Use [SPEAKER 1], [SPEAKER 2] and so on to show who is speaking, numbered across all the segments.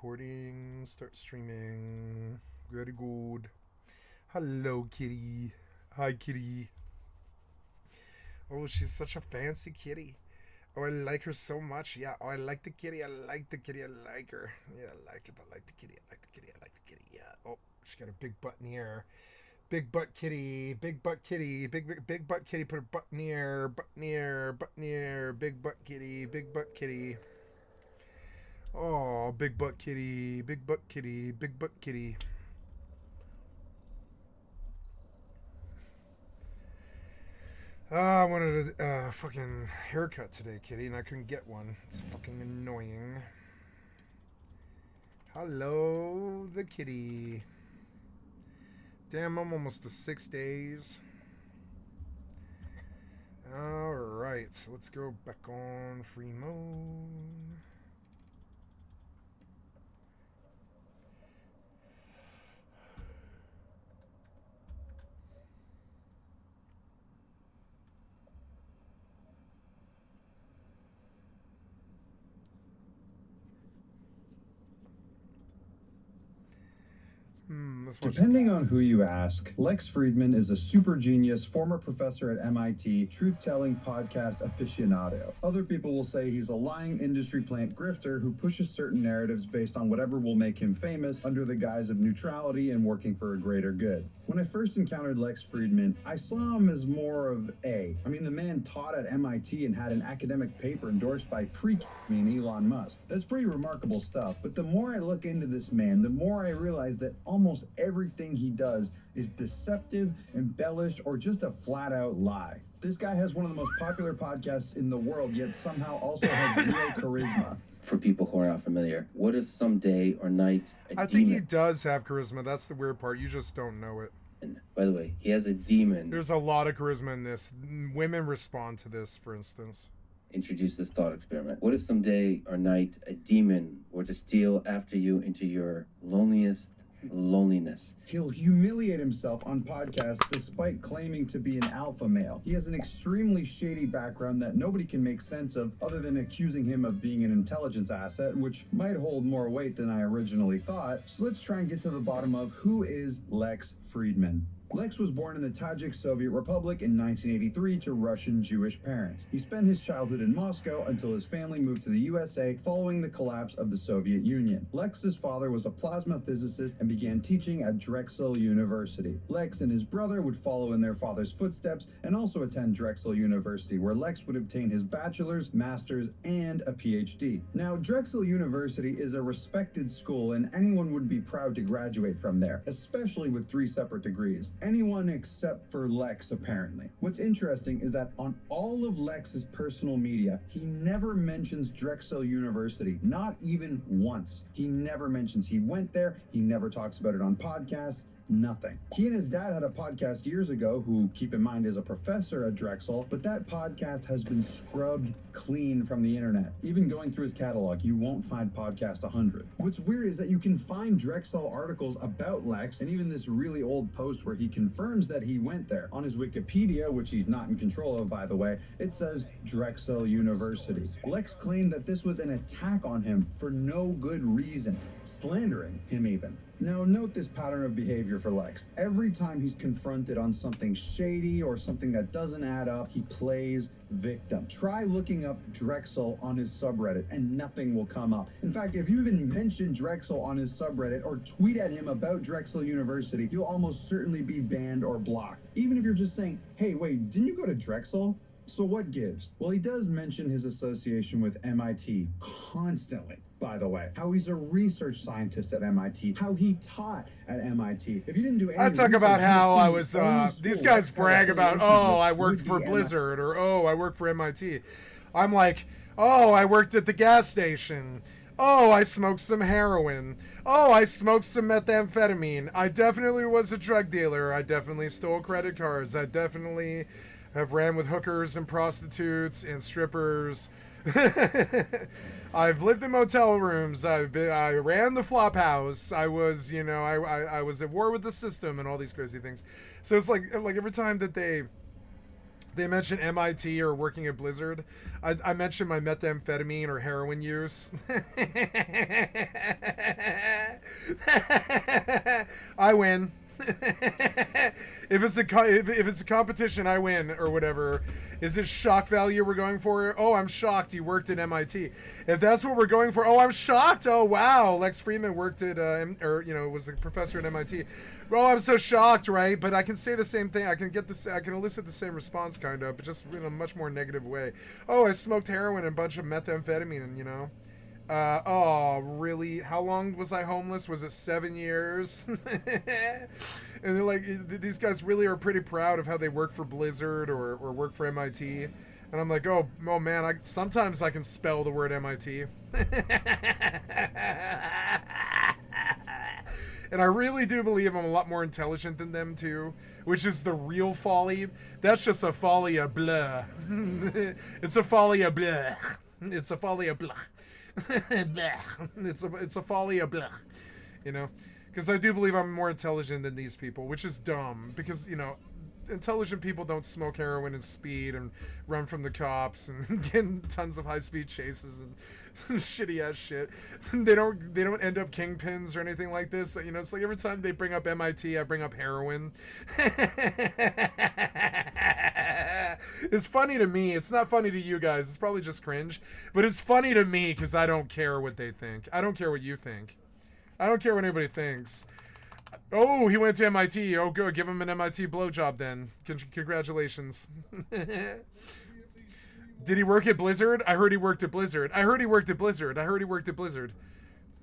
[SPEAKER 1] recording. Start streaming. Very good. Hello, kitty. Hi, kitty. Oh, she's such a fancy kitty. Oh, I like her so much. Yeah. Oh, I like the kitty. I like the kitty. I like her. Yeah, I like it. I like the kitty. I like the kitty. I like the kitty. Yeah. Oh, she got a big butt in the air. Big butt kitty. Big butt kitty. Big butt kitty. Put her butt in the air. Butt in the air. Butt in the air. Big butt kitty. Big butt kitty. Oh, big butt kitty, big butt kitty, big butt kitty. I wanted a fucking haircut today, kitty, and I couldn't get one. It's fucking annoying. Hello, the kitty. Damn, I'm almost to 6 days. Alright, so let's go back on free mode.
[SPEAKER 2] Depending on who you ask, Lex Fridman is a super genius, former professor at MIT, truth-telling podcast aficionado. Other people will say he's a lying industry plant grifter who pushes certain narratives based on whatever will make him famous under the guise of neutrality and working for a greater good. When I first encountered Lex Fridman, I saw him as more of the man taught at MIT and had an academic paper endorsed by and Elon Musk. That's pretty remarkable stuff, but the more I look into this man, the more I realize that almost everything he does is deceptive, embellished, or just a flat-out lie. This guy has one of the most popular podcasts in the world, yet somehow also has zero charisma.
[SPEAKER 3] For people who are not familiar, what if someday or night
[SPEAKER 1] I think he does have charisma. That's the weird part. You just don't know it.
[SPEAKER 3] By the way, he has a demon.
[SPEAKER 1] There's a lot of charisma in this. Women respond to this, for instance.
[SPEAKER 3] Introduce this thought experiment. What if someday or night a demon were to steal after you into your loneliest loneliness?
[SPEAKER 2] He'll humiliate himself on podcasts despite claiming to be an alpha male. He has an extremely shady background that nobody can make sense of other than accusing him of being an intelligence asset, which might hold more weight than I originally thought. So let's try and get to the bottom of who is Lex Fridman. Lex was born in the Tajik Soviet Republic in 1983 to Russian Jewish parents. He spent his childhood in Moscow until his family moved to the USA following the collapse of the Soviet Union. Lex's father was a plasma physicist and began teaching at Drexel University. Lex and his brother would follow in their father's footsteps and also attend Drexel University, where Lex would obtain his bachelor's, master's, and a PhD. Now, Drexel University is a respected school and anyone would be proud to graduate from there, especially with 3 separate degrees. Anyone except for Lex, apparently. What's interesting is that on all of Lex's personal media, he never mentions Drexel University, not even once. He never mentions he went there, he never talks about it on podcasts, nothing. He and his dad had a podcast years ago, who, keep in mind, is a professor at Drexel, but that podcast has been scrubbed clean from the internet. Even going through his catalog, you won't find podcast 100. What's weird is that you can find Drexel articles about Lex, and even this really old post where he confirms that he went there. On his Wikipedia, which he's not in control of, by the way, it says Drexel University. Lex claimed that this was an attack on him for no good reason, slandering him even. Now, note this pattern of behavior for Lex. Every time he's confronted on something shady or something that doesn't add up, he plays victim. Try looking up Drexel on his subreddit and nothing will come up. In fact, if you even mention Drexel on his subreddit or tweet at him about Drexel University, you'll almost certainly be banned or blocked. Even if you're just saying, hey, wait, didn't you go to Drexel? So what gives? Well, he does mention his association with MIT constantly, by the way. How he's a research scientist at MIT. How he taught at MIT. If you didn't do any
[SPEAKER 1] I talk about how I was, these guys brag about, oh, I worked for Blizzard, or oh, I worked for MIT. I'm like, oh, I worked at the gas station. Oh, I smoked some heroin. Oh, I smoked some methamphetamine. I definitely was a drug dealer. I definitely stole credit cards. I definitely have ran with hookers and prostitutes and strippers. I've lived in motel rooms. I ran the flop house. I was, I was at war with the system and all these crazy things. So it's like every time that they mention MIT or working at Blizzard, I mention my methamphetamine or heroin use. I win. If it's a competition, I win or whatever. Is it shock value we're going for? Oh, I'm shocked you worked at MIT. If that's what we're going for, oh, I'm shocked. Oh, wow, Lex Friedman worked at was a professor at MIT. Well, I'm so shocked, right? But I can say the same thing. I can elicit the same response, kind of, but just in a much more negative way. Oh, I smoked heroin and a bunch of methamphetamine, and oh, really? How long was I homeless? Was it 7 years? And they're like, these guys really are pretty proud of how they work for Blizzard or work for MIT. And I'm like, oh man, sometimes I can spell the word MIT. And I really do believe I'm a lot more intelligent than them too, which is the real folly. That's just a folly of blah. It's a folly of blah. It's a folly of blah. It's a folly of blah, because I do believe I'm more intelligent than these people, which is dumb because intelligent people don't smoke heroin and speed and run from the cops and get in tons of high-speed chases and shitty ass shit. They don't end up kingpins or anything like this. It's like every time they bring up MIT, I bring up heroin. It's funny to me. It's not funny to you guys. It's probably just cringe, but it's funny to me because I don't care what they think. I don't care what you think. I don't care what anybody thinks. Oh, he went to MIT. Oh, good. Give him an MIT blowjob then. Congratulations. Did he work at Blizzard? I heard he worked at Blizzard. I heard he worked at Blizzard.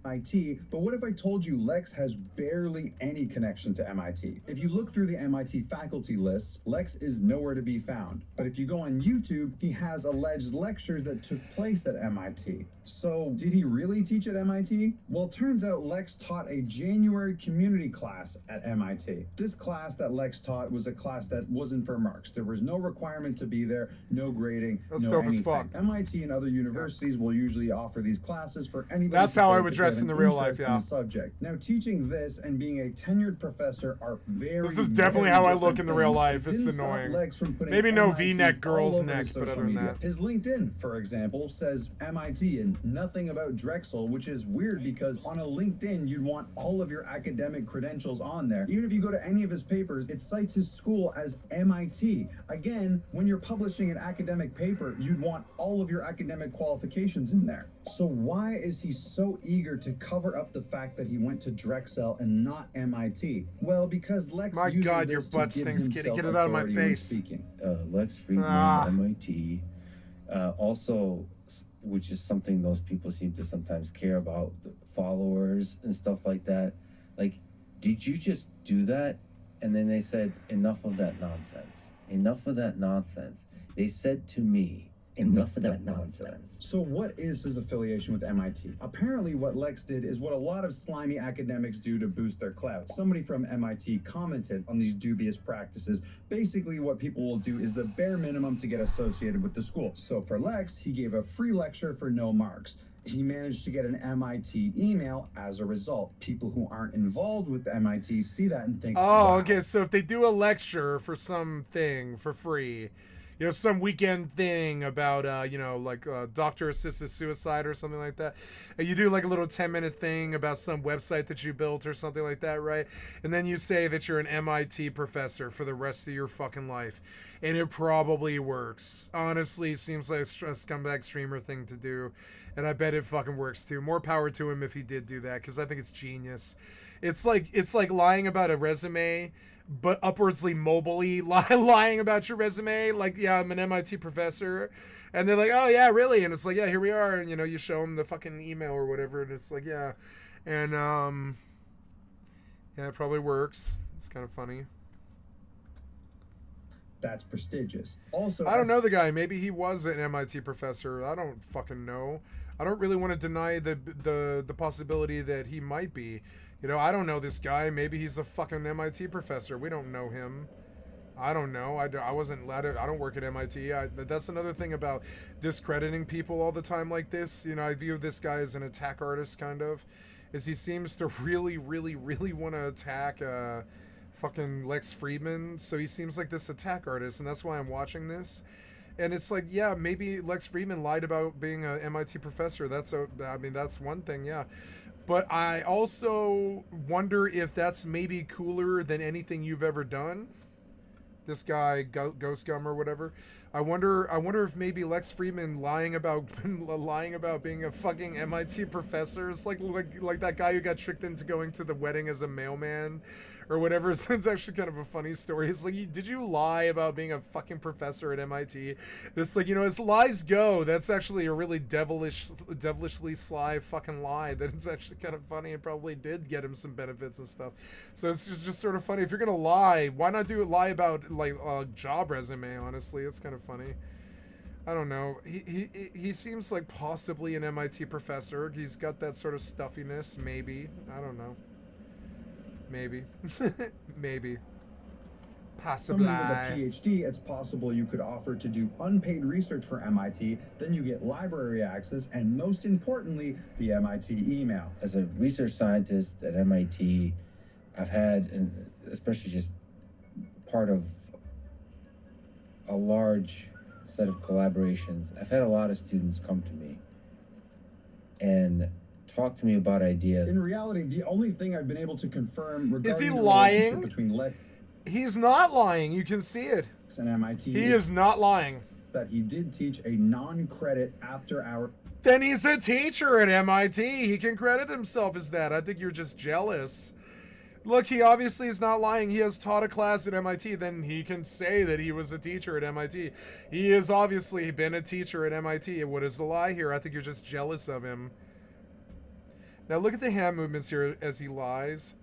[SPEAKER 2] MIT, but what if I told you Lex has barely any connection to MIT? If you look through the MIT faculty lists, Lex is nowhere to be found. But if you go on YouTube, he has alleged lectures that took place at MIT. So, did he really teach at MIT? Well, it turns out Lex taught a January community class at MIT. This class that Lex taught was a class that wasn't for marks. There was no requirement to be there, no grading,
[SPEAKER 1] That's
[SPEAKER 2] no
[SPEAKER 1] dope as
[SPEAKER 2] anything.
[SPEAKER 1] fuck.
[SPEAKER 2] MIT and other universities will usually offer these classes for anybody.
[SPEAKER 1] That's how I would dress in the real life, yeah.
[SPEAKER 2] The subject. Now, teaching this and being a tenured professor are very.
[SPEAKER 1] This is definitely how I look in the real life.
[SPEAKER 2] It
[SPEAKER 1] It's
[SPEAKER 2] didn't stop
[SPEAKER 1] annoying.
[SPEAKER 2] Lex from putting
[SPEAKER 1] Maybe no
[SPEAKER 2] MIT
[SPEAKER 1] V-neck girl's
[SPEAKER 2] all over
[SPEAKER 1] neck,
[SPEAKER 2] his
[SPEAKER 1] but
[SPEAKER 2] social
[SPEAKER 1] other than
[SPEAKER 2] media.
[SPEAKER 1] that.
[SPEAKER 2] His LinkedIn, for example, says MIT and nothing about Drexel, which is weird because on a LinkedIn, you'd want all of your academic credentials on there. Even if you go to any of his papers, it cites his school as MIT. Again, when you're publishing an academic paper, you'd want all of your academic qualifications in there. So why is he so eager to cover up the fact that he went to Drexel and not MIT? Well, because Lex
[SPEAKER 1] My
[SPEAKER 2] uses
[SPEAKER 1] God,
[SPEAKER 2] this
[SPEAKER 1] your
[SPEAKER 2] to
[SPEAKER 1] butt
[SPEAKER 2] give
[SPEAKER 1] stinks, kitty.
[SPEAKER 2] himself
[SPEAKER 1] Get it out of my
[SPEAKER 2] authority when
[SPEAKER 1] face.
[SPEAKER 2] speaking.
[SPEAKER 3] Lex Friedman, MIT, also, which is something those people seem to sometimes care about, the followers and stuff like that. Like, did you just do that? And then they said, enough of that nonsense. Enough of that nonsense. They said to me, enough of that nonsense.
[SPEAKER 2] So what is his affiliation with MIT? Apparently what Lex did is what a lot of slimy academics do to boost their clout. Somebody from MIT commented on these dubious practices. Basically what people will do is the bare minimum to get associated with the school. So for Lex, he gave a free lecture for no marks. He managed to get an MIT email as a result. People who aren't involved with MIT see that and think,
[SPEAKER 1] Oh,
[SPEAKER 2] wow.
[SPEAKER 1] okay. So if they do a lecture for something for free, some weekend thing about, doctor-assisted suicide or something like that. And you do like a little 10-minute thing about some website that you built or something like that, right? And then you say that you're an MIT professor for the rest of your fucking life. And it probably works. Honestly, seems like a scumbag streamer thing to do. And I bet it fucking works too. More power to him if he did do that, because I think it's genius. It's like lying about a resume, but upwardsly mobily lying about your resume. Like, yeah, I'm an MIT professor. And they're like, oh, yeah, really? And it's like, yeah, here we are. And, you show them the fucking email or whatever. And it's like, yeah. And, yeah, it probably works. It's kind of funny.
[SPEAKER 2] That's prestigious. Also,
[SPEAKER 1] I don't know the guy. Maybe he was an MIT professor. I don't fucking know. I don't really want to deny the possibility that he might be. I don't know this guy. Maybe he's a fucking MIT professor. We don't know him. I don't know. I wasn't let it. I don't work at MIT. That's another thing about discrediting people all the time like this. I view this guy as an attack artist, kind of. Is he seems to really, really, really want to attack fucking Lex Friedman. So he seems like this attack artist, and that's why I'm watching this. And it's like, yeah, maybe Lex Friedman lied about being an MIT professor. That's one thing, yeah. But I also wonder if that's maybe cooler than anything you've ever done. This guy, Ghost Gum or whatever. I wonder if maybe Lex Friedman lying about being a fucking MIT professor is like that guy who got tricked into going to the wedding as a mailman or whatever. So it's actually kind of a funny story. It's like, did you lie about being a fucking professor at MIT? It's like, as lies go, that's actually a really devilishly sly fucking lie. That it's actually kind of funny and probably did get him some benefits and stuff. So it's just sort of funny. If you're gonna lie, why not lie about like a job resume? Honestly, it's kind of funny. I don't know. He seems like possibly an MIT professor. He's got that sort of stuffiness. Maybe, I don't know. Maybe, maybe. Possibly.
[SPEAKER 2] Someone with a PhD, it's possible you could offer to do unpaid research for MIT. Then you get library access, and most importantly, the MIT email.
[SPEAKER 3] As a research scientist at MIT, I've had, and especially just part of a large set of collaborations, I've had a lot of students come to me and talk to me about ideas.
[SPEAKER 2] In reality, the only thing I've been able to confirm regarding
[SPEAKER 1] Is he
[SPEAKER 2] the
[SPEAKER 1] lying?
[SPEAKER 2] relationship between Lex
[SPEAKER 1] He's not lying. You can see it.
[SPEAKER 2] and MIT
[SPEAKER 1] He is not lying.
[SPEAKER 2] that he did teach a non-credit after-hour.
[SPEAKER 1] Then he's a teacher at MIT. He can credit himself as that. I think you're just jealous. Look, he obviously is not lying. He has taught a class at MIT. Then he can say that he was a teacher at MIT. He has obviously been a teacher at MIT. What is the lie here? I think you're just jealous of him. Now look at the hand movements here as he lies.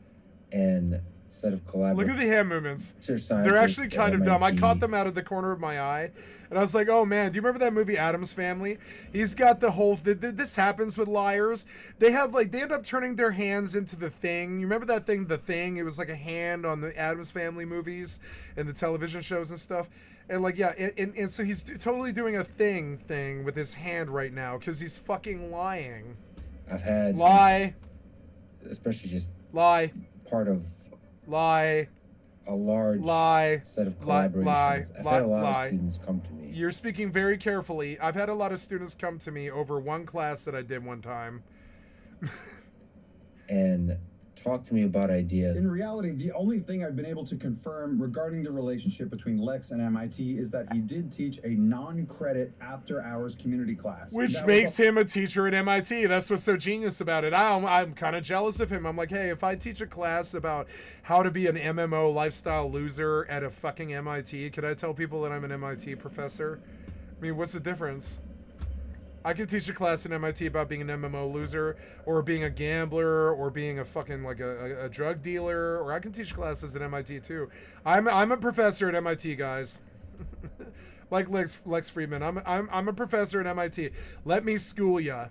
[SPEAKER 3] And set of collaborations.
[SPEAKER 1] Look at the hand movements. They're actually kind of dumb. I caught them out of the corner of my eye, and I was like, oh man, do you remember that movie Addams Family? He's got the whole, this happens with liars. They end up turning their hands into the thing. You remember that thing, The Thing? It was like a hand on the Addams Family movies and the television shows and stuff. And like, yeah, and so he's totally doing a thing with his hand right now because he's fucking lying.
[SPEAKER 3] I've had
[SPEAKER 1] lie,
[SPEAKER 3] especially just
[SPEAKER 1] lie,
[SPEAKER 3] part of
[SPEAKER 1] lie,
[SPEAKER 3] a large
[SPEAKER 1] lie,
[SPEAKER 3] set of collaborations. I've had a lot
[SPEAKER 1] lie.
[SPEAKER 3] of students come to me.
[SPEAKER 1] You're speaking very carefully. I've had a lot of students come to me over one class that I did one time.
[SPEAKER 3] And talk to me about ideas.
[SPEAKER 2] In reality, the only thing I've been able to confirm regarding the relationship between Lex and MIT is that he did teach a non-credit after-hours community class.
[SPEAKER 1] Which makes him a teacher at MIT. That's what's so genius about it. I'm kind of jealous of him. I'm like, hey, if I teach a class about how to be an MMO lifestyle loser at a fucking MIT, could I tell people that I'm an MIT professor? I mean, what's the difference? I could teach a class at MIT about being an MMO loser, or being a gambler, or being a fucking like a drug dealer, or I can teach classes at MIT too. I'm a professor at MIT, guys. Like Lex Friedman, I'm a professor at MIT. Let me school ya.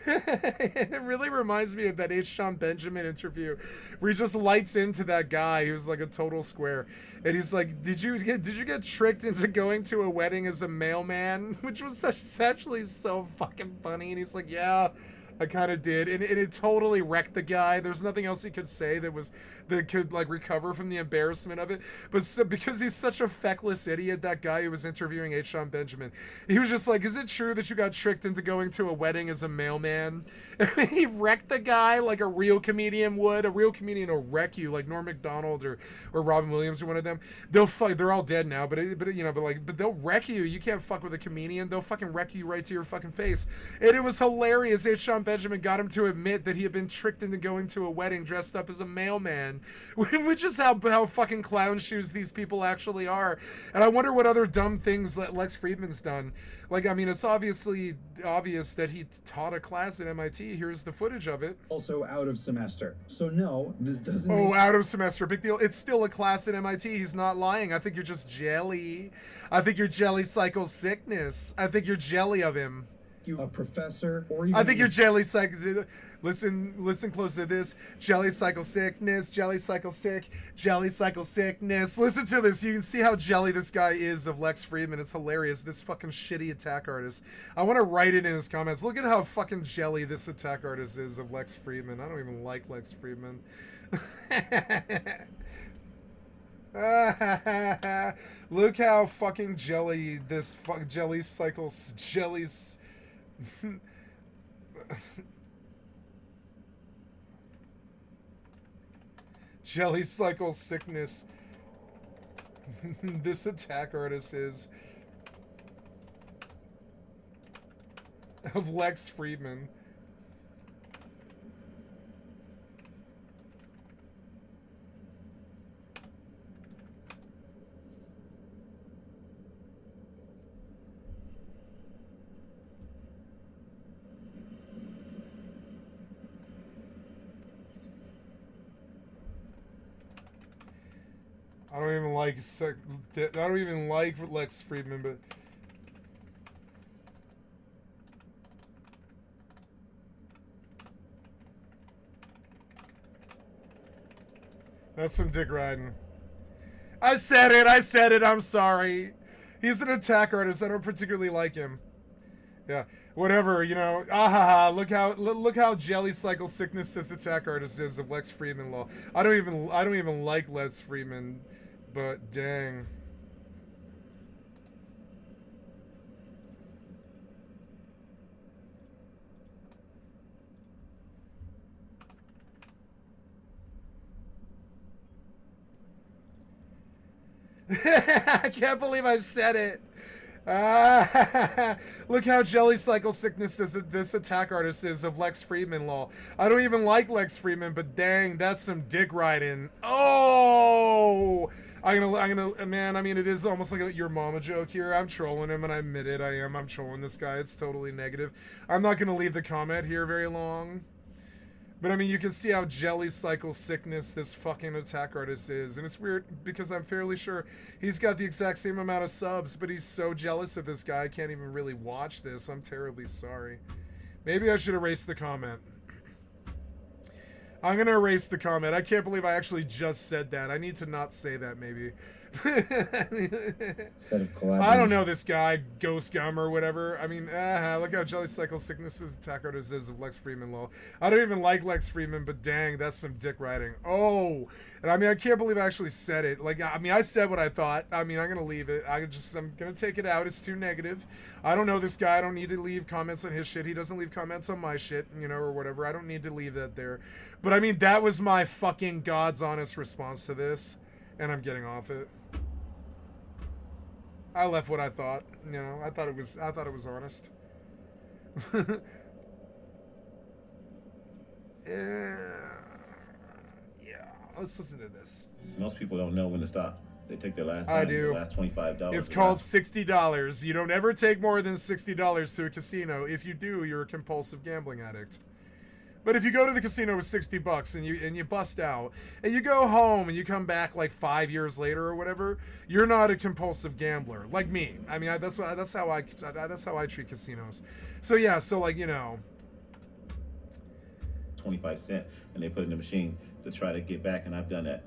[SPEAKER 1] It really reminds me of that H. Sean Benjamin interview where he just lights into that guy who's like a total square, and he's like, did you get tricked into going to a wedding as a mailman? Which was actually so fucking funny. And he's like, yeah, I kind of did, and it totally wrecked the guy. There's nothing else he could say that could like recover from the embarrassment of it. But because he's such a feckless idiot, that guy who was interviewing H. Sean Benjamin, he was just like, is it true that you got tricked into going to a wedding as a mailman? And he wrecked the guy like a real comedian would. A real comedian will wreck you, like Norm Macdonald or Robin Williams or one of them. They're all dead now, but they'll wreck you. You can't fuck with a comedian. They'll fucking wreck you right to your fucking face. And it was hilarious. H. Sean Benjamin got him to admit that he had been tricked into going to a wedding dressed up as a mailman, which is how fucking clown shoes these people actually are. And I wonder what other dumb things that Lex Friedman's done. Like, I mean, it's obviously obvious that he taught a class at MIT. Here's the footage of it.
[SPEAKER 2] Also out of semester. So no, this doesn't
[SPEAKER 1] out of semester. Big deal. It's still a class at MIT. He's not lying. I think you're just jelly. I think you're jelly cycle sickness. I think you're jelly of him.
[SPEAKER 2] You a professor or even
[SPEAKER 1] I think you're jelly cycle. Listen close to this. Jelly cycle sickness. Jelly cycle sick. Jelly cycle sickness. Listen to this. You can see how jelly this guy is of Lex Friedman. It's hilarious. This fucking shitty attack artist. I want to write it in his comments. Look at how fucking jelly this attack artist is of Lex Friedman. I don't even like Lex Friedman. Look how fucking jelly this jelly cycles jellies. Jelly cycle sickness. This attack artist is of Lex Friedman. I don't even like Lex Friedman, but that's some dick riding. I said it, I'm sorry. He's an attack artist, I don't particularly like him. Yeah, whatever, you know. Look how jelly cycle sickness this attack artist is of Lex Friedman law. I don't even like Lex Friedman, but dang. I can't believe I said it. Look how jelly cycle sickness is this attack artist is of Lex Friedman law. I don't even like Lex Friedman, but dang, that's some dick riding. Oh, I'm gonna, man. I mean, it is almost like your mama joke here. I'm trolling him, and I admit it. I'm trolling this guy. It's totally negative. I'm not gonna leave the comment here very long. But I mean, you can see how jelly cycle sickness this fucking attack artist is. And it's weird because I'm fairly sure he's got the exact same amount of subs, but he's so jealous of this guy, I can't even really watch this. I'm terribly sorry. Maybe I should erase the comment. I'm going to erase the comment. I can't believe I actually just said that. I need to not say that, maybe. I don't know this guy, Ghost Gum or whatever. I mean, look how jelly cycle sicknesses attack artist is of Lex Friedman law. I don't even like Lex Friedman, but dang, that's some dick riding. Oh, and I mean, I can't believe I actually said it. Like, I mean, I said what I thought. I mean, I'm gonna leave it. I'm gonna take it out. It's too negative. I don't know this guy. I don't need to leave comments on his shit. He doesn't leave comments on my shit, you know, or whatever. I don't need to leave that there. But I mean, that was my fucking God's honest response to this, and I'm getting off it. I left what I thought, you know. I thought it was honest. Yeah. Let's listen to this.
[SPEAKER 4] Most people don't know when to stop. They take their last last $25.
[SPEAKER 1] It's called $60. You don't ever take more than $60 to a casino. If you do, you're a compulsive gambling addict. But if you go to the casino with $60 and you bust out and you go home and you come back like 5 years later or whatever, you're not a compulsive gambler like me. I mean, that's how I treat casinos. So yeah, so like, you know,
[SPEAKER 4] 25 cents, and they put it in the machine to try to get back, and I've done that.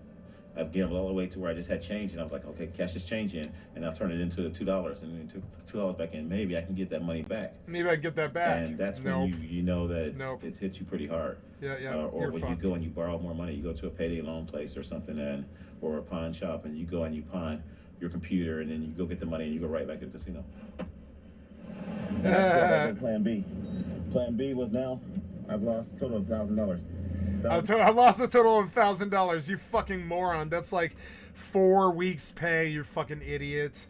[SPEAKER 4] I've gambled all the way to where I just had change, and I was like, okay, cash this change in, and I'll turn it into $2, and then took $2 back in. Maybe I can get that money back.
[SPEAKER 1] Maybe I can get that back.
[SPEAKER 4] And that's when you know that it's hit you pretty hard.
[SPEAKER 1] Yeah.
[SPEAKER 4] Or when you go and you borrow more money, you go to a payday loan place or something, or a pawn shop, and you go and you pawn your computer, and then you go get the money, and you go right back to the casino. Plan B. Plan B was now I've lost a total of $1,000.
[SPEAKER 1] I lost a total of $1,000. You fucking moron. That's like 4 weeks' pay. You fucking idiot,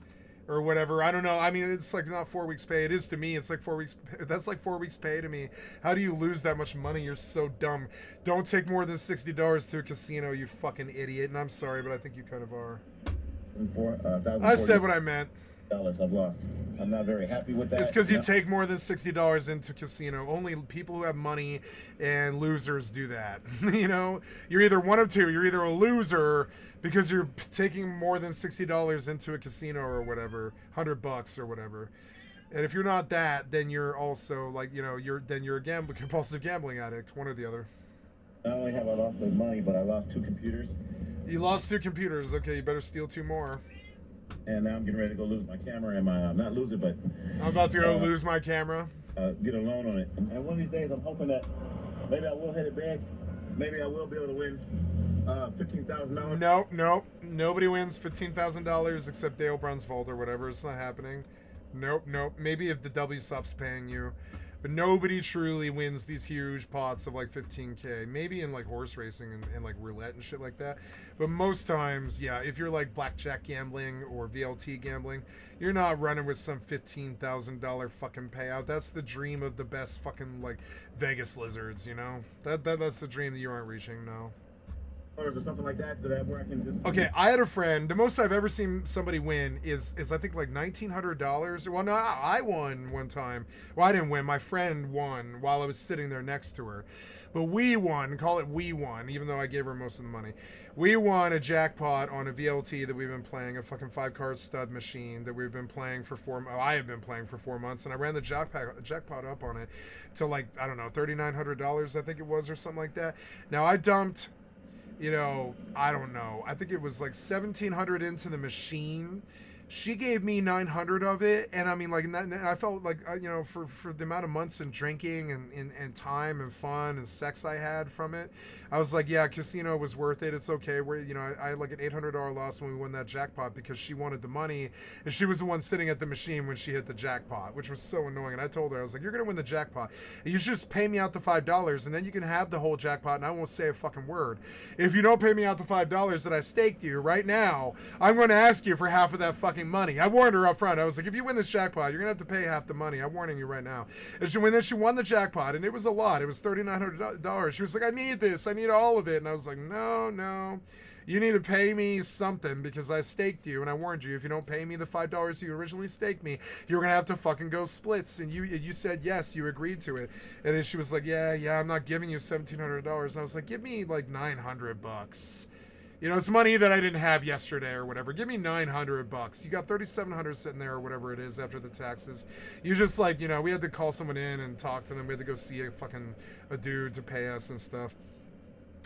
[SPEAKER 1] or whatever. I don't know. I mean, it's like not 4 weeks' pay. It is to me. It's like 4 weeks. That's like 4 weeks' pay to me. How do you lose that much money? You're so dumb. Don't take more than $60 to a casino. You fucking idiot. And I'm sorry, but I think you kind of are. I said what I meant.
[SPEAKER 4] I've lost. I'm not very happy with that.
[SPEAKER 1] It's because you take more than $60 into casino. Only people who have money and losers do that. You know, you're either one of two. You're either a loser because you're taking more than $60 into a casino or whatever, $100 or whatever. And if you're not that, then you're also like, you know, you're a compulsive gambling addict, one or the other.
[SPEAKER 4] Not only have I lost the money, but I lost 2 computers.
[SPEAKER 1] You lost 2 computers. Okay, you better steal 2 more.
[SPEAKER 4] And now I'm getting ready to go lose my camera and my, not lose it, but...
[SPEAKER 1] I'm about to go lose my camera.
[SPEAKER 4] Get a loan on it. And one of these days I'm hoping that maybe I will hit it big. Maybe I will be able to win
[SPEAKER 5] $15,000?
[SPEAKER 1] No. Nobody wins $15,000 except Dale Brunsvold or whatever. It's not happening. Nope. Maybe if the W stops paying you. But nobody truly wins these huge pots of like 15K. Maybe in like horse racing and like roulette and shit like that. But most times, yeah, if you're like blackjack gambling or VLT gambling, you're not running with some $15,000 fucking payout. That's the dream of the best fucking like Vegas lizards, you know? That's the dream that you aren't reaching, no.
[SPEAKER 5] Or is there something like that where I can just...
[SPEAKER 1] Okay, I had a friend. The most I've ever seen somebody win is I think like $1,900. Well, no, I won one time. Well, I didn't win. My friend won while I was sitting there next to her. But we won. Call it we won, even though I gave her most of the money. We won a jackpot on a VLT that we've been playing, a fucking 5-card stud machine that we've been playing for I have been playing for 4 months, and I ran the jackpot up on it to like, I don't know, $3,900, I think it was, or something like that. Now, I dumped... I don't know. I think it was like 1,700 into the machine. She gave me 900 of it, and I mean, like, and I felt like, for the amount of months and drinking and time and fun and sex I had from it, I was like, yeah, casino was worth it. It's okay. I had like an $800 loss when we won that jackpot because she wanted the money, and she was the one sitting at the machine when she hit the jackpot, which was so annoying. And I told her, I was like, you're gonna win the jackpot. You should just pay me out the $5, and then you can have the whole jackpot, and I won't say a fucking word. If you don't pay me out the $5 that I staked you right now, I'm going to ask you for half of that fucking money. I warned her up front. I was like, if you win this jackpot, you're gonna have to pay half the money. I'm warning you right now. And then she won the jackpot, and it was a lot. It was $3,900. She was like, I need this. I need all of it. And I was like, no. You need to pay me something because I staked you, and I warned you. If you don't pay me the $5 you originally staked me, you're gonna have to fucking go splits. And you said yes, you agreed to it. And then she was like, yeah, I'm not giving you $1,700. And I was like, give me like $900. It's money that I didn't have yesterday or whatever. Give me $900. You got $3,700 sitting there or whatever it is after the taxes. You just like, we had to call someone in and talk to them. We had to go see a dude to pay us and stuff.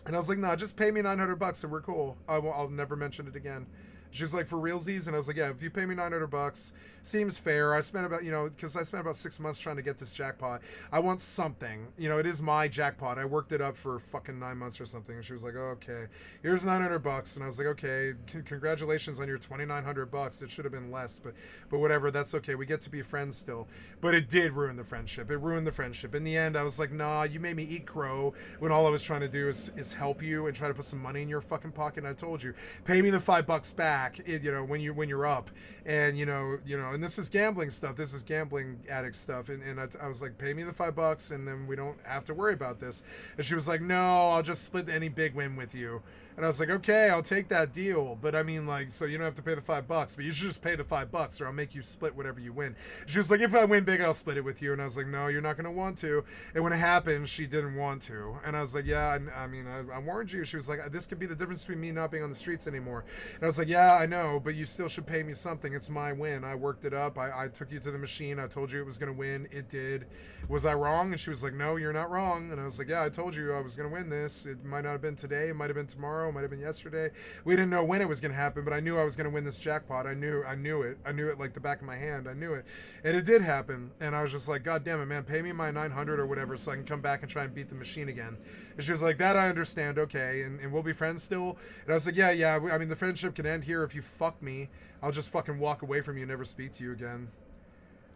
[SPEAKER 1] And I was like, nah, just pay me $900 and we're cool. I'll never mention it again. She was like, for realsies? And I was like, yeah, if you pay me $900, seems fair. I spent about, because I spent about 6 months trying to get this jackpot. I want something. It is my jackpot. I worked it up for fucking 9 months or something. And she was like, oh, okay, here's $900. And I was like, okay, congratulations on your $2,900. It should have been less, but whatever. That's okay. We get to be friends still. But it did ruin the friendship. It ruined the friendship. In the end, I was like, nah, you made me eat crow when all I was trying to do is help you and try to put some money in your fucking pocket. And I told you, pay me the $5 back. When you're up, and and this is gambling stuff. This is gambling addict stuff. And I was like, pay me the $5, and then we don't have to worry about this. And she was like, no, I'll just split any big win with you. And I was like, okay, I'll take that deal. But I mean, like, so you don't have to pay the $5, but you should just pay the $5, or I'll make you split whatever you win. She was like, if I win big, I'll split it with you. And I was like, no, you're not going to want to. And when it happened, she didn't want to. And I was like, yeah, I warned you. She was like, this could be the difference between me not being on the streets anymore. And I was like, yeah, I know, but you still should pay me something. It's my win. I worked it up. I took you to the machine. I told you it was going to win. It did. Was I wrong? And she was like, no, you're not wrong. And I was like, yeah, I told you I was going to win this. It might not have been today. It might have been tomorrow. It might have been yesterday. We didn't know when it was going to happen, but I knew I was going to win this jackpot. I knew it. I knew it like the back of my hand. I knew it. And it did happen. And I was just like, God damn it, man, pay me my 900 or whatever so I can come back and try and beat the machine again. And she was like, that I understand. Okay. And we'll be friends still. And I was like, yeah. I mean, the friendship can end here if you fuck me. I'll just fucking walk away from you and never speak to you again.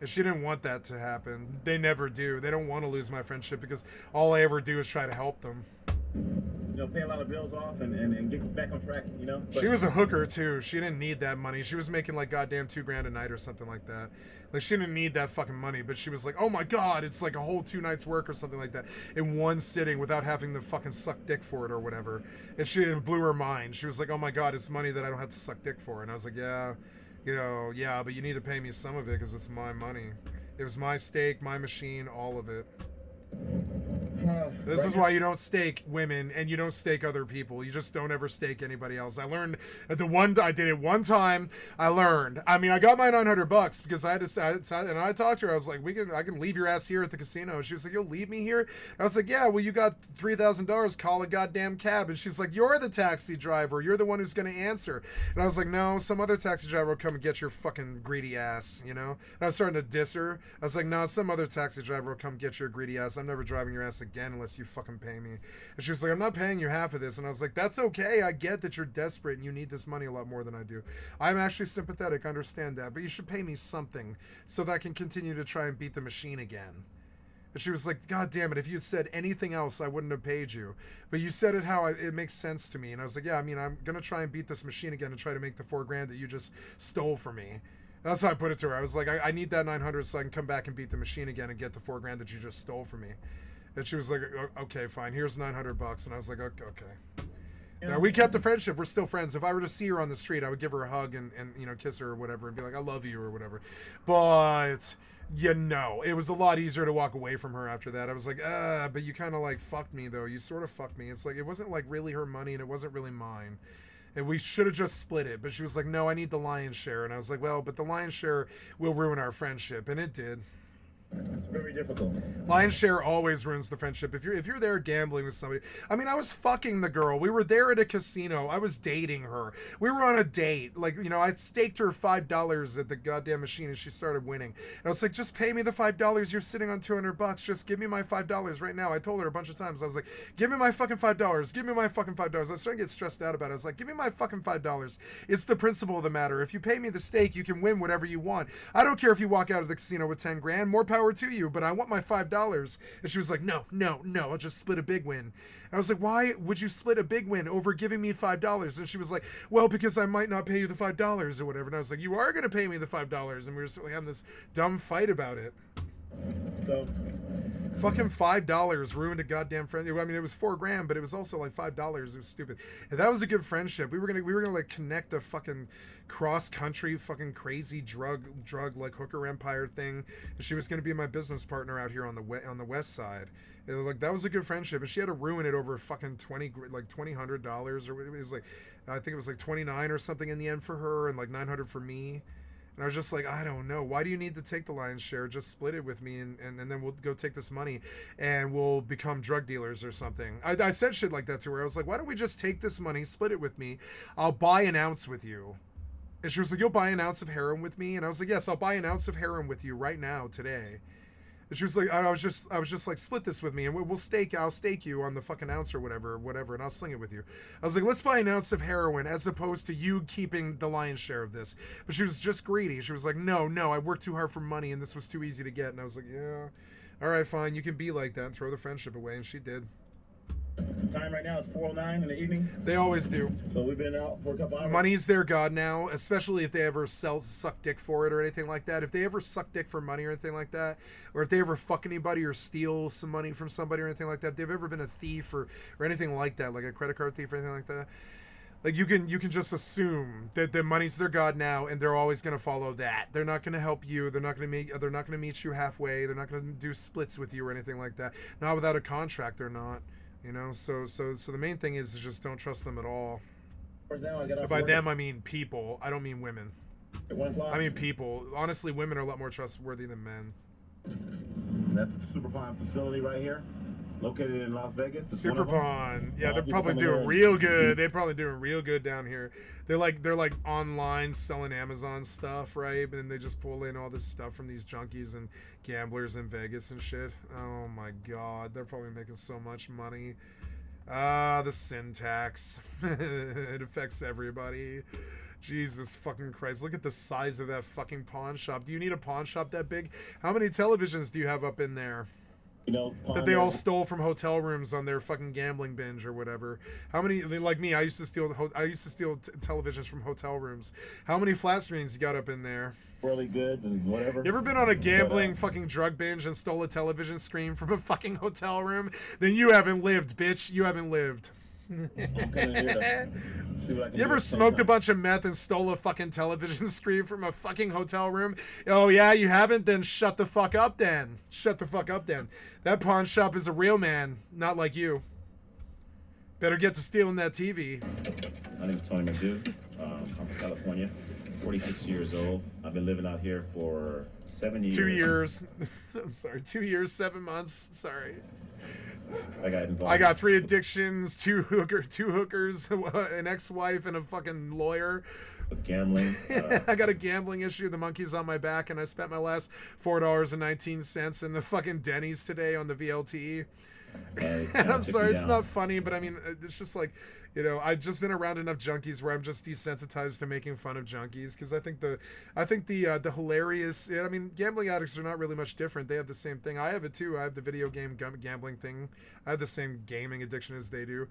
[SPEAKER 1] And she didn't want that to happen. They never do. They don't want to lose my friendship because all I ever do is try to help them.
[SPEAKER 5] Pay a lot of bills off and get back on track, But
[SPEAKER 1] she was a hooker too. She didn't need that money. She was making like goddamn $2,000 a night or something like that. Like she didn't need that fucking money, but she was like, oh my God, it's like a whole 2 nights work or something like that in one sitting without having to fucking suck dick for it or whatever. And it blew her mind. She was like, oh my God, it's money that I don't have to suck dick for. And I was like, yeah, yeah, but you need to pay me some of it because it's my money. It was my stake, my machine, all of it. This is why you don't stake women and you don't stake other people. You just don't ever stake anybody else. I learned I did it one time. I learned. I mean, I got my $900 because I had to, and I talked to her. I was like, I can leave your ass here at the casino. She was like, you'll leave me here? I was like, yeah, well, you got $3,000. Call a goddamn cab. And she's like, you're the taxi driver. You're the one who's going to answer. And I was like, no, some other taxi driver will come and get your fucking greedy ass, And I was starting to diss her. I was like, no, some other taxi driver will come get your greedy ass. I'm never driving your ass again. again unless you fucking pay me. And she was like, I'm not paying you half of this. And I was like, that's okay. I get that you're desperate and you need this money a lot more than I do. I'm actually sympathetic. I understand that. But you should pay me something so that I can continue to try and beat the machine again. And she was like, God damn it, if you had said anything else, I wouldn't have paid you. But you said it how it makes sense to me. And I was like, yeah, I mean, I'm going to try and beat this machine again and try to make the $4,000 that you just stole from me. That's how I put it to her. I was like, I need that 900 so I can come back and beat the machine again and get the $4,000 that you just stole from me. And she was like, okay, fine, here's $900. And I was like, okay. Yeah, we kept the friendship. We're still friends. If I were to see her on the street, I would give her a hug and you know, kiss her or whatever and be like, I love you or whatever. But you know, it was a lot easier to walk away from her after that. I was like, but you kind of like fucked me though. You sort of fucked me. It's like, it wasn't like really her money and it wasn't really mine. And we should have just split it. But she was like, no, I need the lion's share. And I was like, well, but the lion's share will ruin our friendship. And it did.
[SPEAKER 5] It's very difficult.
[SPEAKER 1] Lion's share always ruins the friendship. If you're there gambling with somebody, I mean, I was fucking the girl. We were there at a casino. I was dating her. We were on a date. Like, you know, I staked her $5 at the goddamn machine, and she started winning. And I was like, just pay me the $5. You're sitting on $200. Just give me my $5 right now. I told her a bunch of times. I was like, give me my fucking $5. Give me my fucking $5. I was starting to get stressed out about it. I was like, give me my fucking $5. It's the principle of the matter. If you pay me the stake, you can win whatever you want. I don't care if you walk out of the casino with 10 grand. More power to you, but I want my $5. And she was like, no, I'll just split a big win. And I was like, why would you split a big win over giving me $5? And she was like, well, because I might not pay you the $5 or whatever. And I was like, you are going to pay me the $5. And we were just having this dumb fight about it.
[SPEAKER 5] So
[SPEAKER 1] fucking $5 ruined a goddamn friend. I mean, it was $4,000, but it was also like $5. It was stupid. And that was a good friendship. We were gonna like connect a fucking cross country fucking crazy drug like hooker empire thing. And she was gonna be my business partner out here on the west side. And like that was a good friendship. And she had to ruin it over fucking $2,000 or it was like I think it was like 29 or something in the end for her and like 900 for me. And I was just like, I don't know. Why do you need to take the lion's share? Just split it with me, and then we'll go take this money, and we'll become drug dealers or something. I said shit like that to her. I was like, why don't we just take this money, split it with me? I'll buy an ounce with you. And she was like, you'll buy an ounce of heroin with me? And I was like, yes, I'll buy an ounce of heroin with you right now, today. And she was like, I was just like, split this with me, and I'll stake you on the fucking ounce or whatever, and I'll sling it with you. I was like, let's buy an ounce of heroin as opposed to you keeping the lion's share of this. But she was just greedy. She was like, no, I worked too hard for money, and this was too easy to get. And I was like, yeah, all right, fine, you can be like that and throw the friendship away. And she did.
[SPEAKER 5] the time right now is 4:09 in the evening.
[SPEAKER 1] They always do.
[SPEAKER 5] So we've been out for a couple hours.
[SPEAKER 1] Money's their god now, especially if they ever suck dick for it or anything like that. If they ever suck dick for money or anything like that, or if they ever fuck anybody or steal some money from somebody or anything like that, if they've ever been a thief or anything like that, like a credit card thief or anything like that, like you can just assume that the money's their god now, and they're always gonna follow that. They're not gonna help you. They're not gonna meet you halfway. They're not gonna do splits with you or anything like that. Not without a contract. They're not. You know, so the main thing is just don't trust them at all.
[SPEAKER 5] Now I got off
[SPEAKER 1] By
[SPEAKER 5] work
[SPEAKER 1] them, I mean people. I don't mean women.
[SPEAKER 5] at 1 o'clock.
[SPEAKER 1] I mean people. Honestly, women are a lot more trustworthy than men.
[SPEAKER 5] That's the Super Pond facility right here, located in Las Vegas. It's one
[SPEAKER 1] Super
[SPEAKER 5] of them.
[SPEAKER 1] Pond. Yeah,
[SPEAKER 5] Well,
[SPEAKER 1] they're
[SPEAKER 5] people
[SPEAKER 1] probably
[SPEAKER 5] coming there
[SPEAKER 1] doing
[SPEAKER 5] and-
[SPEAKER 1] real good. They're probably doing real good down here. They're like online selling Amazon stuff, right? And then they just pull in all this stuff from these junkies and gamblers in Vegas and shit. Oh my god, they're probably making so much money. The syntax. It affects everybody. Jesus fucking Christ. Look at the size of that fucking pawn shop. Do you need a pawn shop that big? How many televisions do you have up in there?
[SPEAKER 5] You know,
[SPEAKER 1] That they all stole from hotel rooms on their fucking gambling binge or whatever. How many, like me, I used to steal televisions from hotel rooms. How many flat screens you got up in there?
[SPEAKER 5] Worldly goods and whatever.
[SPEAKER 1] You ever been on a gambling fucking drug binge and stole a television screen from a fucking hotel room? Then you haven't lived, bitch. You haven't lived.
[SPEAKER 5] I'm coming here to see what I can
[SPEAKER 1] You
[SPEAKER 5] do
[SPEAKER 1] ever
[SPEAKER 5] at the same
[SPEAKER 1] smoked a
[SPEAKER 5] time.
[SPEAKER 1] bunch of meth and stole a fucking television screen from a fucking hotel room? Oh yeah, you haven't? Then shut the fuck up then. Shut the fuck up then. That pawn shop is a real man, not like you. Better get to stealing that TV.
[SPEAKER 4] My name is Tony McDew. I'm from California, 46 years old. I've been living out here for 7 years.
[SPEAKER 1] 2 years. I'm sorry, 2 years, 7 months. Sorry.
[SPEAKER 4] I got involved.
[SPEAKER 1] I got 3 addictions, two hookers, an ex-wife, and a fucking lawyer.
[SPEAKER 4] with gambling.
[SPEAKER 1] I got a gambling issue. The monkey's on my back, and I spent my last $4.19 in the fucking Denny's today on the VLT.
[SPEAKER 4] And,
[SPEAKER 1] And I'm sorry, it's not funny, but I mean, it's just like, you know, I've just been around enough junkies where I'm just desensitized to making fun of junkies, because I think the hilarious, I mean, gambling addicts are not really much different. They have the same thing. I have it too. I have the video game gambling thing. I have the same gaming addiction as they do,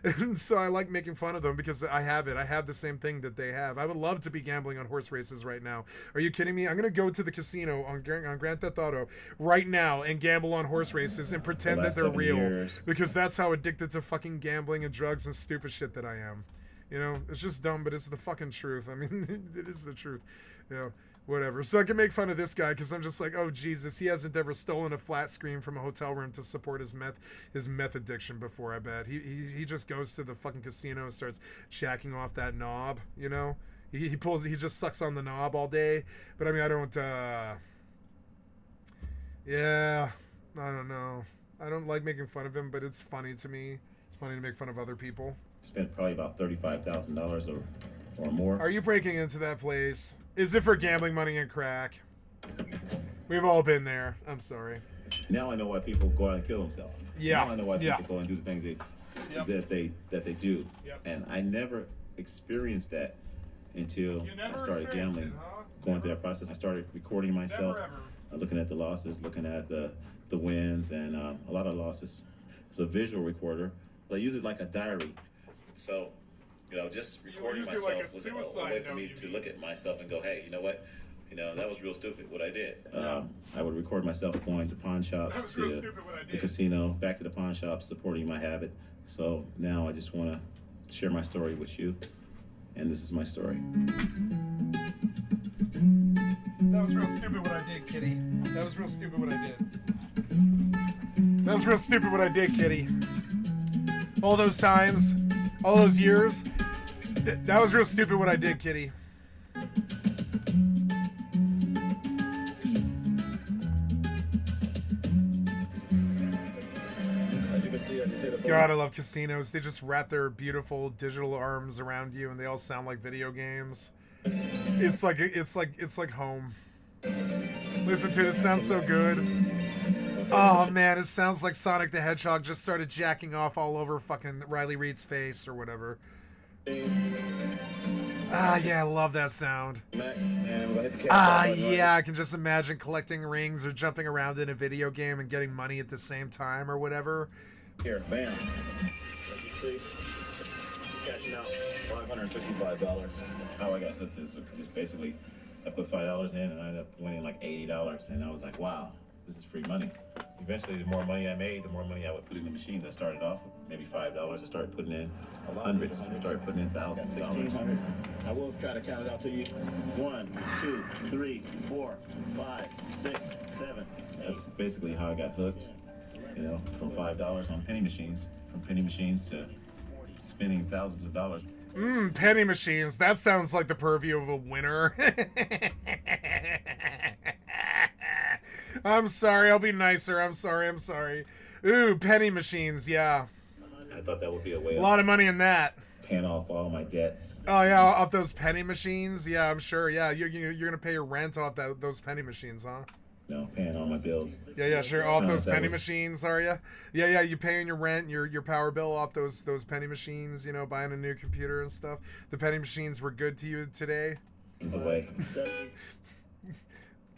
[SPEAKER 1] and so I like making fun of them because I have it. I have the same thing that they have. I would love to be gambling on horse races right now. Are you kidding me? I'm gonna go to the casino on Grand Theft Auto right now and gamble on horse races and pretend that they're real, because that's how addicted to fucking gambling and drugs and stupid shit that I am. You know, it's just dumb, but it's the fucking truth. I mean, it is the truth. You know, whatever. So I can make fun of this guy because I'm just like, oh Jesus, he hasn't ever stolen a flat screen from a hotel room to support his meth addiction before. I bet he just goes to the fucking casino and starts jacking off that knob. You know, he just sucks on the knob all day. But I mean, I don't. Yeah, I don't know. I don't like making fun of him, but it's funny to me. It's funny to make fun of other people.
[SPEAKER 4] Spent probably about $35,000 or more.
[SPEAKER 1] Are you breaking into that place? Is it for gambling money and crack? We've all been there. I'm sorry.
[SPEAKER 4] Now I know why people go out and kill themselves.
[SPEAKER 1] Yeah.
[SPEAKER 4] Now I know why people go and do the things that they do.
[SPEAKER 1] Yep.
[SPEAKER 4] And I never experienced that until I started gambling. Going through that process, I started recording myself, looking at the losses, looking at the wins, and a lot of losses. It's a visual recorder. I use it like a diary. So, you know, just recording myself was a way for me to look at myself and go, hey, you know what? You know, that was real stupid what I did. I would record myself going to pawn shops, to the casino, back to the pawn shops, supporting my habit. So now I just want to share my story with you. And this is my story.
[SPEAKER 1] That was real stupid what I did, kitty. That was real stupid what I did. That was real stupid what I did, kitty. All those times, all those years, that was real stupid what I did, kitty. God, I love casinos. They just wrap their beautiful digital arms around you, and they all sound like video games. It's like home. Listen to it. It sounds so good. Oh man, it sounds like Sonic the Hedgehog just started jacking off all over fucking Riley Reid's face or whatever. Ah, yeah, I love that sound. Ah, yeah, I can just imagine collecting rings or jumping around in a video game and getting money at the same time or whatever.
[SPEAKER 5] Here, bam. Let you see. Cashing out $565.
[SPEAKER 4] How I got hooked is just basically I put $5 in and I ended up winning like $80, and I was like, wow, this is free money. Eventually, the more money I made, the more money I would put in the machines. I started off with maybe $5. I started putting in hundreds. I started putting in thousands of dollars.
[SPEAKER 5] $1,600. I will try to count it out to you. 1, 2, 3, 4, 5, 6, 7.
[SPEAKER 4] That's basically how I got hooked. You know, from $5 on penny machines, from penny machines to spending thousands of dollars.
[SPEAKER 1] Penny machines. That sounds like the purview of a winner. I'm sorry. I'll be nicer. I'm sorry. Ooh, penny machines. Yeah.
[SPEAKER 4] I thought that would be a way
[SPEAKER 1] a lot of money in that.
[SPEAKER 4] Paying off all my debts.
[SPEAKER 1] Oh yeah, off those penny machines. Yeah, I'm sure. Yeah, you're gonna pay your rent off those penny machines, huh?
[SPEAKER 4] No, paying all my bills.
[SPEAKER 1] Yeah, sure. Off those penny machines, are you? Yeah. You paying your rent, your power bill off those penny machines. You know, buying a new computer and stuff. The penny machines were good to you today.
[SPEAKER 4] The way.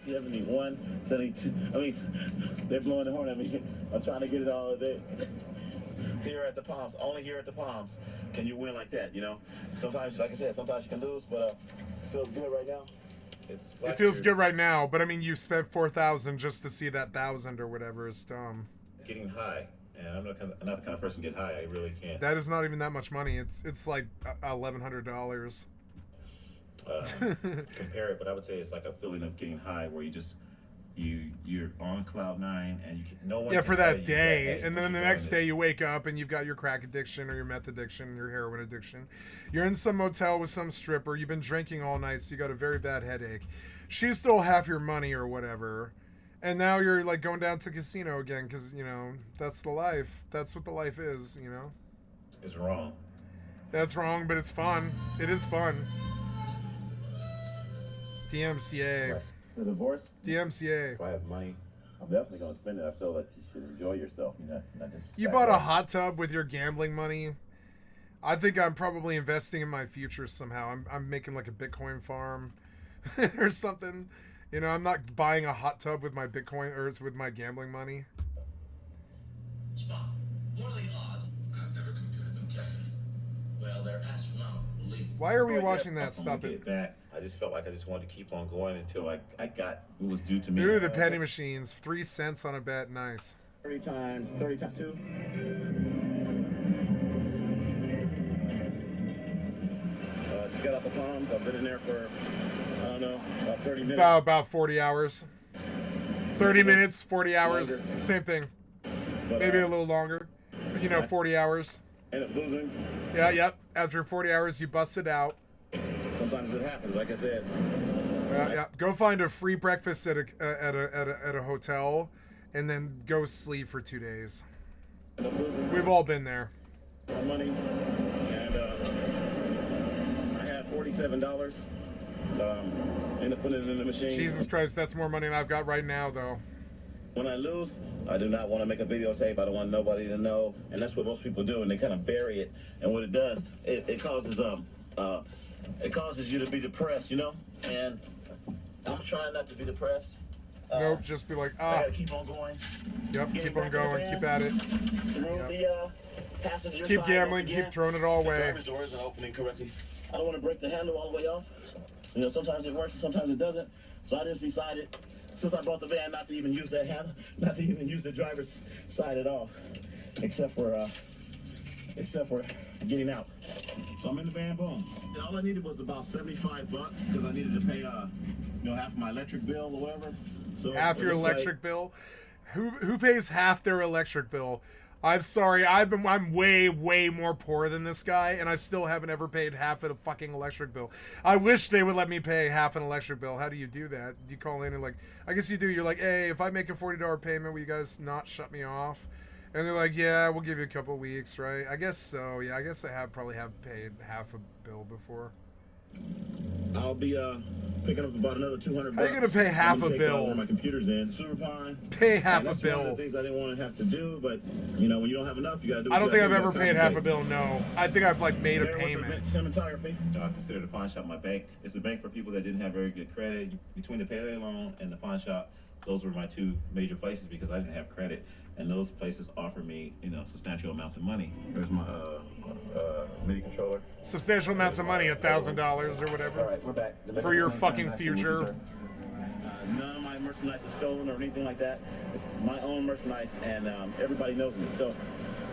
[SPEAKER 5] 71, 72. I mean, they're blowing the horn at me. I'm trying to get it all day. Here at the Palms, only here at the Palms can you win like that. You know, sometimes, like I said, sometimes you can lose, but it feels good right now.
[SPEAKER 1] It feels good right now, but I mean, you spent $4,000 just to see that 1,000 or whatever. It's dumb.
[SPEAKER 4] Getting high, and I'm not the kind of person to get high. I really can't.
[SPEAKER 1] That is not even that much money. It's like $1,100.
[SPEAKER 4] Compare it, but I would say it's like a feeling of getting high, where you're on cloud nine, and no one.
[SPEAKER 1] Yeah, for that day, and then the next day you wake up and you've got your crack addiction or your meth addiction, your heroin addiction. You're in some motel with some stripper. You've been drinking all night, so you got a very bad headache. She stole half your money or whatever, and now you're like going down to the casino again because you know that's the life. That's what the life is. You know.
[SPEAKER 4] It's wrong.
[SPEAKER 1] That's wrong, but it's fun. It is fun. DMCA.
[SPEAKER 5] The divorce?
[SPEAKER 1] DMCA.
[SPEAKER 4] If I have money,
[SPEAKER 5] I'm definitely gonna spend it. I feel like you should enjoy yourself. Not just.
[SPEAKER 1] You bought a hot tub with your gambling money. I think I'm probably investing in my future somehow. I'm making like a Bitcoin farm or something. You know, I'm not buying a hot tub with my Bitcoin or it's with my gambling money.
[SPEAKER 6] Spot. What are the odds? I've never computed them, Captain. Well, they're astronomical, believe me.
[SPEAKER 1] Why are we watching that? Stop it.
[SPEAKER 4] Back. I just felt like I just wanted to keep on going until I got what was due to me.
[SPEAKER 1] Ooh, the penny machines. 3 cents on a bet. Nice.
[SPEAKER 5] 30 times 2. Just got out the Palms. I've been in there for, I don't know, about 30 minutes.
[SPEAKER 1] About 40 hours. 30 minutes, 40 hours.
[SPEAKER 5] Longer.
[SPEAKER 1] Same thing.
[SPEAKER 5] But,
[SPEAKER 1] Maybe a little longer. But, you know, 40 hours.
[SPEAKER 5] End up losing.
[SPEAKER 1] Yeah, yep. After 40 hours, you bust it out.
[SPEAKER 5] Sometimes it happens, like I said.
[SPEAKER 1] Yeah. Go find a free breakfast at a hotel, and then go sleep for 2 days.
[SPEAKER 5] End up losing
[SPEAKER 1] We've all been there.
[SPEAKER 5] my money, and I had $47. End up putting it in the machine.
[SPEAKER 1] Jesus Christ, that's more money than I've got right now, though.
[SPEAKER 5] When I lose, I do not want to make a videotape. I don't want nobody to know, and that's what most people do, and they kind of bury it. And what it does, it causes you to be depressed, you know. And I'm trying not to be depressed.
[SPEAKER 1] Nope, just be like,
[SPEAKER 5] I gotta keep on going.
[SPEAKER 1] Yep,
[SPEAKER 5] Get
[SPEAKER 1] keep
[SPEAKER 5] back
[SPEAKER 1] on
[SPEAKER 5] in the
[SPEAKER 1] going,
[SPEAKER 5] van,
[SPEAKER 1] keep at it.
[SPEAKER 5] Through the passenger
[SPEAKER 1] Keep
[SPEAKER 5] side
[SPEAKER 1] gambling,
[SPEAKER 5] once again.
[SPEAKER 1] keep throwing it all
[SPEAKER 5] The
[SPEAKER 1] away.
[SPEAKER 5] driver's door isn't opening correctly. I don't want to break the handle all the way off. You know, sometimes it works and sometimes it doesn't. So I just decided, since I bought the van, not to even use that handle, not to even use the driver's side at all, except for getting out. So I'm in the van, boom. And all I needed was about $75 because I needed to pay, half of my electric bill or whatever. So
[SPEAKER 1] Half
[SPEAKER 5] it
[SPEAKER 1] your
[SPEAKER 5] looks
[SPEAKER 1] electric bill? Who pays half their electric bill? I'm sorry, I'm way more poor than this guy, and I still haven't ever paid half of the fucking electric bill. I wish they would let me pay half an electric bill. How do you do that? Do you call in and like, I guess you do. You're like, hey, if I make a $40 payment, will you guys not shut me off? And they're like, yeah, we'll give you a couple weeks, right? I guess so. Yeah, I guess I probably have paid half a bill before.
[SPEAKER 5] I'll be picking up about another $200.
[SPEAKER 1] How you gonna pay half
[SPEAKER 5] I'm gonna
[SPEAKER 1] a
[SPEAKER 5] take,
[SPEAKER 1] bill?
[SPEAKER 5] Where my computer's in, Superpine.
[SPEAKER 1] Pay half
[SPEAKER 5] And
[SPEAKER 1] a
[SPEAKER 5] that's one
[SPEAKER 1] bill.
[SPEAKER 5] of the things I didn't want to have to do, but when you don't have enough, you gotta do. What
[SPEAKER 1] I don't
[SPEAKER 5] you
[SPEAKER 1] think I've
[SPEAKER 5] gotta do.
[SPEAKER 1] ever
[SPEAKER 5] You
[SPEAKER 1] paid
[SPEAKER 5] gotta
[SPEAKER 1] half a bill. No, I think I've like made a
[SPEAKER 5] compensate. There with
[SPEAKER 1] payment.
[SPEAKER 5] the cinematography.
[SPEAKER 4] I consider the pawn shop my bank. It's a bank for people that didn't have very good credit. Between the payday loan and the pawn shop, those were my two major places because I didn't have credit, and those places offer me, substantial amounts of money. There's my MIDI controller.
[SPEAKER 1] Substantial amounts of money, $1,000 or whatever.
[SPEAKER 5] All right, we're back.
[SPEAKER 1] For your fucking future.
[SPEAKER 5] None of my merchandise is stolen or anything like that. It's my own merchandise, and everybody knows me. So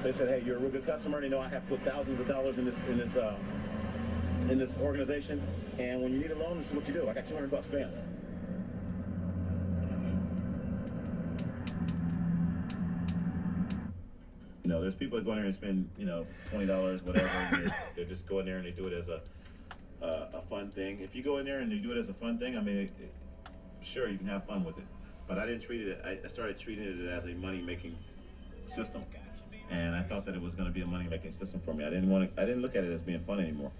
[SPEAKER 5] they said, "Hey, you're a real good customer." They know I have put thousands of dollars in this organization, and when you need a loan, this is what you do. I got $200, bam.
[SPEAKER 4] There's people that go in there and spend, $20, whatever. They're just going there and they do it as a fun thing. If you go in there and you do it as a fun thing, I mean, sure, you can have fun with it. But I didn't treat it. I started treating it as a money-making system, and I thought that it was going to be a money-making system for me. I didn't look at it as being fun anymore.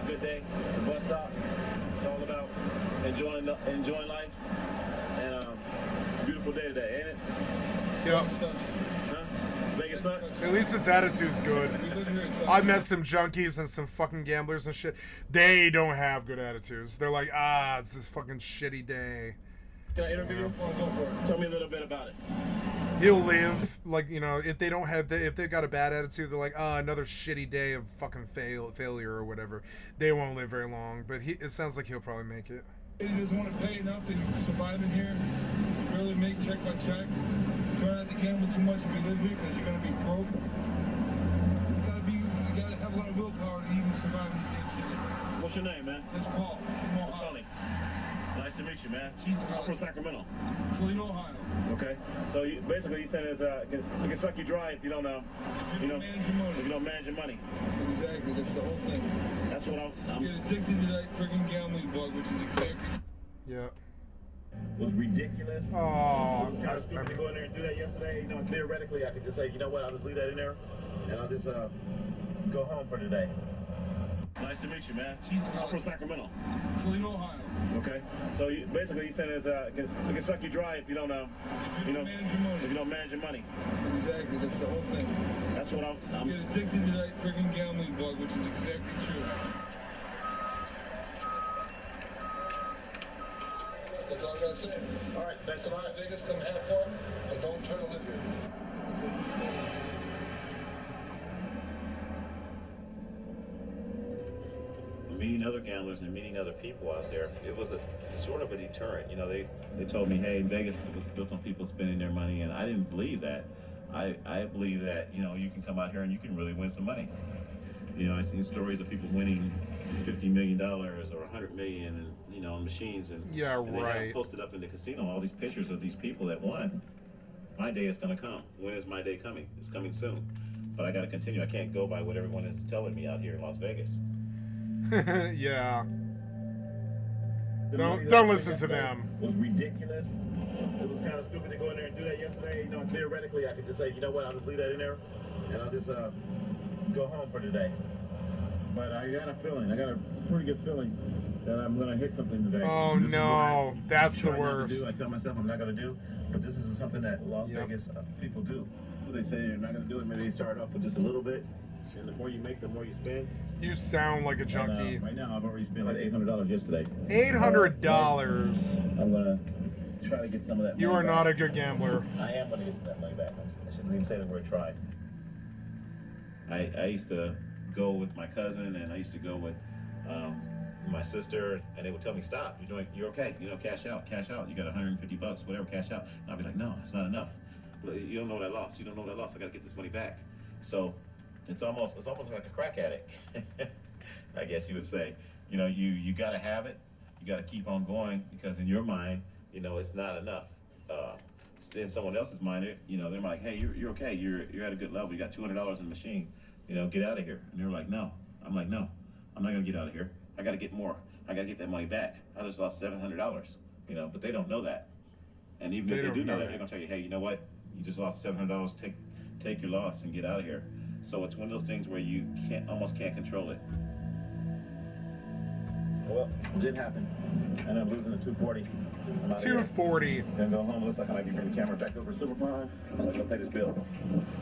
[SPEAKER 5] Good day. The bus stop. It's all about enjoying life. And it's a beautiful day today, ain't it?
[SPEAKER 1] Yep.
[SPEAKER 5] Huh? Vegas sucks.
[SPEAKER 1] At least his attitude's good. I've met some junkies and some fucking gamblers and shit. They don't have good attitudes. They're like, it's this fucking shitty day.
[SPEAKER 5] Can I interview you? Go for it. Tell me a little bit about it.
[SPEAKER 1] He'll live like, if they don't have if they've got a bad attitude, they're like, another shitty day of fucking failure or whatever. They won't live very long, but it sounds like he'll probably make it.
[SPEAKER 7] He doesn't want to pay enough to survive in here. Barely make check by check. Try not to gamble too much if you live here because you're gonna be broke. You gotta have a lot of willpower to even survive in this damn city.
[SPEAKER 5] What's your name, man?
[SPEAKER 7] It's Paul from Ohio.
[SPEAKER 5] Tony. Nice to meet you, man. I'm from Sacramento.
[SPEAKER 7] Toledo, Ohio.
[SPEAKER 5] Okay. So basically, you saying is it can suck you dry if you don't
[SPEAKER 7] If you don't manage your money.
[SPEAKER 5] if you don't manage your money.
[SPEAKER 7] Exactly. That's the whole thing.
[SPEAKER 5] That's what I'm
[SPEAKER 7] You get addicted to that freaking gambling bug, which is exactly.
[SPEAKER 1] Yeah.
[SPEAKER 5] was ridiculous.
[SPEAKER 1] Oh,
[SPEAKER 5] It was kind of stupid to go in there and do that yesterday. You know, theoretically, I could just say, you know what, I'll just leave that in there, and I'll just go home for today. Nice to meet you, man. I'm from Sacramento.
[SPEAKER 7] Toledo, Ohio.
[SPEAKER 5] Okay. So basically, you said it can suck you dry if you don't
[SPEAKER 7] Manage your money.
[SPEAKER 5] if you don't manage your money.
[SPEAKER 7] Exactly. That's the whole thing.
[SPEAKER 5] That's what I'm
[SPEAKER 7] You get addicted to that freaking gambling bug, which is exactly true. That's all I gotta say.
[SPEAKER 5] All right. Thanks a lot.
[SPEAKER 7] Vegas, come have fun, and don't try to live here.
[SPEAKER 4] Meeting other gamblers and meeting other people out there, it was a sort of a deterrent. You know, they told me, hey, Vegas was built on people spending their money, and I didn't believe that. I believe that, you know, you can come out here and you can really win some money. You know, I've seen stories of people winning $50 million or $100 million, and you know, on machines, and
[SPEAKER 1] Yeah,
[SPEAKER 4] and they have
[SPEAKER 1] right.
[SPEAKER 4] posted up in the casino all these pictures of these people that won. My day is going to come. When is my day coming? It's coming soon. But I got to continue. I can't go by what everyone is telling me out here in Las Vegas.
[SPEAKER 1] Yeah.
[SPEAKER 5] The money that
[SPEAKER 1] Don't
[SPEAKER 5] I
[SPEAKER 1] listen
[SPEAKER 5] spent
[SPEAKER 1] to
[SPEAKER 5] yesterday
[SPEAKER 1] them.
[SPEAKER 5] was ridiculous. It was kind of stupid to go in there and do that yesterday. You know, theoretically, I could just say, you know what, I'll just leave that in there, and I'll just go home for today. But I got a feeling, I got a pretty good feeling that I'm going to hit something today.
[SPEAKER 1] Oh
[SPEAKER 5] This is what
[SPEAKER 1] no, that's the
[SPEAKER 5] try not to
[SPEAKER 1] worst.
[SPEAKER 5] do. I tell myself I'm not going to do, but this is something that Las
[SPEAKER 1] Yep.
[SPEAKER 5] Vegas people do. They say you're not going to do it. Maybe they start off with just a little bit, and the more you make, the more you spend.
[SPEAKER 1] You sound like a junkie.
[SPEAKER 5] And, right now, I've already spent like $800 yesterday.
[SPEAKER 1] $800.
[SPEAKER 5] I'm gonna try to get some of that.
[SPEAKER 1] You
[SPEAKER 5] money
[SPEAKER 1] are
[SPEAKER 5] back.
[SPEAKER 1] not a good gambler.
[SPEAKER 5] I am gonna get some of that money back. I shouldn't even say the word try.
[SPEAKER 4] I used to go with my cousin, and I used to go with my sister, and they would tell me, stop, you're okay, you know, cash out, you got $150, whatever, cash out. And I'd be like, no, it's not enough. You don't know what I lost, I gotta get this money back. So it's almost like a crack addict, I guess you would say. You know, you gotta have it, you gotta keep on going, because in your mind, you know, it's not enough. In someone else's mind, you know, they're like, hey, you're okay, you're at a good level, you got $200 in the machine, you know, get out of here. And they're like, no. I'm like, no, I'm not gonna get out of here. I gotta get more. I gotta get that money back. I just lost $700, you know, but they don't know that. And even if they do know that, they're gonna tell you, hey, you know what? You just lost $700. Take your loss and get out of here. So it's one of those things where you almost can't control it.
[SPEAKER 5] Well, it didn't happen. And I'm losing the 240. I'm out of here.
[SPEAKER 1] 240.
[SPEAKER 5] Gonna go home. Looks like I might be bringing the camera back over to Super Prime. I'm gonna go pay this bill.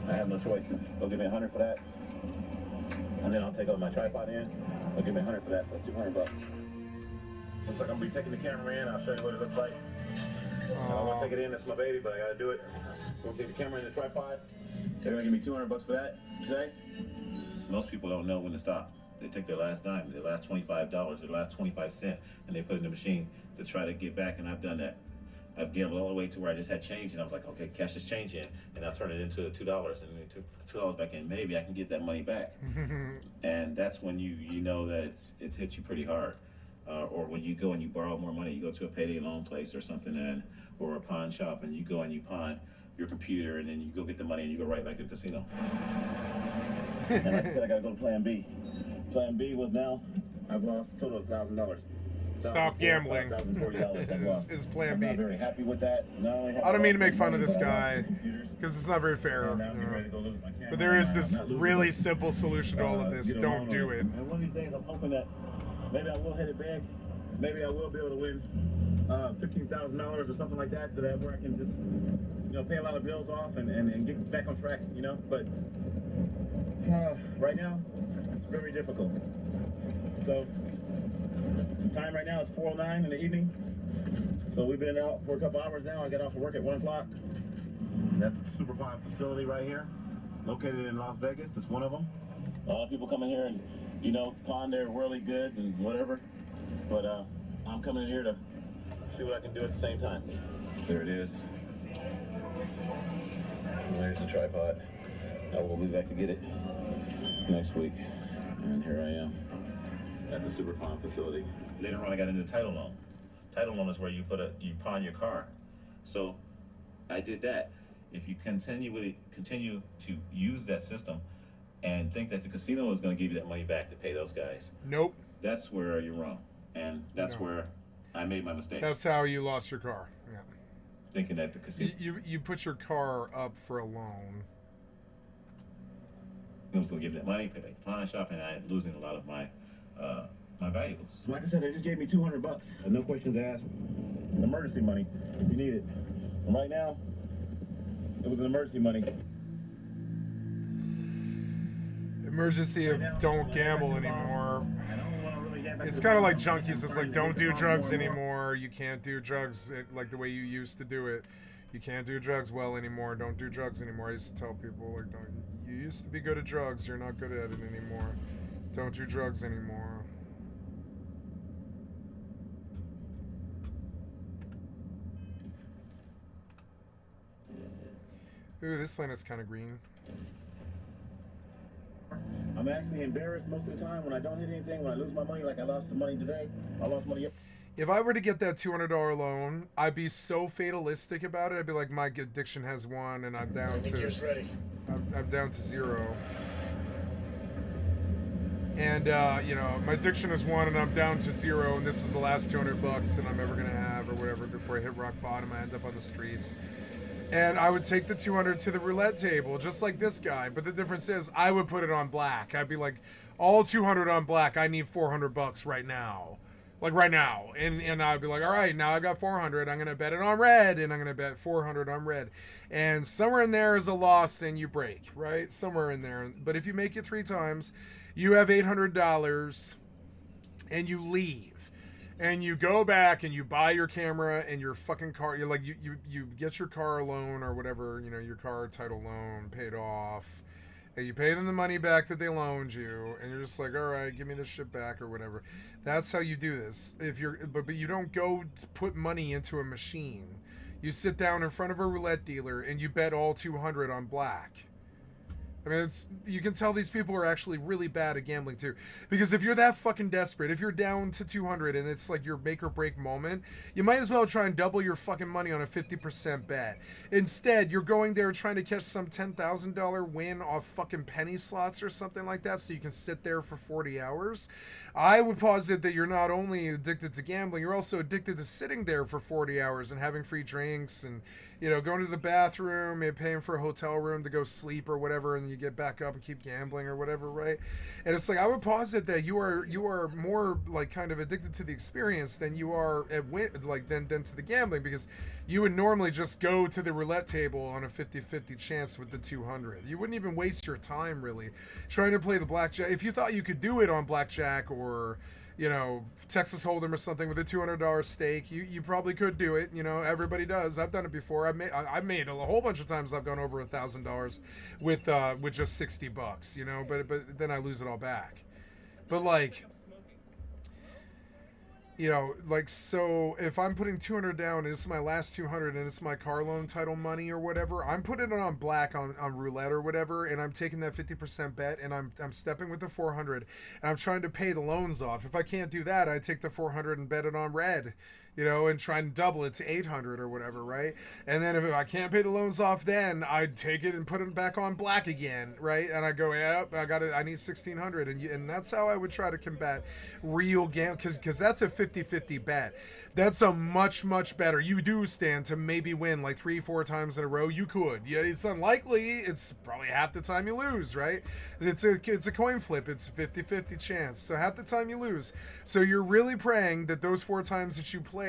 [SPEAKER 5] I have no choice. They'll give me $100 for that. And then I'll take over my tripod in. They'll give me $100 for that, so it's $200. Looks like I'm gonna be taking the camera in. I'll show you what it looks like. I don't want to take it in. That's my baby, but I gotta do it. We'll take the camera in the tripod. They're gonna give me $200 for that. You say?
[SPEAKER 4] Most people don't know when to stop. They take their last dime, their last $25, their last 25 cents, and they put it in the machine to try to get back, and I've done that. I've gambled all the way to where I just had change, and I was like, okay, cash this change in, and I'll turn it into $2, and then took $2 back in. Maybe I can get that money back. And that's when you know that it's hit you pretty hard. Or when you go and you borrow more money, you go to a payday loan place or something, or a pawn shop, and you go and you pawn your computer, and then you go get the money and you go right back to the casino.
[SPEAKER 5] And like I said, I gotta go to Plan B. Plan B was now I've lost a total of $1,000.
[SPEAKER 1] Stop gambling.
[SPEAKER 5] $1,040 I've lost.
[SPEAKER 1] Is Plan
[SPEAKER 5] I'm
[SPEAKER 1] B.
[SPEAKER 5] not very happy with that. Not only have
[SPEAKER 1] I don't mean to
[SPEAKER 5] lost
[SPEAKER 1] make fun of
[SPEAKER 5] money,
[SPEAKER 1] this
[SPEAKER 5] but I lost
[SPEAKER 1] guy,
[SPEAKER 5] two computers.
[SPEAKER 1] because it's not very fair.
[SPEAKER 5] So now I'm getting ready to go lose my camera.
[SPEAKER 1] But there is
[SPEAKER 5] I'm
[SPEAKER 1] this
[SPEAKER 5] not losing
[SPEAKER 1] really
[SPEAKER 5] it.
[SPEAKER 1] simple solution to all of this.
[SPEAKER 5] Get a
[SPEAKER 1] Don't
[SPEAKER 5] loan
[SPEAKER 1] do
[SPEAKER 5] on
[SPEAKER 1] it.
[SPEAKER 5] And one of these days, I'm hoping that maybe I will hit it big. Maybe I will be able to win $15,000 or something like that, where I can just, you know, pay a lot of bills off and get back on track, you know. But right now, it's very difficult. So the time right now is 4:09 in the evening. So we've been out for a couple hours now. I got off of work at 1 o'clock. That's the Super Pawn facility right here, located in Las Vegas. It's one of them. A lot of people come in here and, you know, pawn their worldly goods and whatever. But I'm coming in here to see what I can do at the same time. There it is. There's the tripod. I will be back to get it next week. And here I am at the Super Pawn facility.
[SPEAKER 4] Later on, I got into title loan. Title loan is where you pawn your car. So I did that. If you continue to use that system and think that the casino is going to give you that money back to pay those guys,
[SPEAKER 1] Nope.
[SPEAKER 4] that's where you're wrong. And that's where I made my mistake.
[SPEAKER 1] That's how you lost your car. Yeah.
[SPEAKER 4] Thinking that the casino
[SPEAKER 1] You put your car up for a loan.
[SPEAKER 4] was going to give me that money, pay back the pawn shop, and I losing a lot of my my valuables.
[SPEAKER 5] Like I said, they just gave me $200. No questions asked. It's emergency money if you need it. And right now, it was an emergency money.
[SPEAKER 1] Emergency of don't gamble anymore. It's kind of like junkies. It's like, don't do drugs anymore. You can't do drugs like the way you used to do it. You can't do drugs well anymore. Don't do drugs anymore. I used to tell people, like, don't. You used to be good at drugs. You're not good at it anymore. Don't do drugs anymore. Ooh, this planet's kind of green.
[SPEAKER 5] I'm actually embarrassed most of the time when I don't hit anything, when I lose my money, like I lost the money today. I lost money yesterday.
[SPEAKER 1] If I were to get that $200 loan, I'd be so fatalistic about it. I'd be like, my addiction has won, and I'm down to I'm down to zero. And you know, my addiction has won, and I'm down to zero, and this is the last $200 that I'm ever gonna have, or whatever. Before I hit rock bottom, I end up on the streets. And I would take the 200 to the roulette table, just like this guy. But the difference is, I would put it on black. I'd be like, all 200 on black. I need $400 right now. Like right now. And I'd be like, all right, now I got 400. I'm going to bet it on red, and I'm going to bet 400 on red. And somewhere in there is a loss, and you break, right? Somewhere in there. But if you make it 3 times, you have $800, and you leave. And you go back and you buy your camera and your fucking car. You're like, you get your car loan or whatever, you know, your car title loan paid off. And you pay them the money back that they loaned you. And you're just like, all right, give me this shit back or whatever. That's how you do this. But you don't go to put money into a machine. You sit down in front of a roulette dealer and you bet all 200 on black. I mean, you can tell these people are actually really bad at gambling too. Because if you're that fucking desperate, if you're down to 200 and it's like your make or break moment, you might as well try and double your fucking money on a 50% bet. Instead, you're going there trying to catch some $10,000 win off fucking penny slots or something like that so you can sit there for 40 hours. I would posit that you're not only addicted to gambling, you're also addicted to sitting there for 40 hours and having free drinks and, you know, going to the bathroom, maybe paying for a hotel room to go sleep or whatever, and you get back up and keep gambling or whatever, right? And it's like, I would posit that you are more like kind of addicted to the experience than you are than to the gambling, because you would normally just go to the roulette table on a 50-50 chance with the 200. You wouldn't even waste your time really trying to play the blackjack. If you thought you could do it on blackjack or, you know, Texas Hold'em or something with a $200 stake, you probably could do it. You know, everybody does. I've done it before. I've made a whole bunch of times. I've gone over $1,000 with just $60. You know, but then I lose it all back. But like, you know, like, so if I'm putting 200 down and it's my last 200 and it's my car loan title money or whatever, I'm putting it on black on roulette or whatever, and I'm taking that 50% bet and I'm stepping with the 400 and I'm trying to pay the loans off. If I can't do that, I take the 400 and bet it on red, you know, and try and double it to 800 or whatever, right? And then if I can't pay the loans off, then I'd take it and put it back on black again, right? And I go, yep, I need 1,600, and that's how I would try to combat real gambling, because that's a 50-50 bet. That's a much better. You do stand to maybe win like 3-4 times in a row. You could. Yeah, it's unlikely. It's probably half the time you lose, right? It's a coin flip. It's a 50-50 chance. So half the time you lose. So you're really praying that those 4 times that you played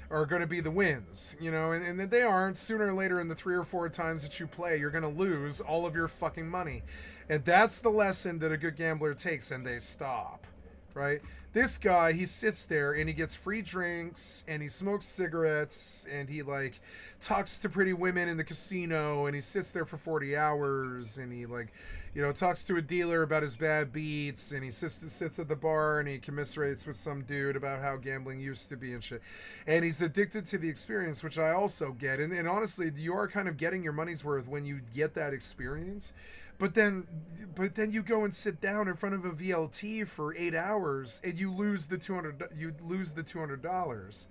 [SPEAKER 1] are going to be the wins, you know, and that they aren't. Sooner or later in the 3 or 4 times that you play, you're going to lose all of your fucking money. And that's the lesson that a good gambler takes, and they stop, right? This guy, he sits there and he gets free drinks and he smokes cigarettes and he like talks to pretty women in the casino and he sits there for 40 hours and he like, you know, talks to a dealer about his bad beats and he sits at the bar and he commiserates with some dude about how gambling used to be and shit. And he's addicted to the experience, which I also get. And honestly, you are kind of getting your money's worth when you get that experience. But then you go and sit down in front of a VLT for 8 hours and you lose the $200.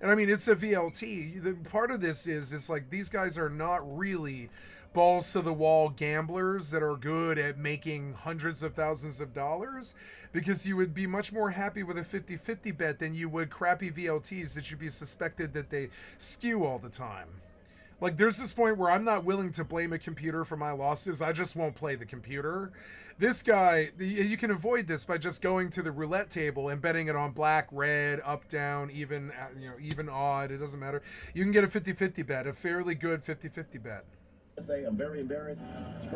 [SPEAKER 1] And I mean, it's a VLT. The part of this is it's like these guys are not really balls to the wall gamblers that are good at making hundreds of thousands of dollars, because you would be much more happy with a 50-50 bet than you would crappy VLTs that should be suspected that they skew all the time. Like, there's this point where I'm not willing to blame a computer for my losses. I just won't play the computer. This guy, you can avoid this by just going to the roulette table and betting it on black, red, up, down, even, even, odd. It doesn't matter. You can get a 50-50 bet, a fairly good 50-50 bet.
[SPEAKER 5] Say I'm very embarrassed.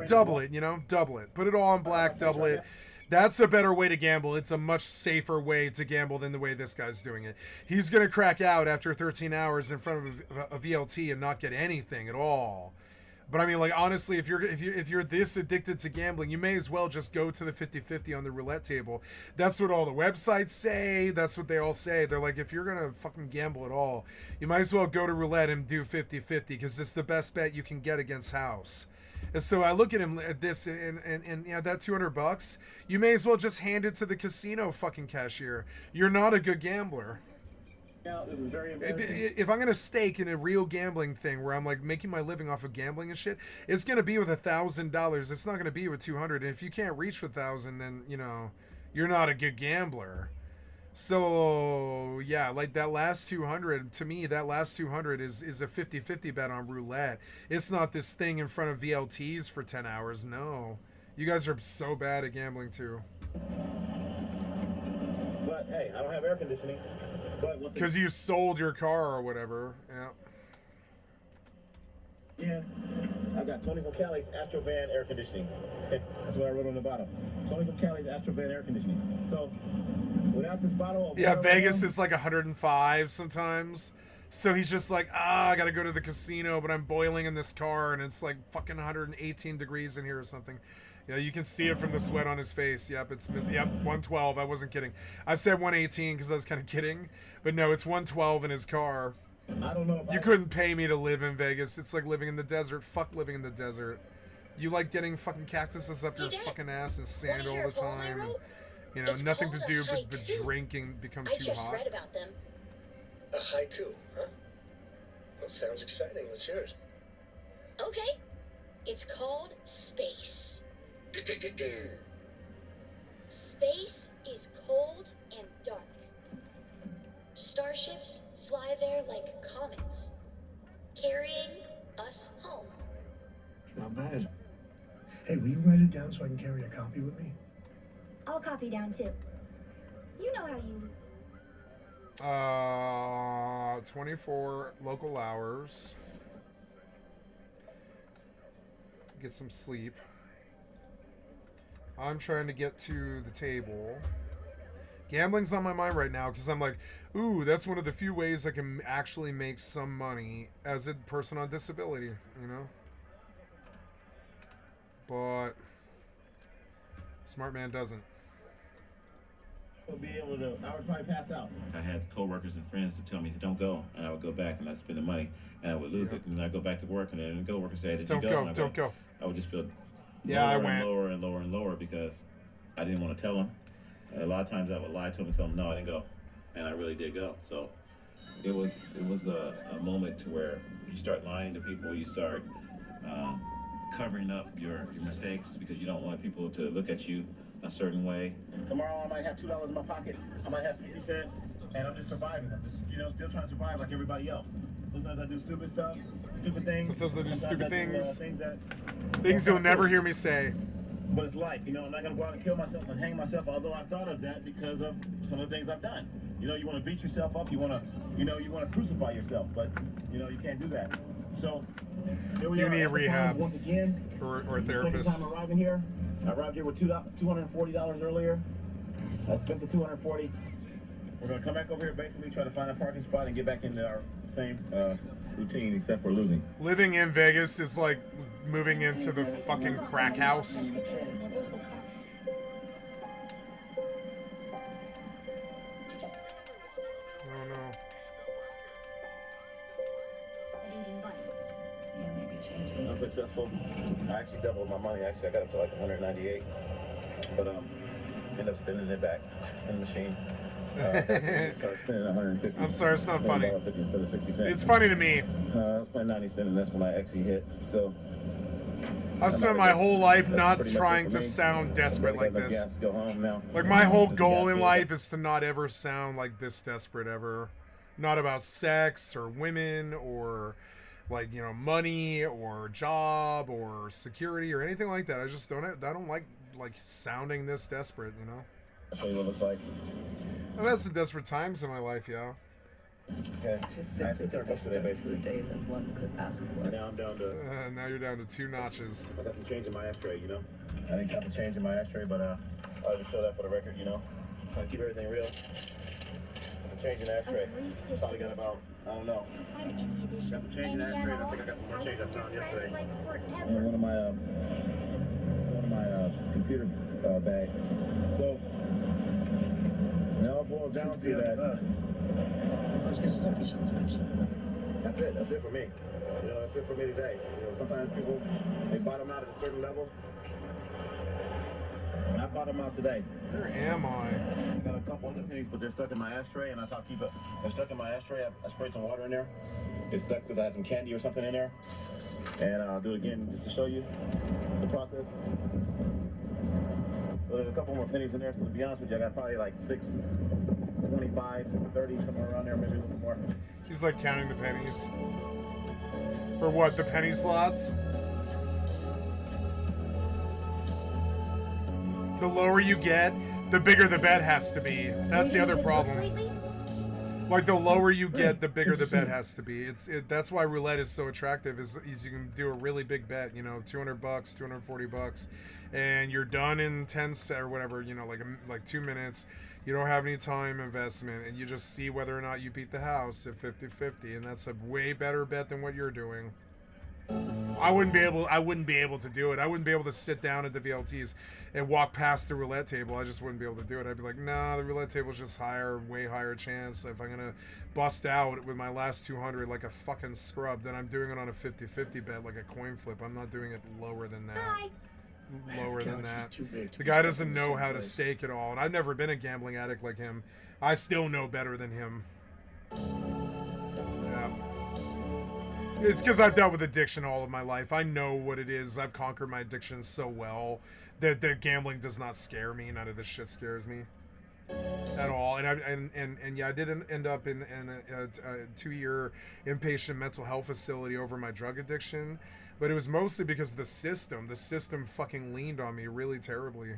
[SPEAKER 1] Double it, double it. Put it all on black, double it. That's a better way to gamble. It's a much safer way to gamble than the way this guy's doing it. He's going to crack out after 13 hours in front of a VLT and not get anything at all. But I mean, like, honestly, if you're this addicted to gambling, you may as well just go to the 50-50 on the roulette table. That's what all the websites say. That's what they all say. They're like, if you're going to fucking gamble at all, you might as well go to roulette and do 50-50 because it's the best bet you can get against house. And so I look at him at this and that $200, you may as well just hand it to the casino fucking cashier. You're not a good gambler.
[SPEAKER 5] This is very embarrassing.
[SPEAKER 1] If I'm gonna stake in a real gambling thing where I'm like making my living off of gambling and shit, it's gonna be with $1,000. It's not gonna be with 200. And if you can't reach 1,000, then you're not a good gambler. So yeah, like that last 200, to me, that last 200 is a 50-50 bet on roulette. It's not this thing in front of VLTs for 10 hours. No, you guys are so bad at gambling too.
[SPEAKER 5] But hey, I don't have air conditioning.
[SPEAKER 1] Because you sold your car or whatever.
[SPEAKER 5] Yeah. I got Tony from Cali's Astrovan air conditioning. That's what I wrote on the bottom. Tony from Cali's Astrovan air conditioning. So, without this bottle of water,
[SPEAKER 1] Vegas is like 105 sometimes. So he's just like, I gotta go to the casino, but I'm boiling in this car, and it's like fucking 118 degrees in here or something. Yeah, you can see it from the sweat on his face. Yep, 112. I wasn't kidding. I said 118 because I was kind of kidding. But no, it's 112 in his car.
[SPEAKER 5] I don't know if
[SPEAKER 1] you couldn't pay me to live in Vegas. It's like living in the desert. Fuck living in the desert. You like getting fucking cactuses up your fucking ass and sand all the time. And, nothing to do but drink and become too hot.
[SPEAKER 8] I just read about them.
[SPEAKER 6] A haiku, huh? That sounds exciting. What's yours?
[SPEAKER 8] Okay. It's called Space. Space is cold and dark. Starships fly there like comets, carrying us home.
[SPEAKER 9] Not bad. Hey, will you write it down so I can carry a copy with me?
[SPEAKER 10] I'll copy down too. You know how you...
[SPEAKER 1] 24 local hours. Get some sleep. I'm trying to get to the table. Gambling's on my mind right now because I'm like, ooh, that's one of the few ways I can actually make some money as a person on disability, But smart man doesn't.
[SPEAKER 5] I'll be able to, I would probably pass out.
[SPEAKER 4] I had coworkers and friends to tell me to don't go, and I would go back and I'd spend the money, and I would lose it, and I'd go back to work, and then the coworker said, "Did you go?"
[SPEAKER 1] Don't go.
[SPEAKER 4] I would just feel
[SPEAKER 1] I
[SPEAKER 4] lower
[SPEAKER 1] went.
[SPEAKER 4] and lower and lower and lower because I didn't want to tell them. And a lot of times I would lie to them and tell them, no, I didn't go, and I really did go. So it was a moment to where you start lying to people, you start covering up your mistakes because you don't want people to look at you a certain way.
[SPEAKER 5] Tomorrow I might have $2 in my pocket. I might have 50 cents, and I'm just surviving. I'm just, still trying to survive like everybody else. Sometimes I do stupid stuff, stupid things.
[SPEAKER 1] Sometimes I do stupid things.
[SPEAKER 5] Things
[SPEAKER 1] you'll never hear me say.
[SPEAKER 5] But it's life, I'm not gonna go out and kill myself and hang myself. Although I've thought of that because of some of the things I've done. You want to beat yourself up. You want to crucify yourself, but you can't do that. So here we are.
[SPEAKER 1] You need rehab
[SPEAKER 5] once again,
[SPEAKER 1] or a
[SPEAKER 5] this is
[SPEAKER 1] therapist.
[SPEAKER 5] the second time arriving here. I arrived here with $240 earlier. I spent the $240. We're gonna come back over here, basically try to find a parking spot and get back into our same routine, except for losing.
[SPEAKER 1] Living in Vegas is like moving into the fucking crack house. Oh no.
[SPEAKER 5] Unsuccessful. I actually doubled my money. Actually, I got up to like 198, but ended up spending it back in the machine. Start spending 150.
[SPEAKER 1] I'm sorry, it's not funny.
[SPEAKER 5] $50 instead of 60 cents.
[SPEAKER 1] It's funny to me.
[SPEAKER 5] I spent 90 cents, and that's when I actually hit. So
[SPEAKER 1] I've spent my whole life
[SPEAKER 5] that's
[SPEAKER 1] not
[SPEAKER 5] pretty much it
[SPEAKER 1] trying
[SPEAKER 5] for
[SPEAKER 1] to
[SPEAKER 5] me.
[SPEAKER 1] sound desperate like
[SPEAKER 5] Got enough
[SPEAKER 1] this.
[SPEAKER 5] gas to go home now.
[SPEAKER 1] Like, my whole
[SPEAKER 5] Just
[SPEAKER 1] goal
[SPEAKER 5] gas
[SPEAKER 1] in
[SPEAKER 5] fuel.
[SPEAKER 1] life is to not ever sound like this desperate ever. Not about sex or women or, like, you know, money or job or security or anything like that. I don't like sounding this desperate, you know?
[SPEAKER 5] I'll show you what it looks like.
[SPEAKER 1] I've had some desperate times in my life, yeah.
[SPEAKER 5] Okay.
[SPEAKER 11] Just
[SPEAKER 5] I had
[SPEAKER 11] simply
[SPEAKER 5] to turn
[SPEAKER 11] the
[SPEAKER 5] up today,
[SPEAKER 11] best of the
[SPEAKER 5] basically.
[SPEAKER 11] day that one could ask for.
[SPEAKER 5] And now I'm down to.
[SPEAKER 1] Now you're down to 2 notches.
[SPEAKER 5] I got some change in my ashtray, you know. I didn't count the change in my ashtray, but I'll just show that for the record, you know. Trying to keep everything real. Some change in the ashtray. Probably got about, I don't know.
[SPEAKER 10] Find any addition.
[SPEAKER 5] Got some change in the
[SPEAKER 10] any
[SPEAKER 5] ashtray,
[SPEAKER 10] at
[SPEAKER 5] and I
[SPEAKER 10] all.
[SPEAKER 5] think I got some more change I found yesterday.
[SPEAKER 10] Like
[SPEAKER 5] In
[SPEAKER 10] forever.
[SPEAKER 5] one of my computer bags. So it all boils down to that.
[SPEAKER 9] I was getting stuffy sometimes.
[SPEAKER 5] That's it. That's it for me. You know, that's it for me today. You know, sometimes people they bottom out at a certain level. And I bottom out today.
[SPEAKER 1] Where am I?
[SPEAKER 5] I got a couple other pennies, but they're stuck in my ashtray, and that's how I keep it. They're stuck in my ashtray. I sprayed some water in there. It's stuck because I had some candy or something in there. And I'll do it again just to show you the process. So there's a couple more pennies in there. So to be honest with you, I got probably like 625, 630, somewhere around there, maybe a little more.
[SPEAKER 1] He's like counting the pennies. For what, the penny slots? The lower you get, the bigger the bet has to be. That's the other problem. Like, the lower you get, the bigger the bet has to be. That's why roulette is so attractive. Is you can do a really big bet, you know, $200, $240, and you're done in 10 or whatever, you know, like 2 minutes. You don't have any time investment, and you just see whether or not you beat the house at 50-50, and that's a way better bet than what you're doing. I wouldn't be able to do it. I wouldn't be able to sit down at the VLTs and walk past the roulette table. I just wouldn't be able to do it. I'd be like, nah, the roulette table's just way higher chance. If I'm gonna bust out with my last 200 like a fucking scrub, then I'm doing it on a 50-50 bet like a coin flip. I'm not doing it lower than that.
[SPEAKER 10] Hi.
[SPEAKER 1] Lower than
[SPEAKER 9] Galaxy's
[SPEAKER 1] that.
[SPEAKER 9] too big to
[SPEAKER 1] The
[SPEAKER 9] be
[SPEAKER 1] guy
[SPEAKER 9] stuck
[SPEAKER 1] doesn't
[SPEAKER 9] in the
[SPEAKER 1] know
[SPEAKER 9] same
[SPEAKER 1] how to
[SPEAKER 9] place.
[SPEAKER 1] stake at all, and I've never been a gambling addict like him. I still know better than him. Yeah. It's because I've dealt with addiction all of my life. I know what it is. I've conquered my addiction so well that gambling does not scare me. None of this shit scares me at all. And yeah, I did end up in a 2-year inpatient mental health facility over my drug addiction, but it was mostly because of the system. The system fucking leaned on me really terribly.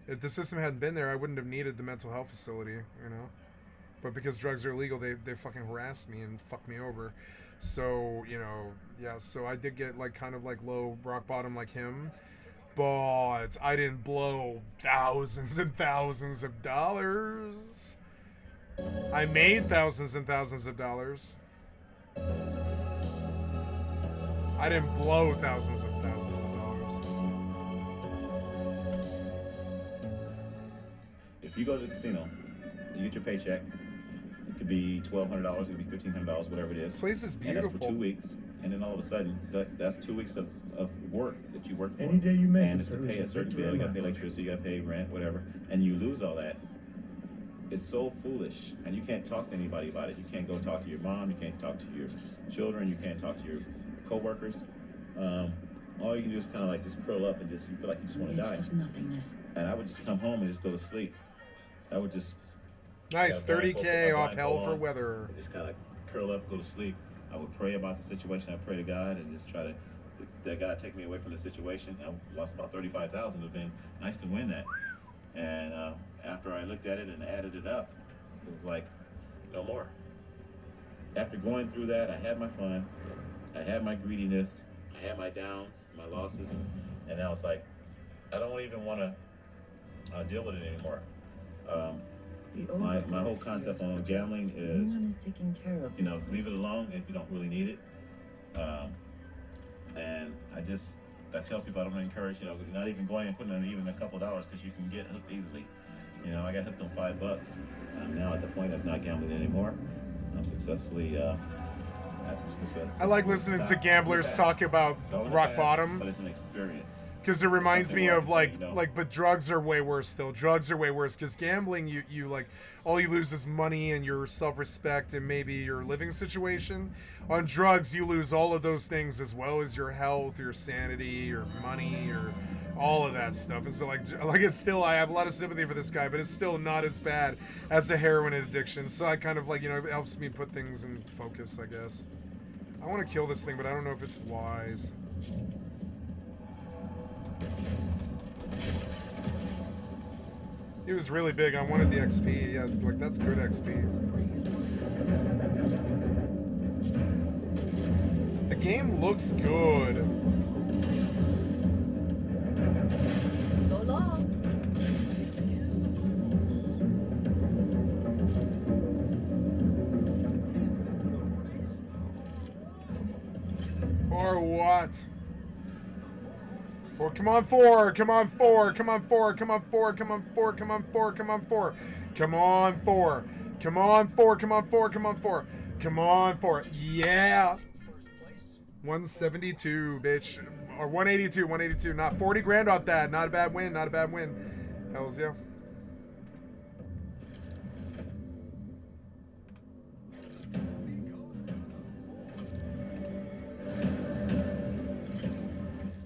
[SPEAKER 1] If the system hadn't been there, I wouldn't have needed the mental health facility, you know. But because drugs are illegal, they fucking harassed me and fucked me over. So, you know, yeah, so I did get like kind of like low rock bottom like him, but I didn't blow thousands and thousands of dollars. I made thousands and thousands of dollars. I didn't blow thousands of dollars.
[SPEAKER 4] If you go to the casino, you get your paycheck. It could be $1,200, it could be $1,500, whatever it is.
[SPEAKER 1] This place is
[SPEAKER 4] And that's for
[SPEAKER 1] beautiful.
[SPEAKER 4] 2 weeks. And then all of a sudden, that's 2 weeks of work that you work for.
[SPEAKER 9] Any day you make
[SPEAKER 4] and
[SPEAKER 9] it,
[SPEAKER 4] it's to
[SPEAKER 9] there
[SPEAKER 4] pay a
[SPEAKER 9] is a
[SPEAKER 4] certain
[SPEAKER 9] victory
[SPEAKER 4] bill.
[SPEAKER 9] in
[SPEAKER 4] You got to
[SPEAKER 9] my
[SPEAKER 4] pay
[SPEAKER 9] book.
[SPEAKER 4] electricity, you got to pay rent, whatever. And you lose all that. It's so foolish. And you can't talk to anybody about it. You can't go talk to your mom. You can't talk to your children. You can't talk to your coworkers. All you can do is kind of like just curl up and just, you feel like you just want to
[SPEAKER 11] Midst
[SPEAKER 4] die.
[SPEAKER 11] of nothingness.
[SPEAKER 4] And I would just come home and just go to sleep. I would just
[SPEAKER 1] Nice,
[SPEAKER 4] got a blindfold,
[SPEAKER 1] 30K
[SPEAKER 4] put my
[SPEAKER 1] off hell
[SPEAKER 4] blindfold
[SPEAKER 1] for
[SPEAKER 4] on,
[SPEAKER 1] weather.
[SPEAKER 4] and just kind of curl up, go to sleep. I would pray about the situation. I pray to God and just try to, that God take me away from the situation. I lost about $35,000. It would have been nice to win that. And after I looked at it and added it up, it was like, no more. After going through that, I had my fun. I had my greediness. I had my downs, my losses. And now it's like, I don't even want to deal with it anymore. My whole concept on gambling is,
[SPEAKER 11] Anyone is taking care of
[SPEAKER 4] you know,
[SPEAKER 11] this
[SPEAKER 4] leave it
[SPEAKER 11] place.
[SPEAKER 4] alone if you don't really need it. And I tell people I don't encourage, you know, not even going and putting in even a couple dollars because you can get hooked easily. You know, I got hooked on $5. I'm now at the point of not gambling anymore. I'm successfully,
[SPEAKER 1] I like listening to gamblers talk about
[SPEAKER 4] It's all in the
[SPEAKER 1] rock
[SPEAKER 4] past,
[SPEAKER 1] bottom,
[SPEAKER 4] but it's an experience.
[SPEAKER 1] Because it reminds me of like,
[SPEAKER 4] you know.
[SPEAKER 1] but drugs are way worse still. Drugs are way worse because gambling, you like, all you lose is money and your self-respect and maybe your living situation. On drugs, you lose all of those things as well as your health, your sanity, your money, your all of that stuff. And so like it's still, I have a lot of sympathy for this guy, but it's still not as bad as a heroin addiction. So I kind of like, you know, it helps me put things in focus, I guess. I want to kill this thing, but I don't know if it's wise. He was really big. I wanted the XP. Yeah, like that's good XP. The game looks good.
[SPEAKER 11] So long.
[SPEAKER 1] Or what? Or come on four, come on four, come on four, come on four, come on four, come on four, come on four, come on four, come on four, come on four, come on four, come on four, yeah. 172, bitch, or 182, not 40 grand off that, not a bad win, not a bad win. Hells yeah.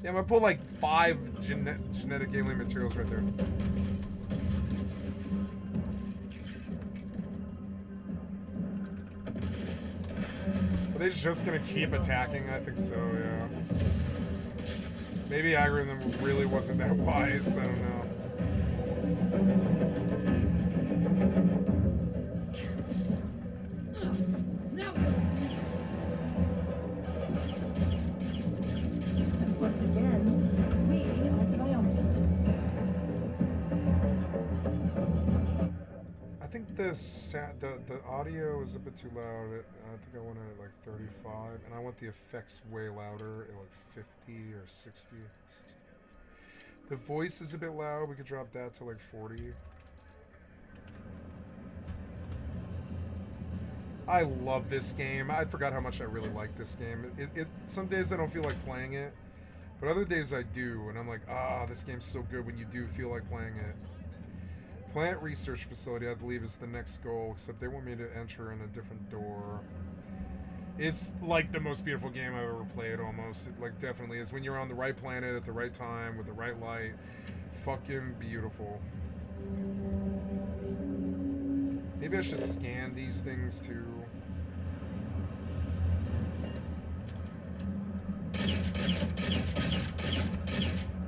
[SPEAKER 1] Yeah, I'm gonna pull like 5 genetic alien materials right there. Are they just gonna keep attacking? I think so, yeah. Maybe algorithm really wasn't that wise, I don't know.
[SPEAKER 11] Once again, we are triumphant.
[SPEAKER 1] I think the audio is a bit too loud. I think I want it at like 35, and I want the effects way louder at like 50 or 60. The voice is a bit loud. We could drop that to like 40. I love this game. I forgot how much I really like this game. Some days I don't feel like playing it, but other days I do, and I'm like, this game's so good when you do feel like playing it. Plant research facility, I believe, is the next goal, except they want me to enter in a different door. It's like the most beautiful game I've ever played, almost. It like definitely is. When you're on the right planet at the right time with the right light. Fucking beautiful. Maybe I should scan these things too.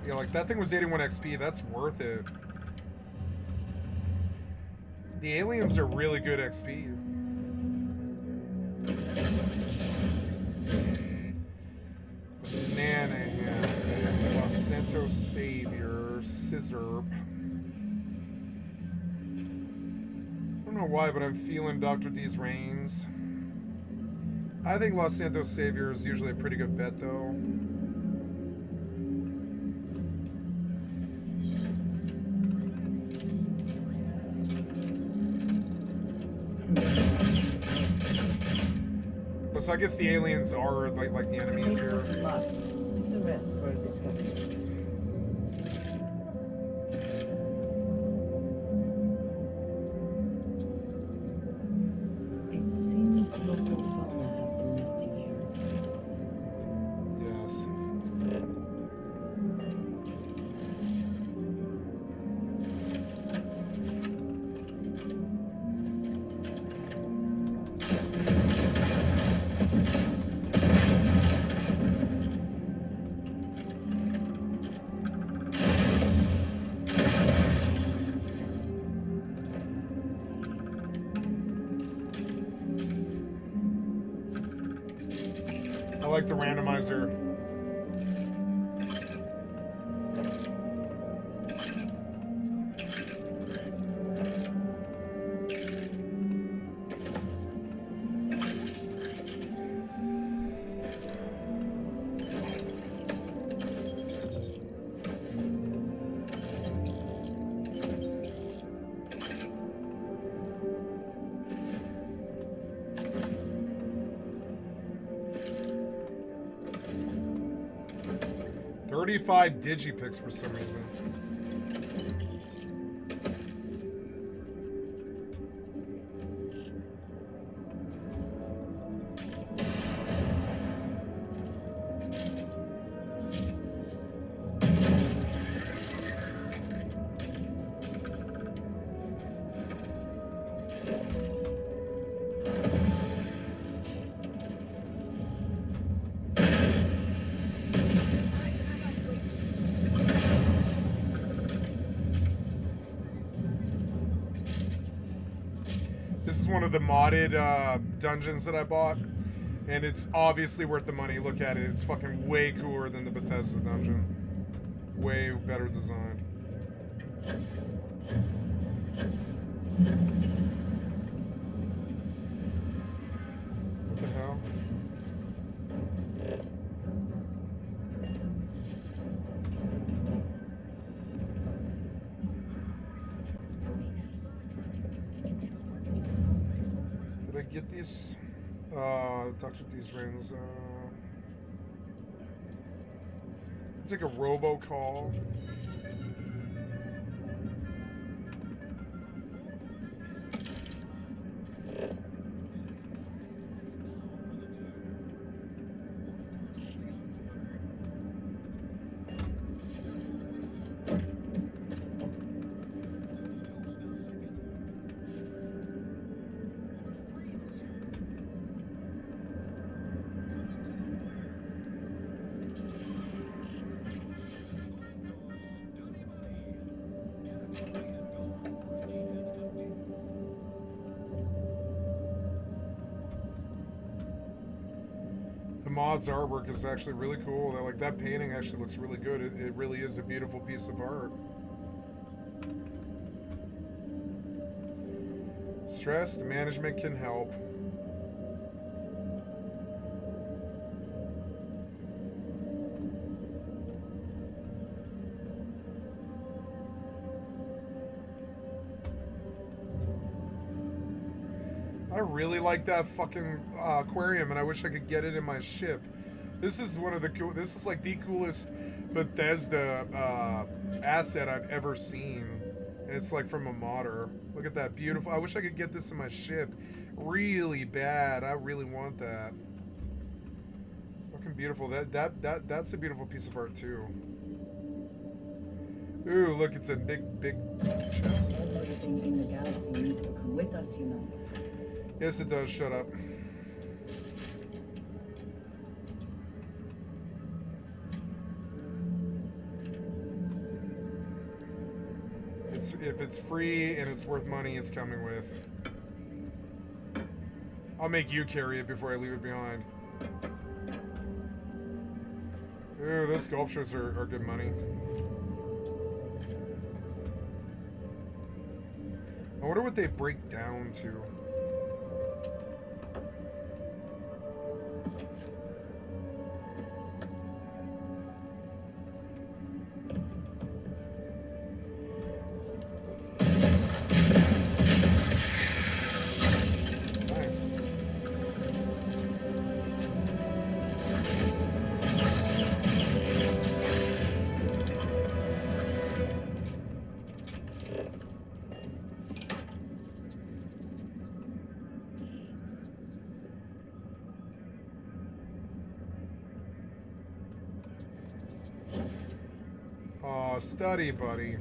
[SPEAKER 1] Yeah, like that thing was 81 XP. That's worth it. The aliens are really good XP. Nanahan, Placento Savior, Scissor. I don't know why, but I'm feeling Dr. D's reigns. I think Los Santos Savior is usually a pretty good bet, though. So I guess the aliens are like the enemies here.
[SPEAKER 11] Lost. The rest were discoveries. It seems local fauna has been nesting here.
[SPEAKER 1] Yes. I like the randomizer. 35 digipics for some reason. This is one of the modded dungeons that I bought, and it's obviously worth the money. Look at it. It's fucking way cooler than the Bethesda dungeon. Way better designed. What the hell? Did I get these? Dr. D's rings. It's like a robocall. Mod's artwork is actually really cool. Like that painting actually looks really good. It really is a beautiful piece of art. Stress management can help. I really like that fucking aquarium, and I wish I could get it in my ship. This is one of the cool. This is like the coolest Bethesda asset I've ever seen, and it's like from a modder. Look at that, beautiful. I wish I could get this in my ship, really bad. I really want that. Fucking beautiful. That's a beautiful piece of art too. Ooh, look, it's a big chest.
[SPEAKER 11] Everything in the galaxy needs to come with us, you know.
[SPEAKER 1] Yes, it does. Shut up. If it's free and it's worth money, it's coming with. I'll make you carry it before I leave it behind. Ooh, those sculptures are good money. I wonder what they break down to. Study, buddy.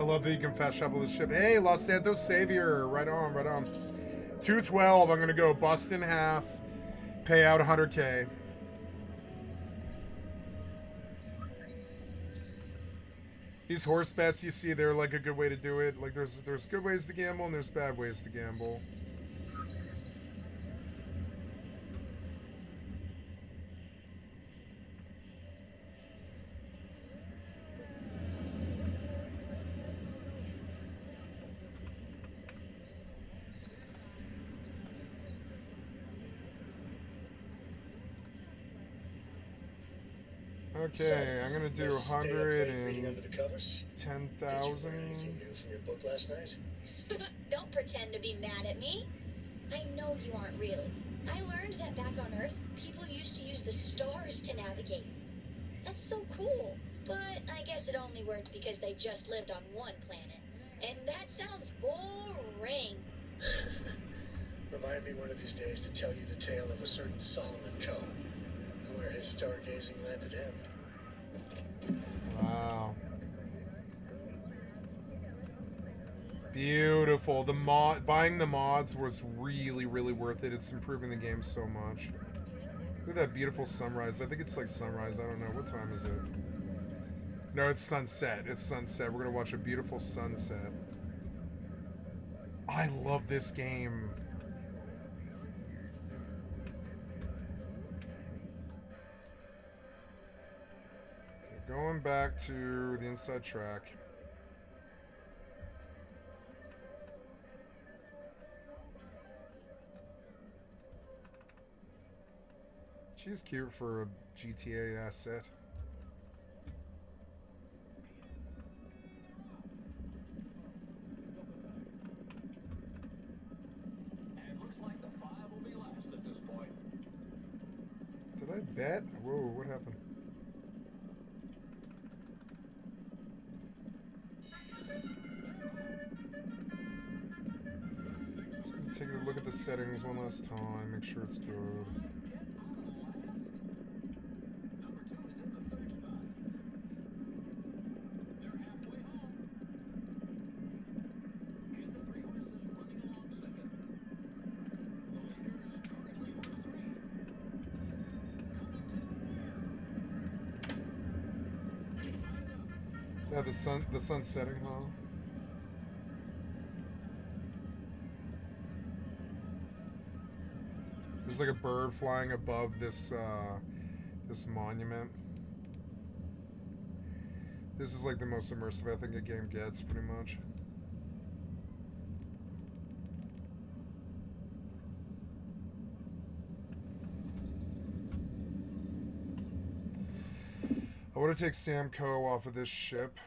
[SPEAKER 1] I love that you can fast travel the ship. Hey, Los Santos Savior. Right on, right on. 212. I'm going to go bust in half. Pay out 100K. These horse bets you see, they're like a good way to do it. Like there's good ways to gamble and there's bad ways to gamble. Okay, I'm gonna do 110,000.
[SPEAKER 6] From your book last night?
[SPEAKER 8] Don't pretend to be mad at me. I know you aren't really. I learned that back on Earth, people used to use the stars to navigate. That's so cool. But I guess it only worked because they just lived on one planet. And that sounds boring.
[SPEAKER 6] Remind me one of these days to tell you the tale of a certain Solomon Coe, and where his stargazing landed him.
[SPEAKER 1] Wow. Beautiful. Buying the mods was really, really worth it. It's improving the game so much. Look at that beautiful sunrise. I think it's like sunrise. I don't know. What time is it? No, it's sunset. It's sunset. We're going to watch a beautiful sunset. I love this game. Okay, going back to the inside track. She's cute for a GTA asset.
[SPEAKER 6] And looks like the 5 will be last at this point.
[SPEAKER 1] Did I bet? Whoa, what happened? Just gonna take a look at the settings one last time, make sure it's good. Yeah, the sun's setting, huh? There's like a bird flying above this this monument. This is like the most immersive I think a game gets, pretty much. I want to take Sam Coe off of this ship.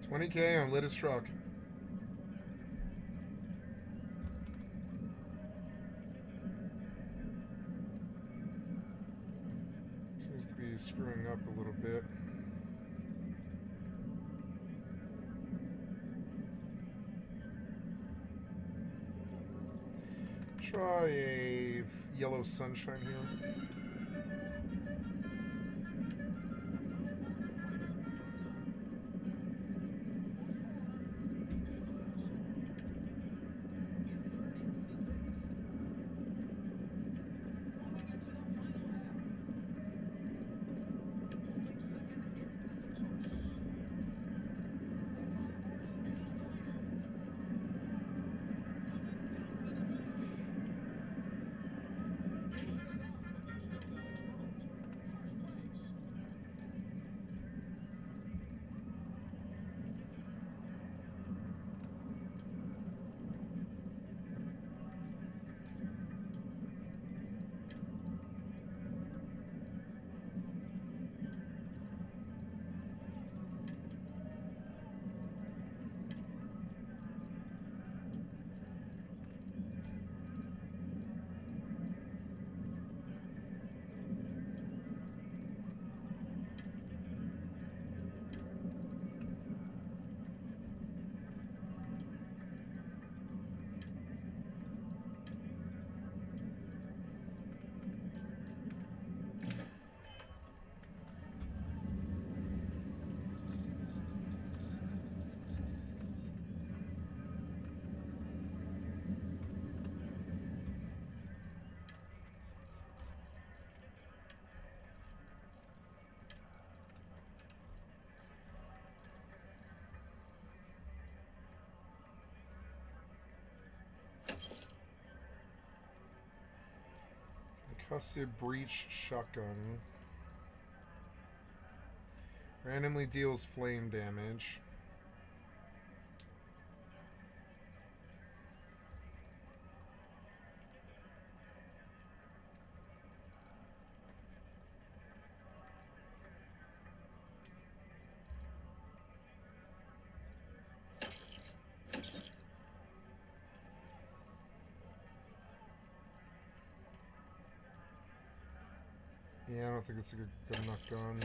[SPEAKER 1] $20K on latest truck. Seems to be screwing up a little bit. Try a yellow sunshine here. Concussive breach shotgun. Randomly deals flame damage. Yeah, I don't think it's a good enough gun.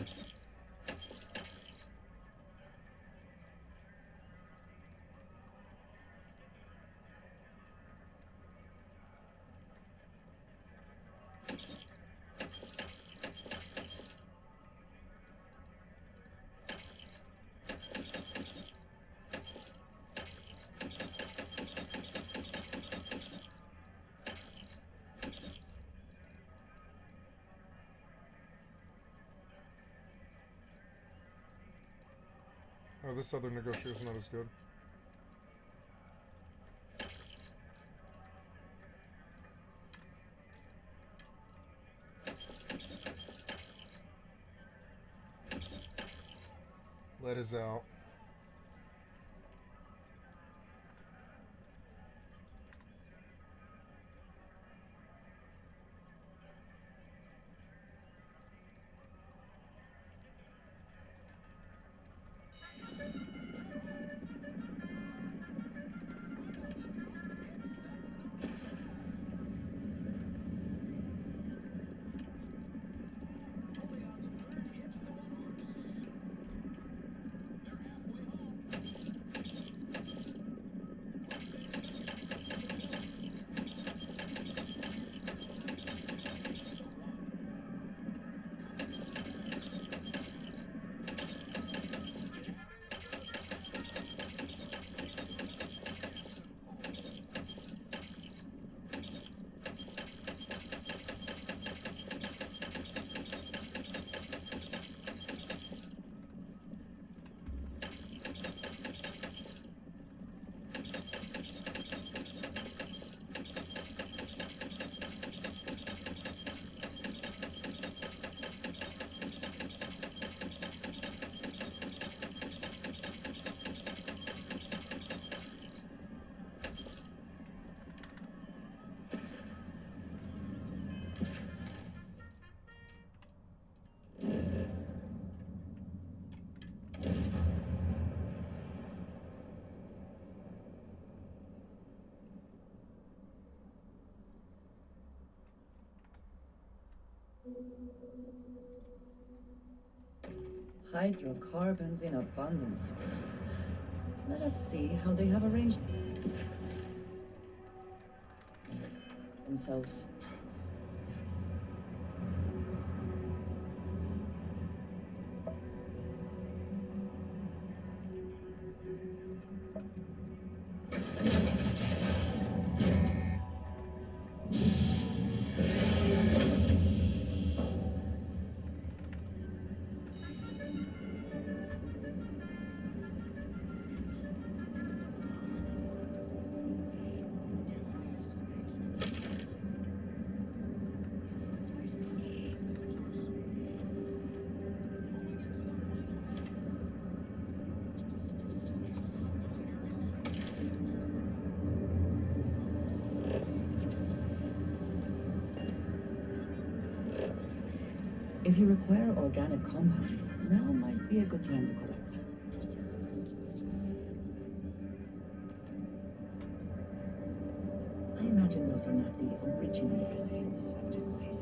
[SPEAKER 1] Oh, this other negotiator's not as good. Lead is out.
[SPEAKER 11] Hydrocarbons in abundance. Let us see how they have arranged themselves. If you require organic compounds, now might be a good time to collect. I imagine those are not the original residents of this place.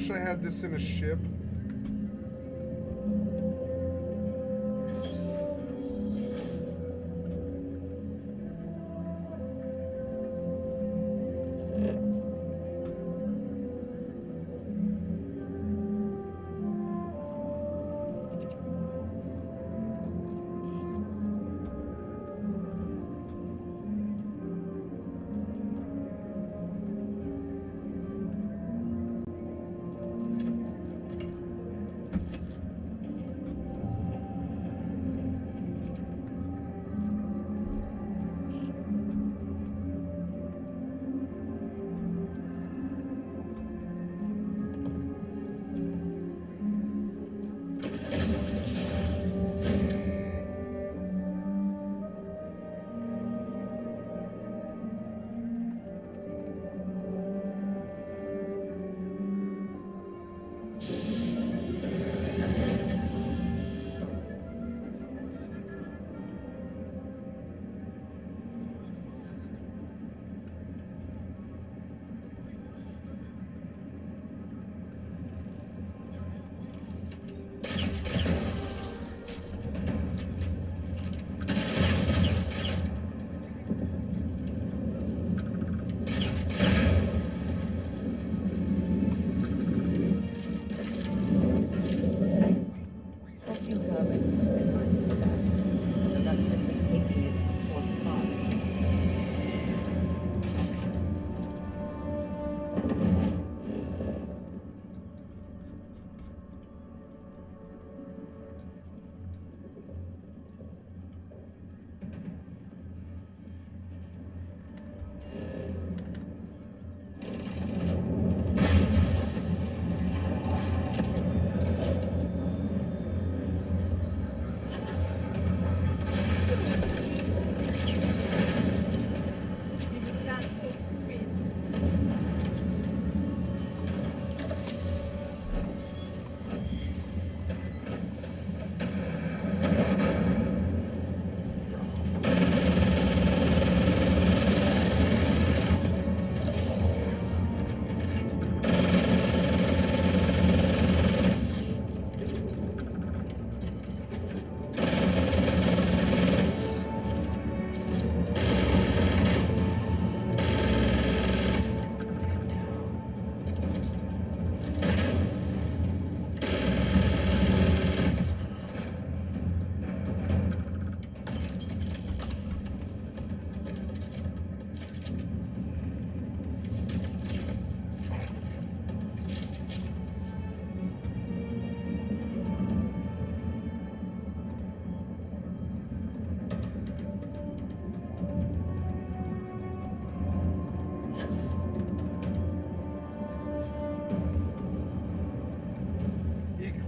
[SPEAKER 1] wish I had this in a ship.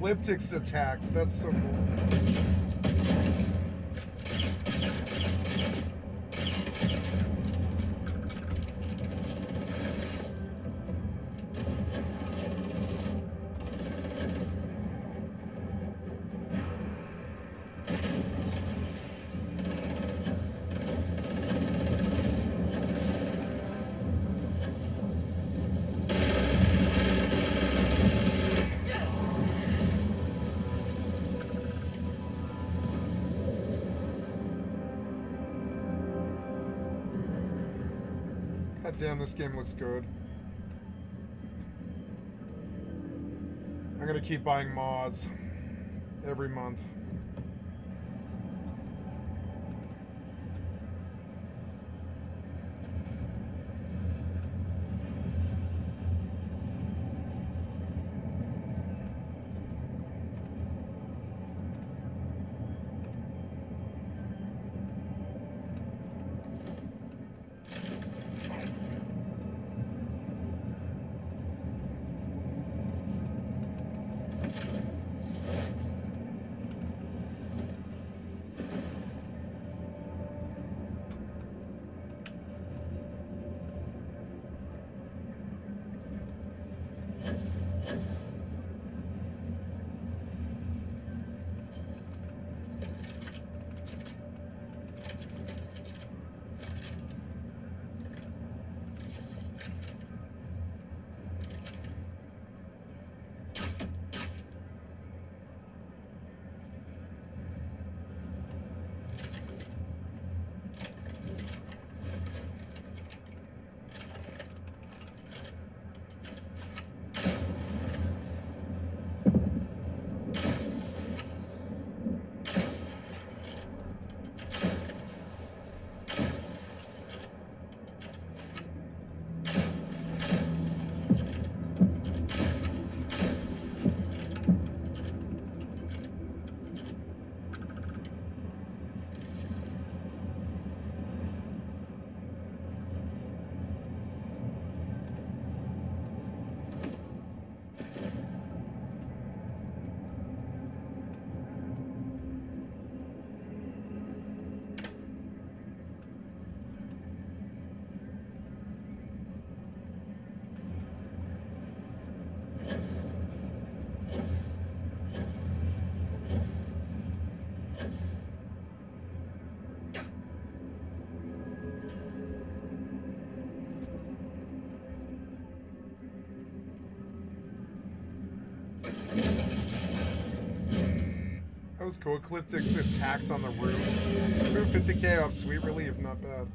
[SPEAKER 1] Ecliptics attacks. That's so cool. God damn, this game looks good. I'm gonna keep buying mods every month. That was cool. Ecliptics attacked on the roof. Roof hit the K off. Sweet relief. Not bad.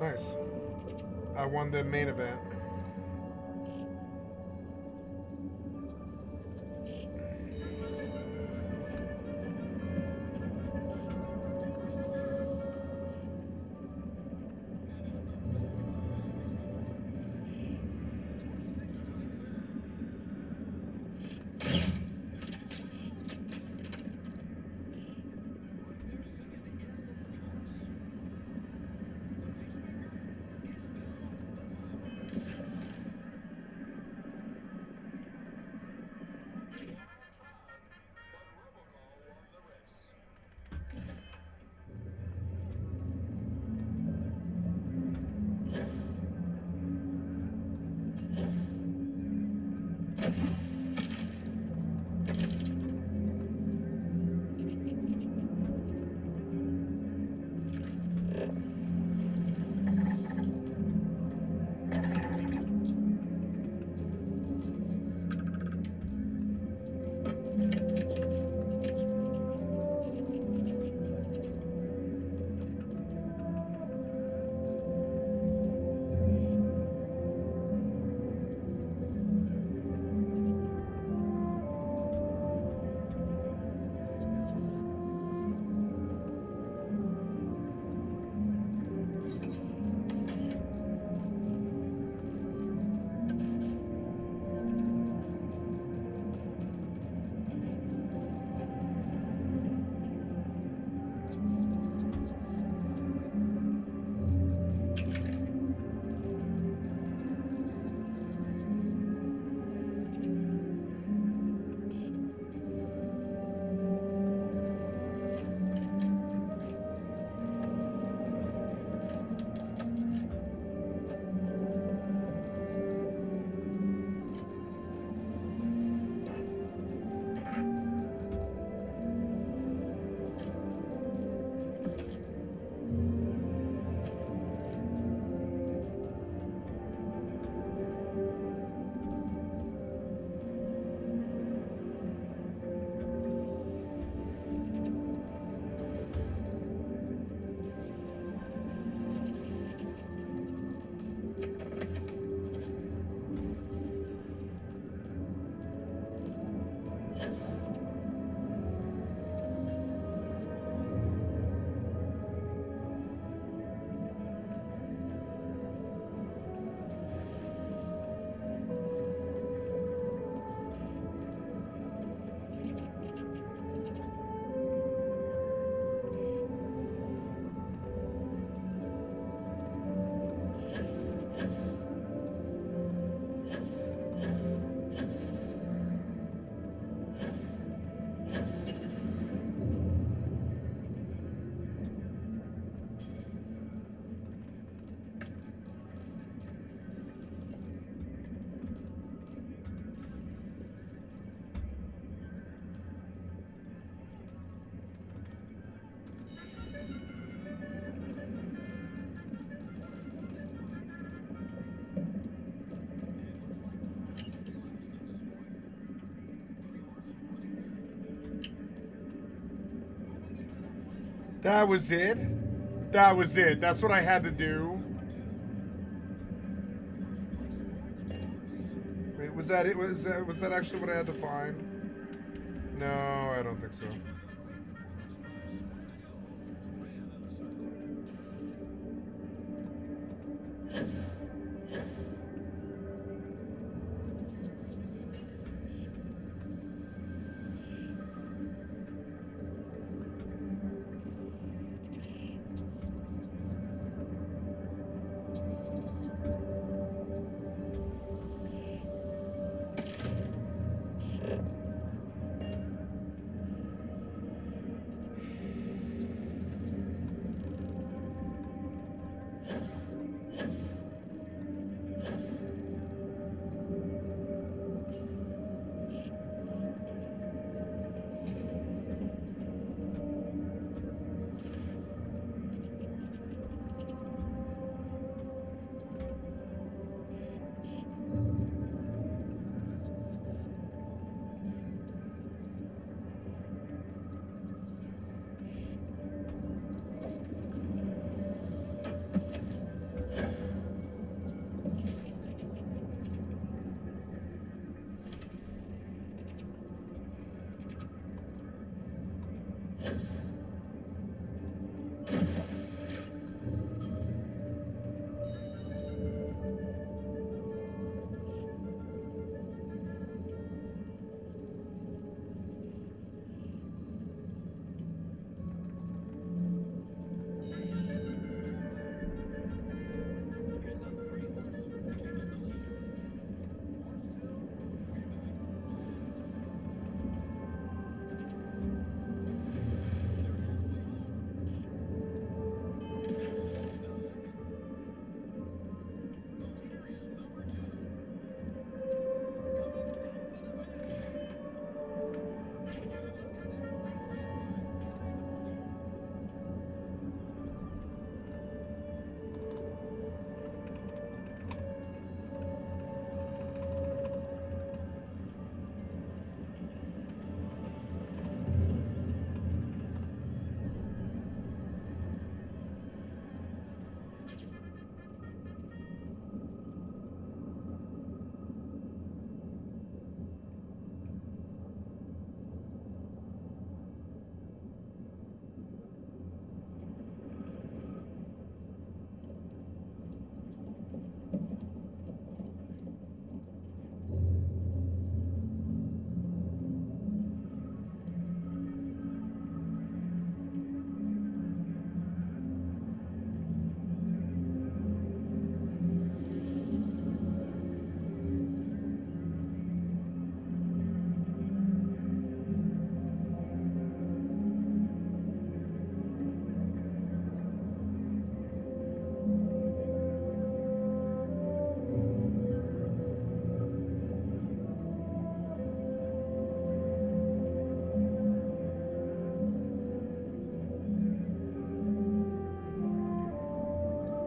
[SPEAKER 1] Nice. I won the main event. That was it? That was it. That's what I had to do. Wait, was that it? Was that actually what I had to find? No, I don't think so.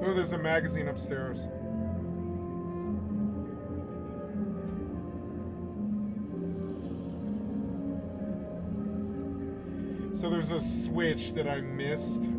[SPEAKER 1] Oh, there's a magazine upstairs. So there's a switch that I missed.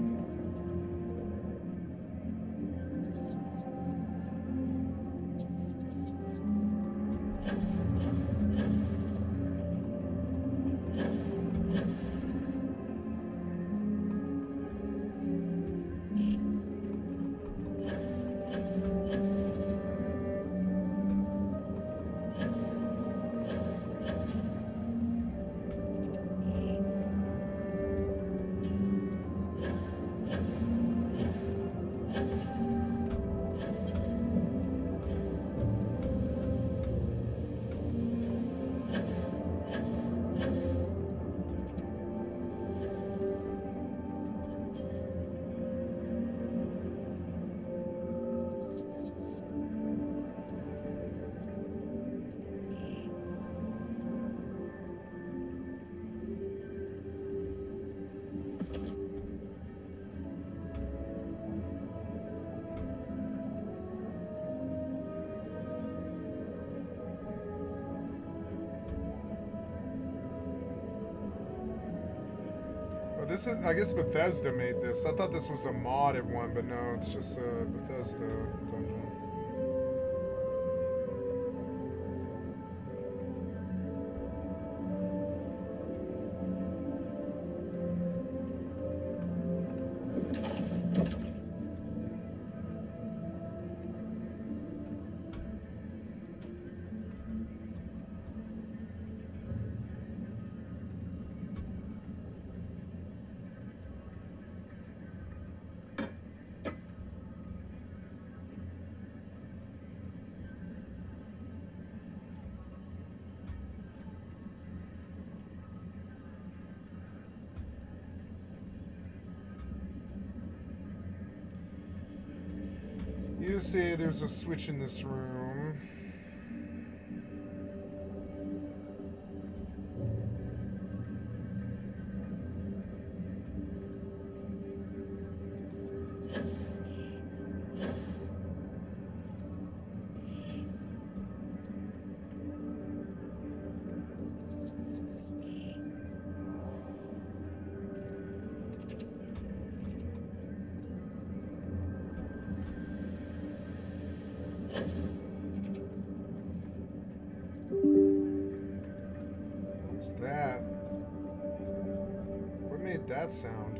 [SPEAKER 1] Oh, this is, I guess Bethesda made this. I thought this was a modded one, but no, it's just a Bethesda dungeon. You say there's a switch in this room. What's that? What made that sound?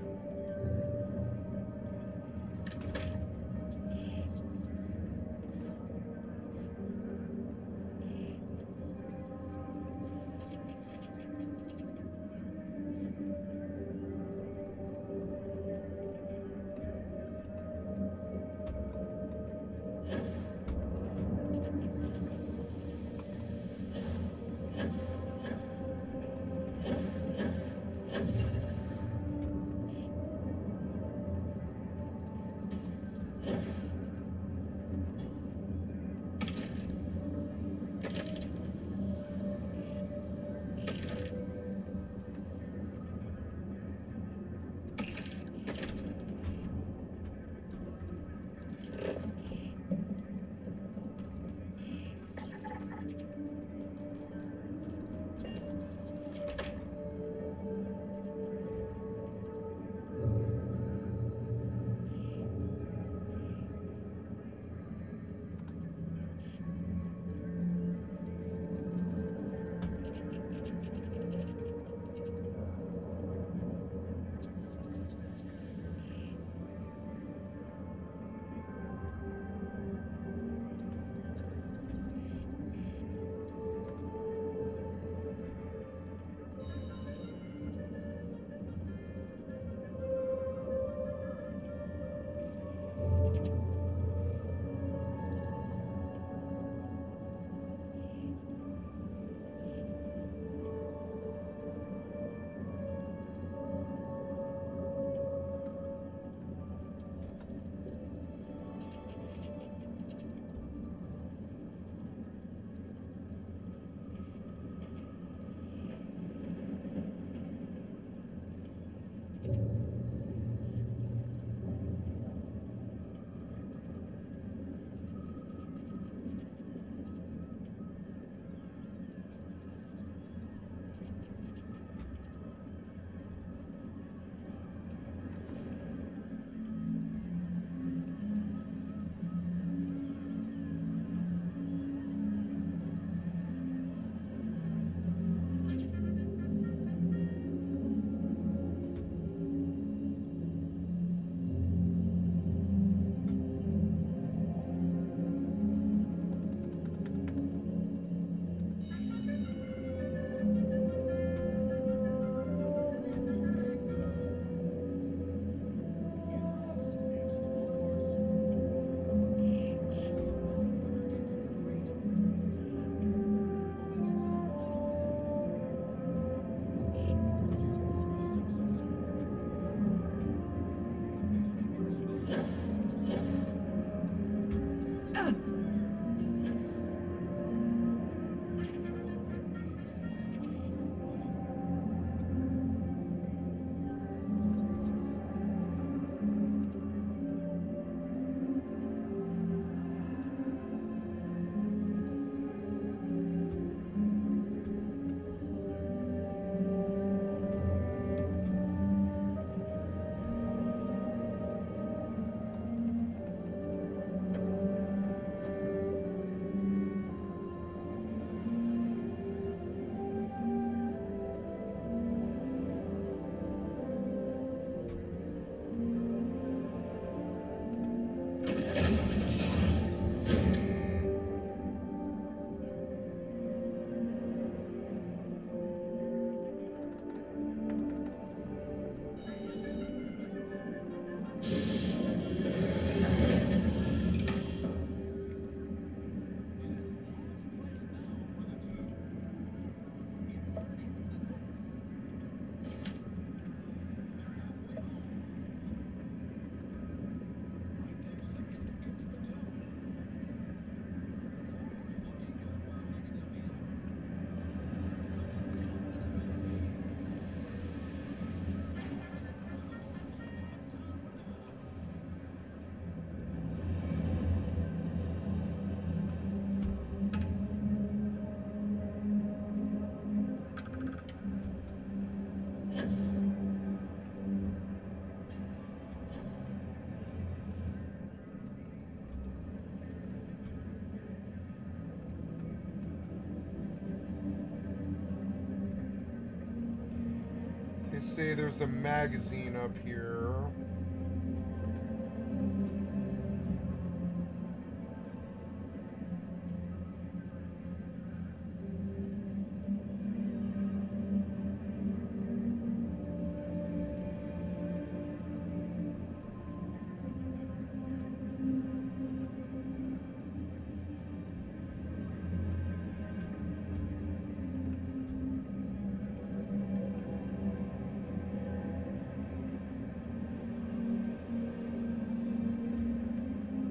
[SPEAKER 1] say there's a magazine up here.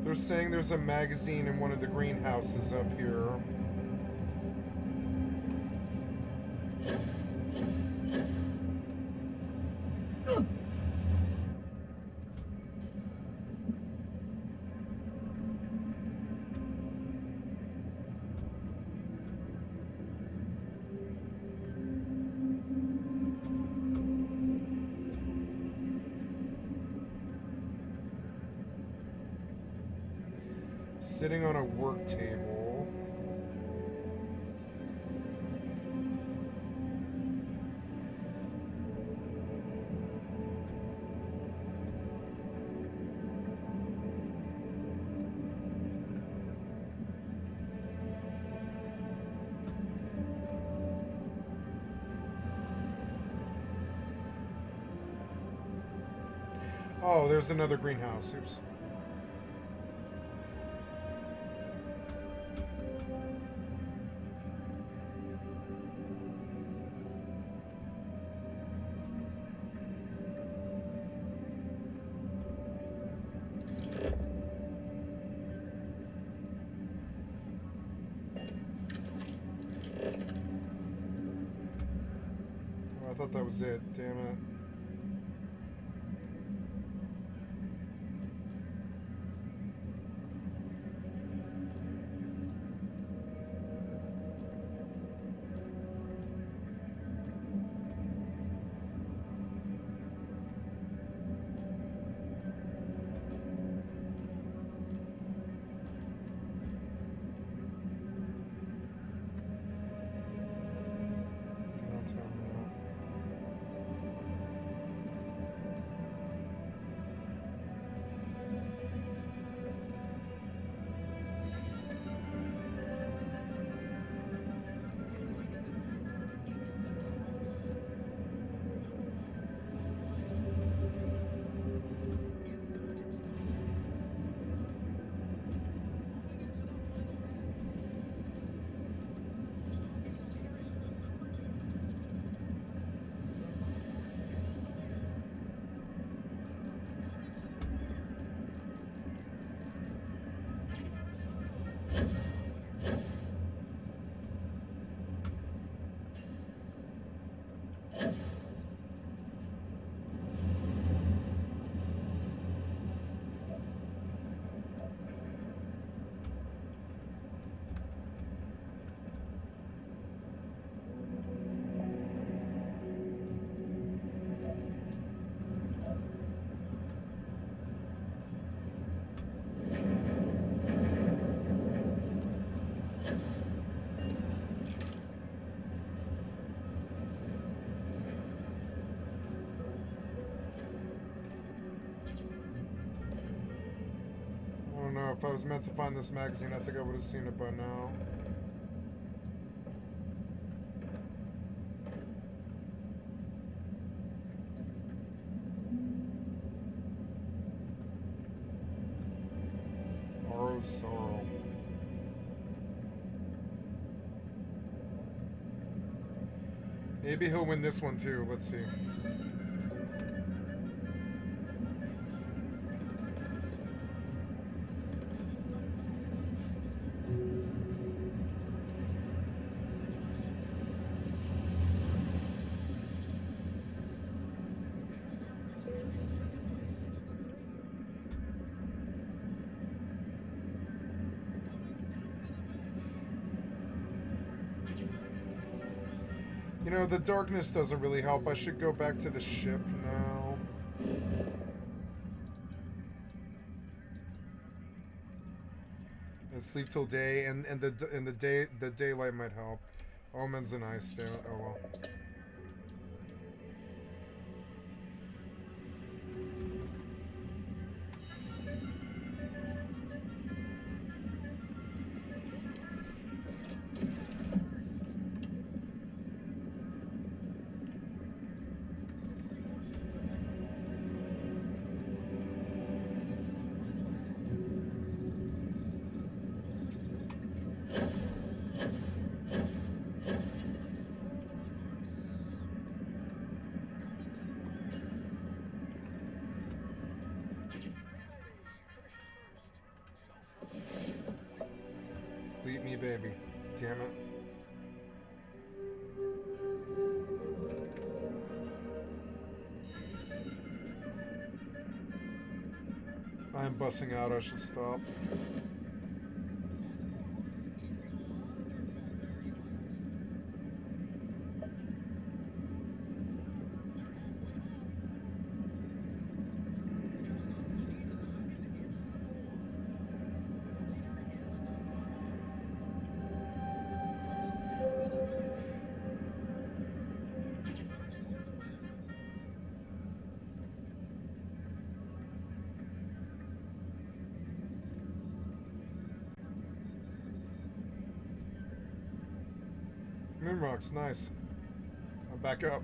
[SPEAKER 1] They're saying there's a magazine in one of the greenhouses up here. Sitting on a work table. Oh, there's another greenhouse. Oops. I thought that was it. Damn it. That's how I'm out. I don't know. If I was meant to find this magazine, I think I would have seen it by now. Borrowed sorrow. Maybe he'll win this one too. Let's see. You know, the darkness doesn't really help. I should go back to the ship now. And sleep till day, and the daylight might help. Omen's a nice, damn it. Oh well. Leave me, baby. Damn it. I'm bussing out. I should stop. Moonrock's nice. I'm back up.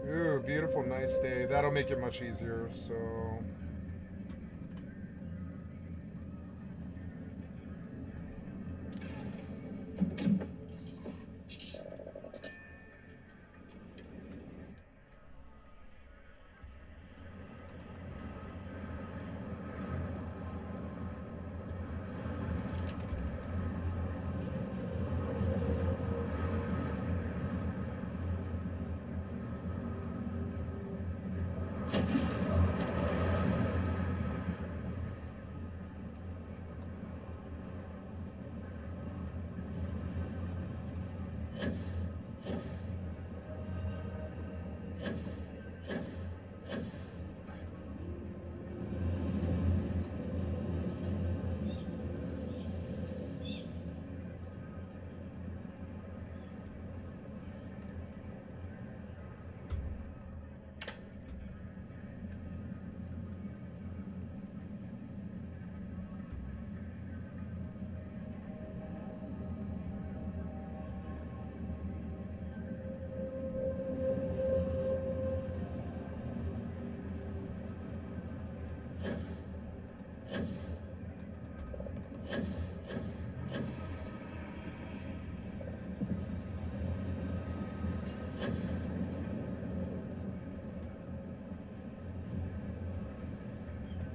[SPEAKER 1] Ooh, beautiful, nice day. That'll make it much easier, so...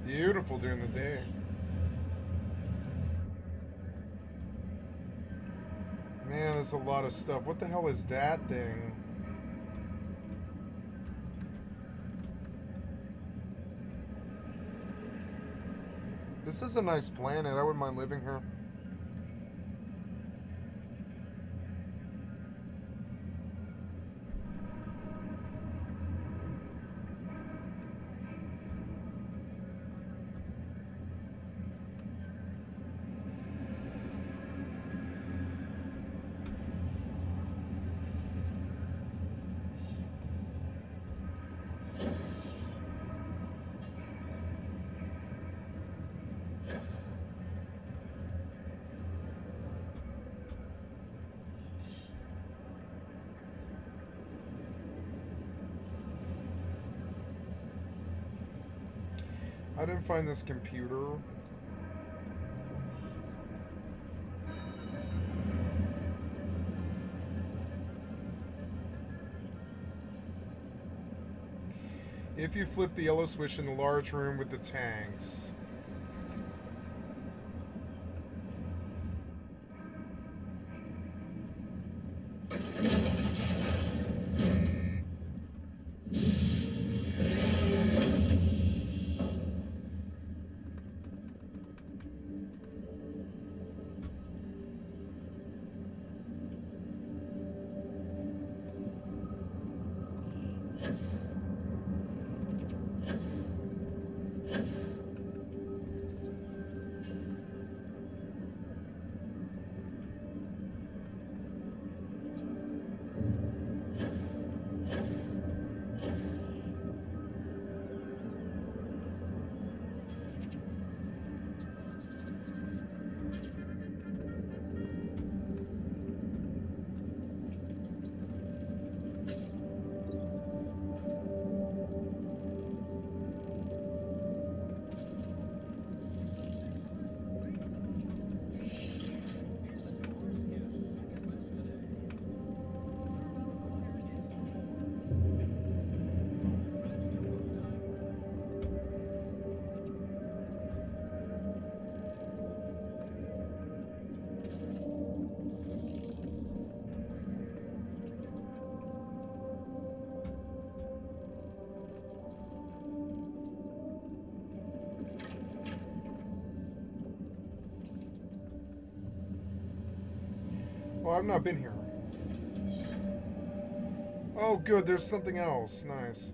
[SPEAKER 1] Beautiful during the day. Man, there's a lot of stuff. What the hell is that thing? This is a nice planet. I wouldn't mind living here. I didn't find this computer. If you flip the yellow switch in the large room with the tanks. Oh, I've not been here. Oh, good. There's something else. Nice.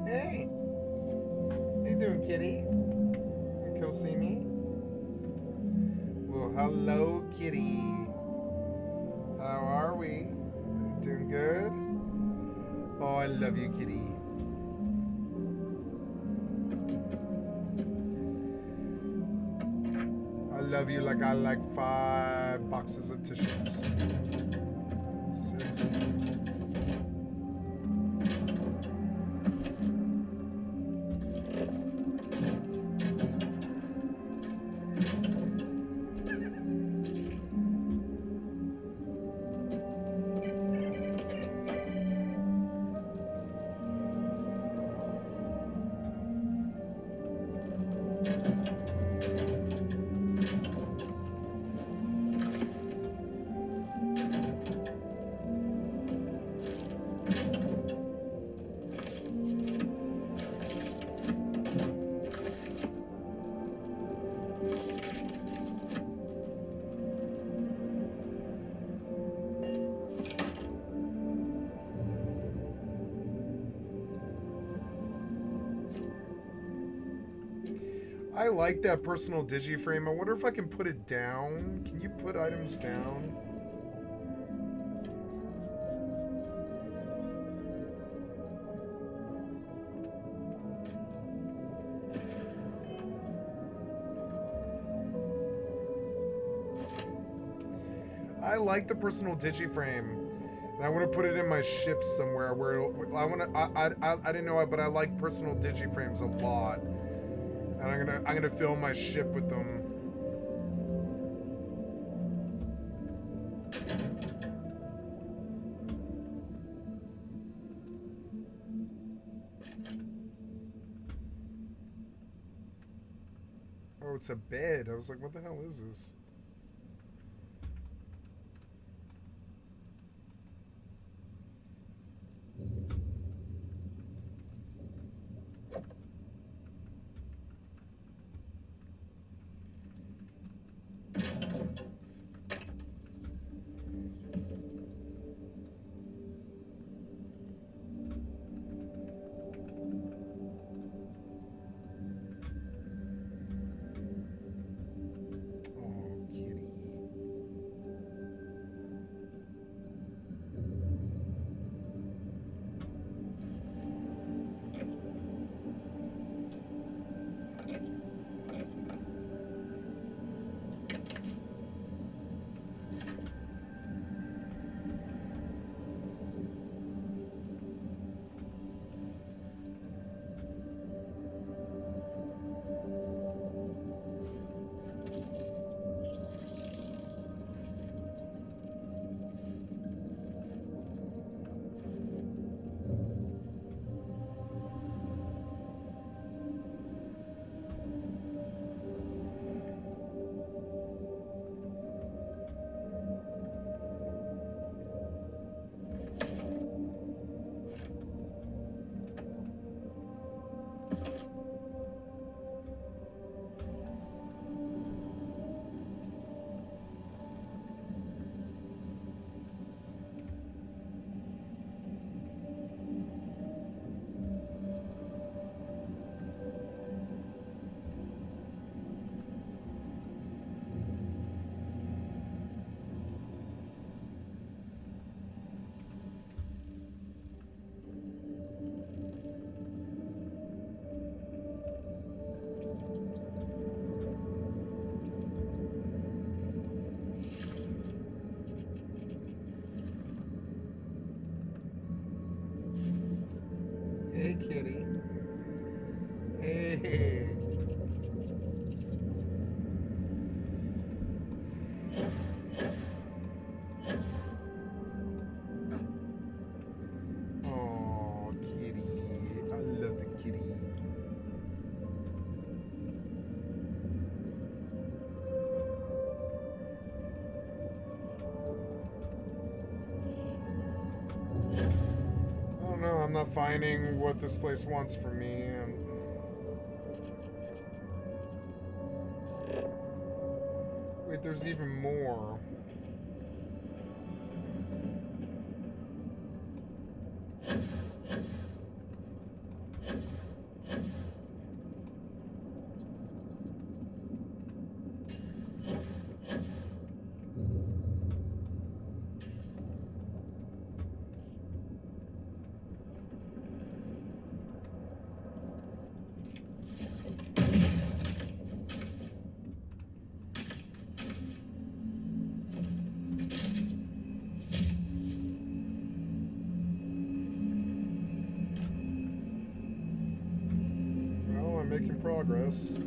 [SPEAKER 1] Hey. How you doing, kitty? You come see me? Well, hello, kitty. How are we? You doing good? Oh, I love you, kitty. I love you like I like 5 boxes of tissues. 6. I like that personal digiframe. I wonder if I can put it down. Can you put items down? I like the personal digiframe. And I want to put it in my ship somewhere where I want to. I didn't know it, but I like personal digiframes a lot. And I'm gonna fill my ship with them. Oh, it's a bed. I was like, what the hell is this? defining what this place wants from me. And wait, there's even more. Making progress.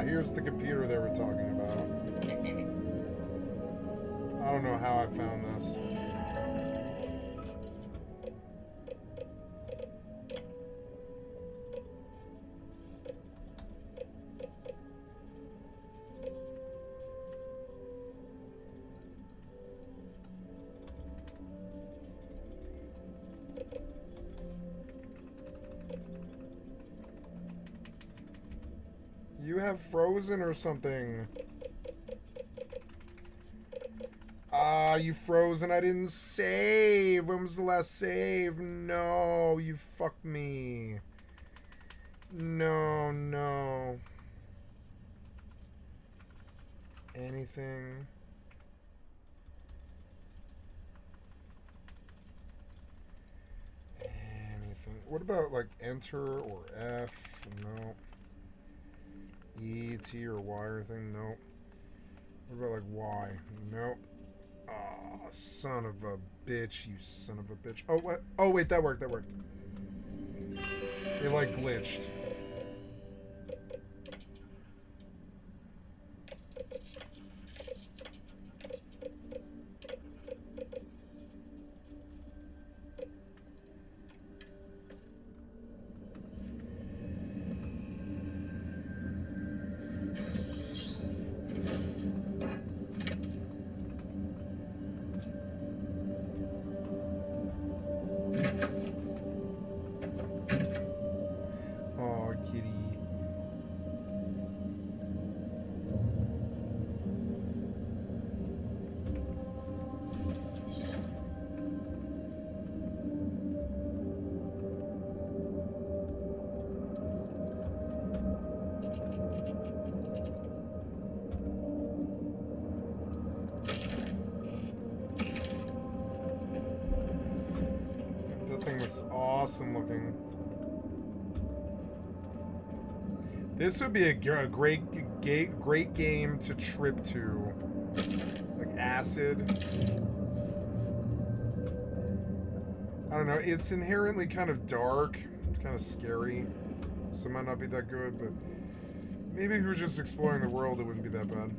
[SPEAKER 1] Here's the computer they were talking about. I don't know how I found this. You have frozen or something. Ah, you frozen. I didn't save. When was the last save? No, you fucked me. No, no. Anything? Anything? What about like enter or F? No. E, T, or Y or thing? Nope. What about like Y? Nope. Oh, son of a bitch, you son of a bitch. Oh, what? Oh, wait, that worked, that worked. It like glitched. Awesome looking. This would be a great game to trip to, like acid. I don't know. It's inherently kind of dark. It's kind of scary. so it might not be that good, but maybe if we were just exploring the world, it wouldn't be that bad.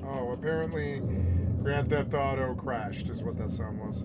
[SPEAKER 1] Oh, apparently Grand Theft Auto crashed is what that sound was.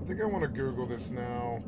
[SPEAKER 1] I think I want to Google this now.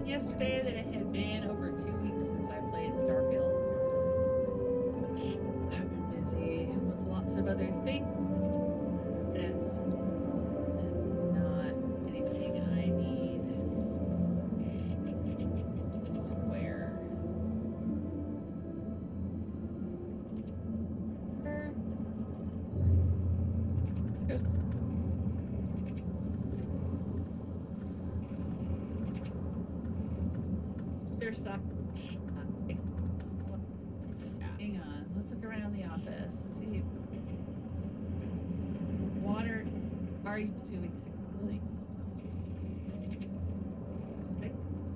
[SPEAKER 12] Yesterday that it had been over 2 weeks since I played Starfield. I've been busy with lots of other things. It's not anything I need to wear. There's stuff. Hang on. Let's look around the office. See. Water. Are you 2 weeks ago? Really?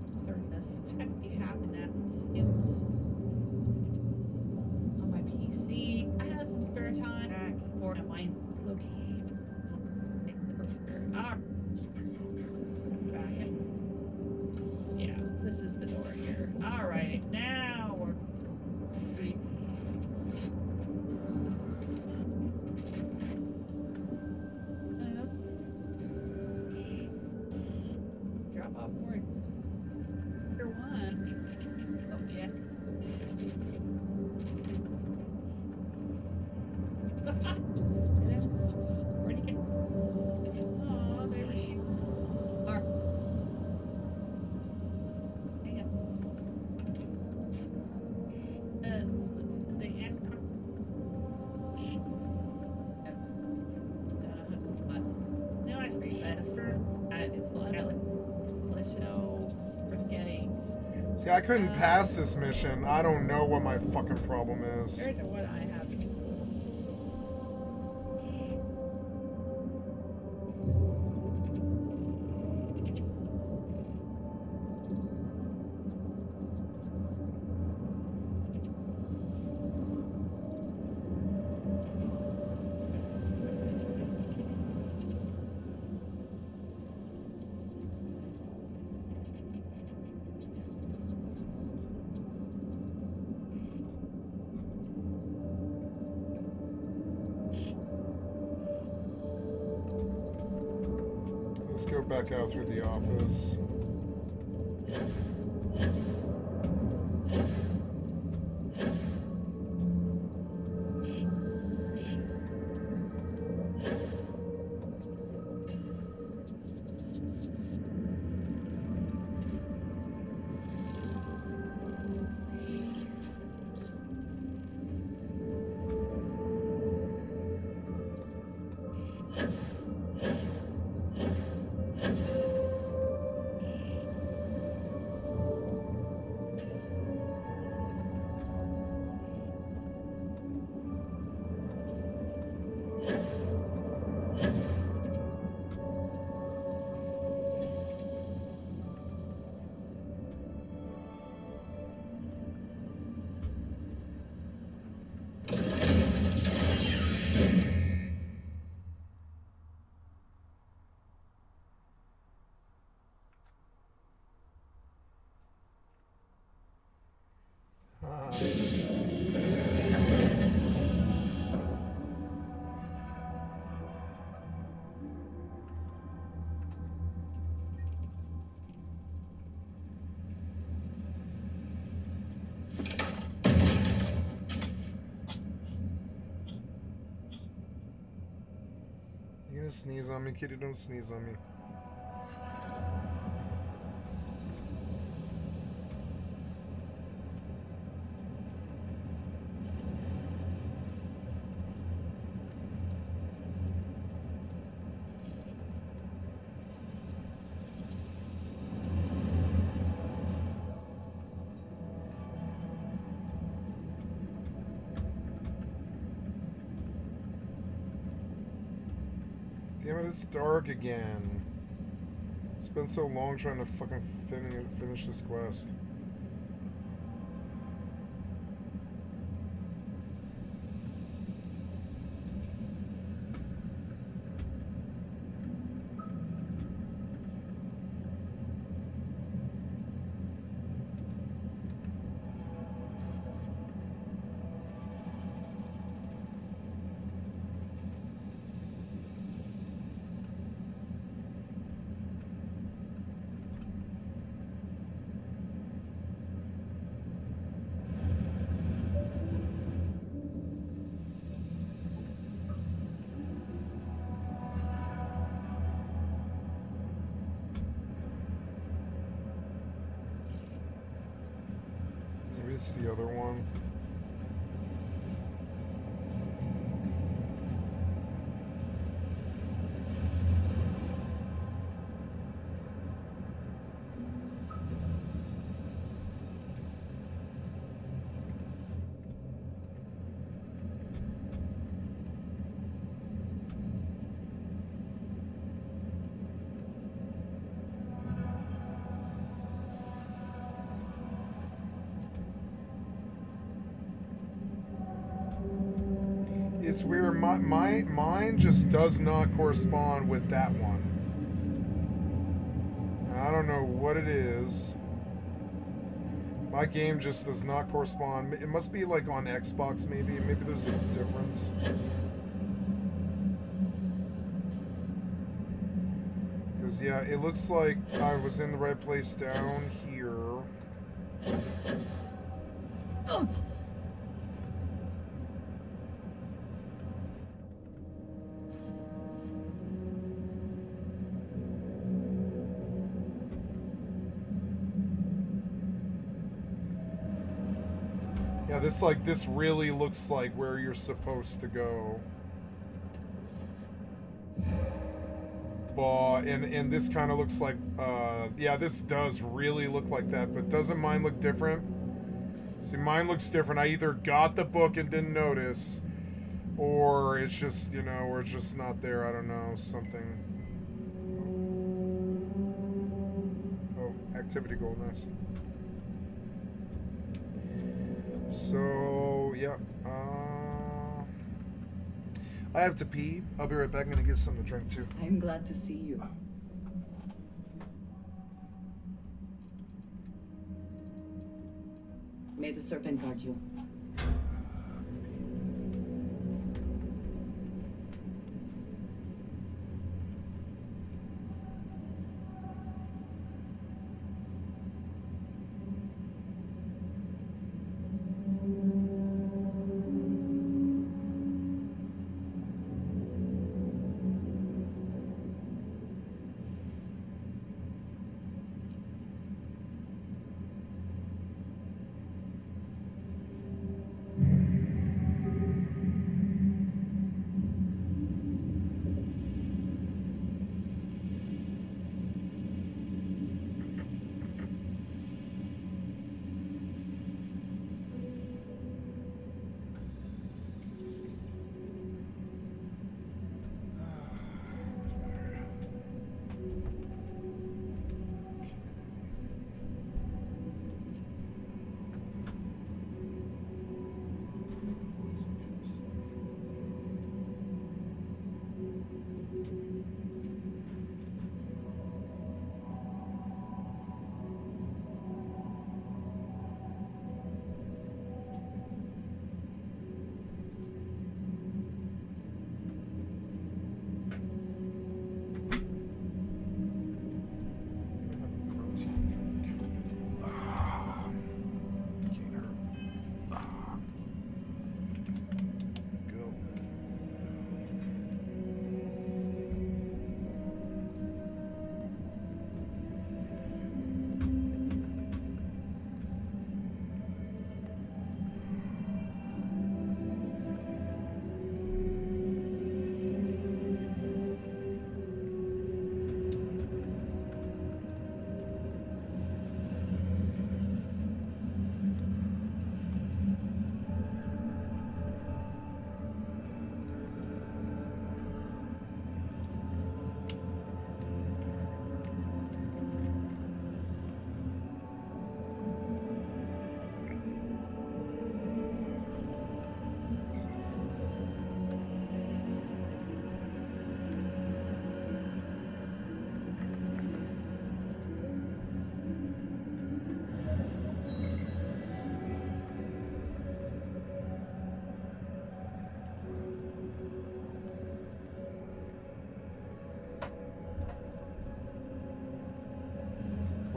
[SPEAKER 12] Service. Which I be having that. Sims. On my PC. I had some spare time back for my location. Back in. Yeah, this is the door here. All right, now we're drop off more. Here one. Oh yeah. Where'd he get? Oh, there was she.
[SPEAKER 1] See, I couldn't pass this mission. I don't know what my fucking problem is.
[SPEAKER 12] Compared to what I have.
[SPEAKER 1] Let's go back out through the office. You gonna sneeze on me, kitty? Don't sneeze on me. Damn it, it's dark again. It's been so long trying to fucking finish this quest. Maybe it's the other one. It's weird. Mine just does not correspond with that one. I don't know what it is. My game just does not correspond. It must be like on Xbox maybe. Maybe there's a difference. Because yeah, it looks like I was in the right place down here. Yeah, this really looks like where you're supposed to go. And this kind of looks like, yeah, this does really look like that, but doesn't mine look different? See, mine looks different. I either got the book and didn't notice, or it's just, you know, or it's just not there. I don't know, something. Oh, activity goal, nice. So, yeah, I have to pee. I'll be right back. I'm gonna get something to drink too.
[SPEAKER 11] I'm glad to see you. May the serpent guard you.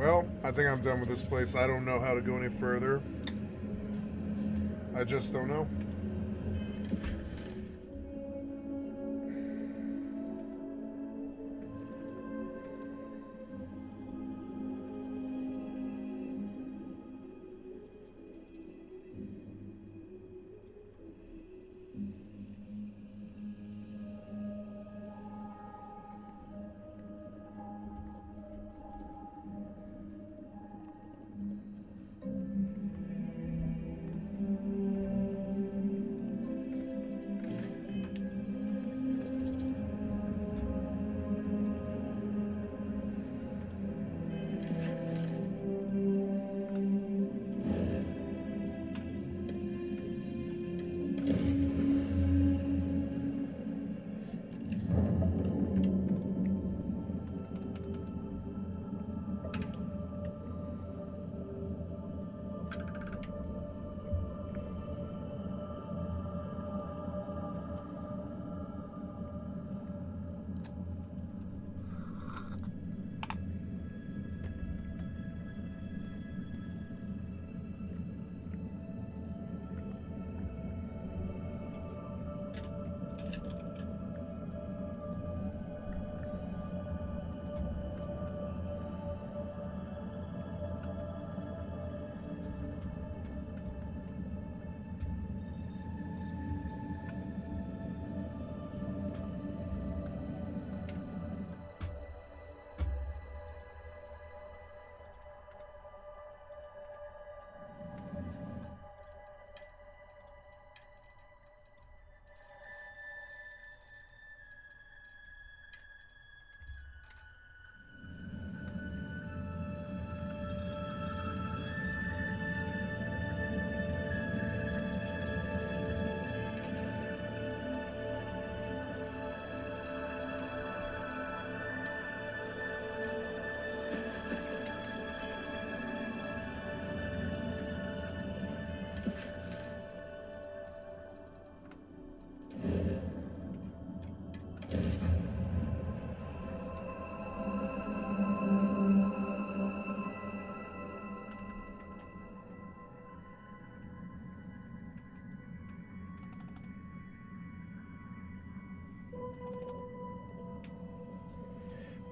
[SPEAKER 1] Well, I think I'm done with this place. I don't know how to go any further. I just don't know.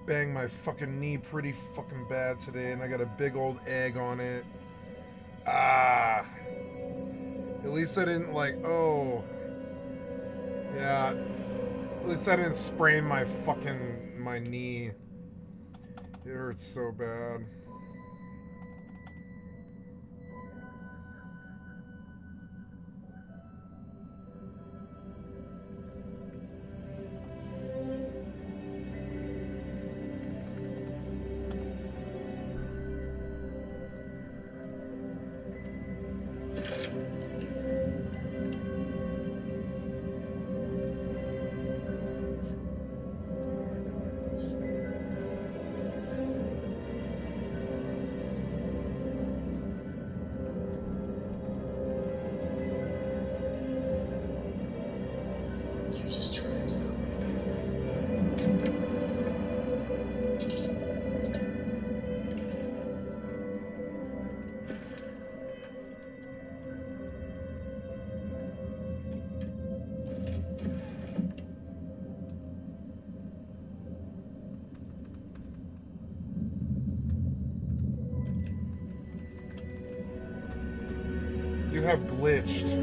[SPEAKER 1] Banged my fucking knee pretty fucking bad today, and I got a big old egg on it. Ah. At least I didn't oh. Yeah. At least I didn't sprain my knee. It hurts so bad. You have glitched.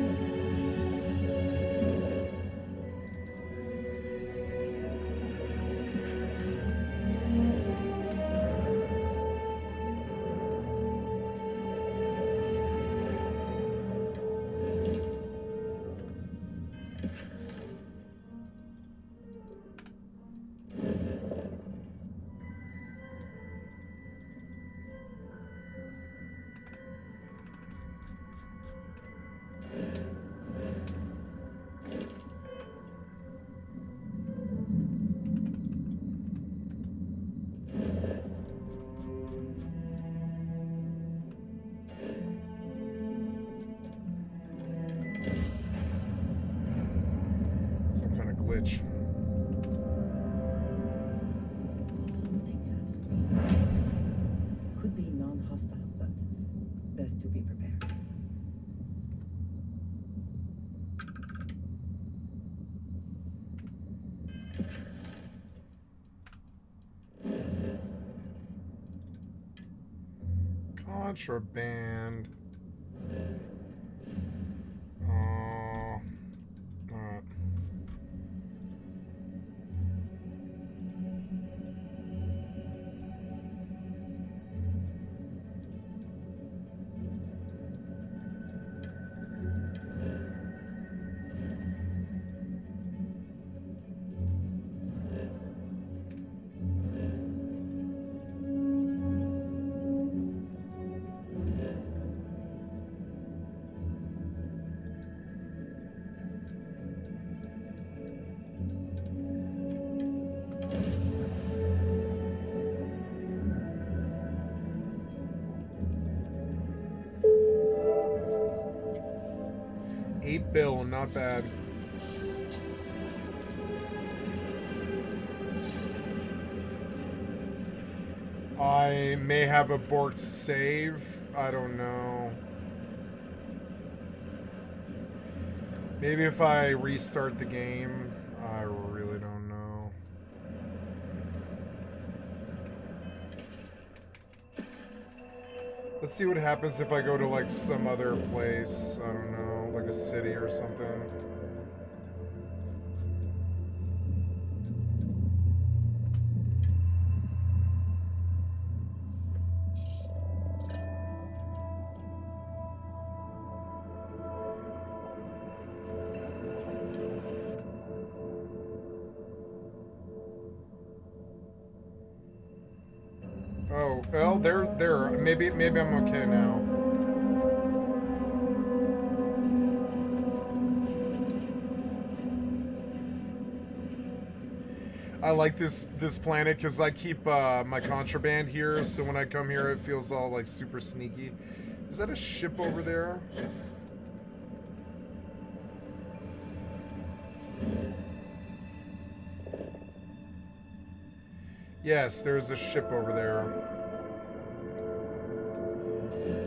[SPEAKER 11] hostile, but best to be prepared.
[SPEAKER 1] Contraband. Alright. $8 not bad. I may have a borked save. I don't know. Maybe if I restart the game. I really don't know. Let's see what happens if I go to like some other place. I don't know, like a city or something. Oh, well, there. Maybe I'm okay now. I like this planet because I keep my contraband here, so when I come here, it feels all like super sneaky. Is that a ship over there? Yes, there's a ship over there.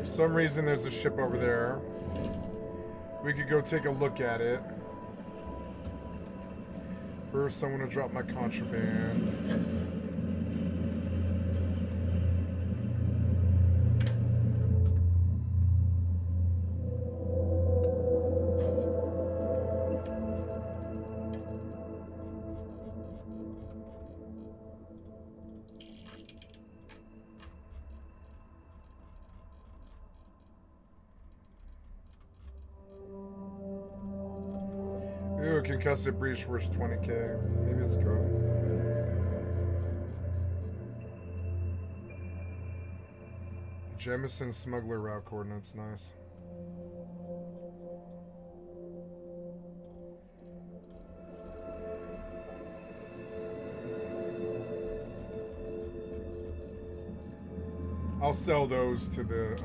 [SPEAKER 1] For some reason, there's a ship over there. We could go take a look at it. First, I want to drop my contraband. Ooh, concussive breach worth 20k. Maybe it's good. Jemison smuggler route coordinates, nice. I'll sell those to the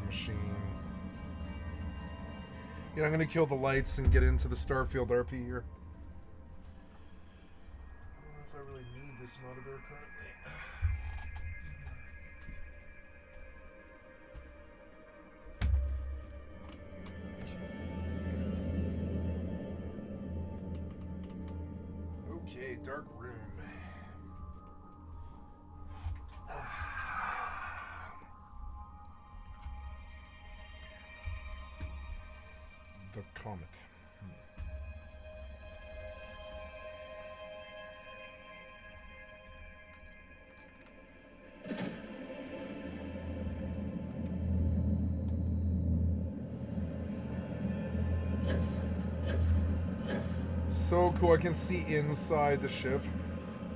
[SPEAKER 1] machine. Yeah, I'm gonna kill the lights and get into the Starfield RP here. I don't know if I really need this monitor currently. Okay, dark room. The comet. So cool, I can see inside the ship.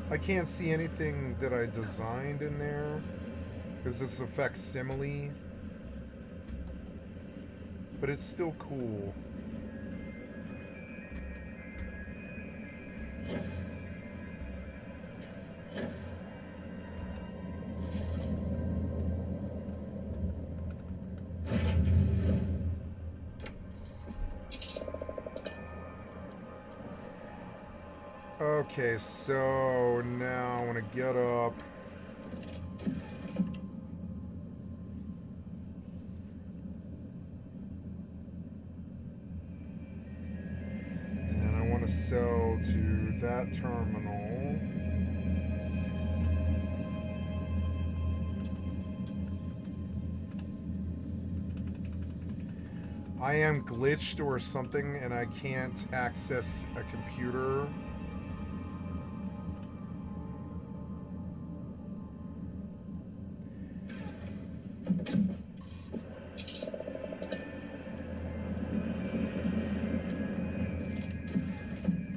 [SPEAKER 1] I can't see anything that I designed in there because this is a facsimile, but it's still cool. Okay, so now I want to get up. want to sell to that terminal. I am glitched or something and I can't access a computer.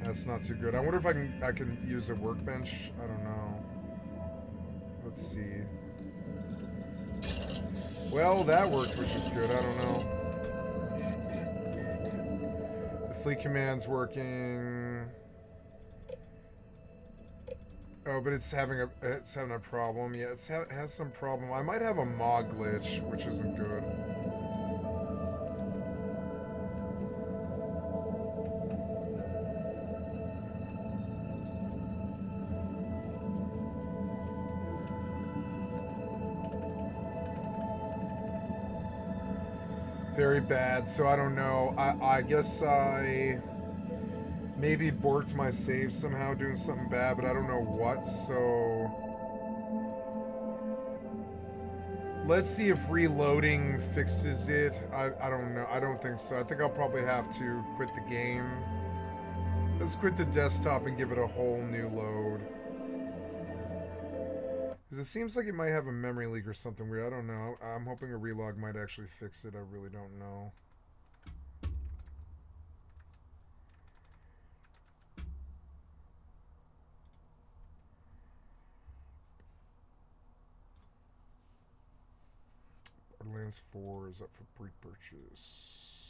[SPEAKER 1] That's not too good. I wonder if I can use a workbench. I don't know. Let's see. Well, that worked, which is good. I don't know. The fleet command's working. Oh, but it's having a problem. Yeah, it has some problem. I might have a mod glitch, which isn't good. Very bad, so I don't know. I guess I maybe borked my save somehow doing something bad, but I don't know what, so... Let's see if reloading fixes it. I don't know. I don't think so. I think I'll probably have to quit the game. Let's quit the desktop and give it a whole new load. Because it seems like it might have a memory leak or something weird. I don't know. I'm hoping a relog might actually fix it. I really don't know. Borderlands 4 is up for pre-purchase.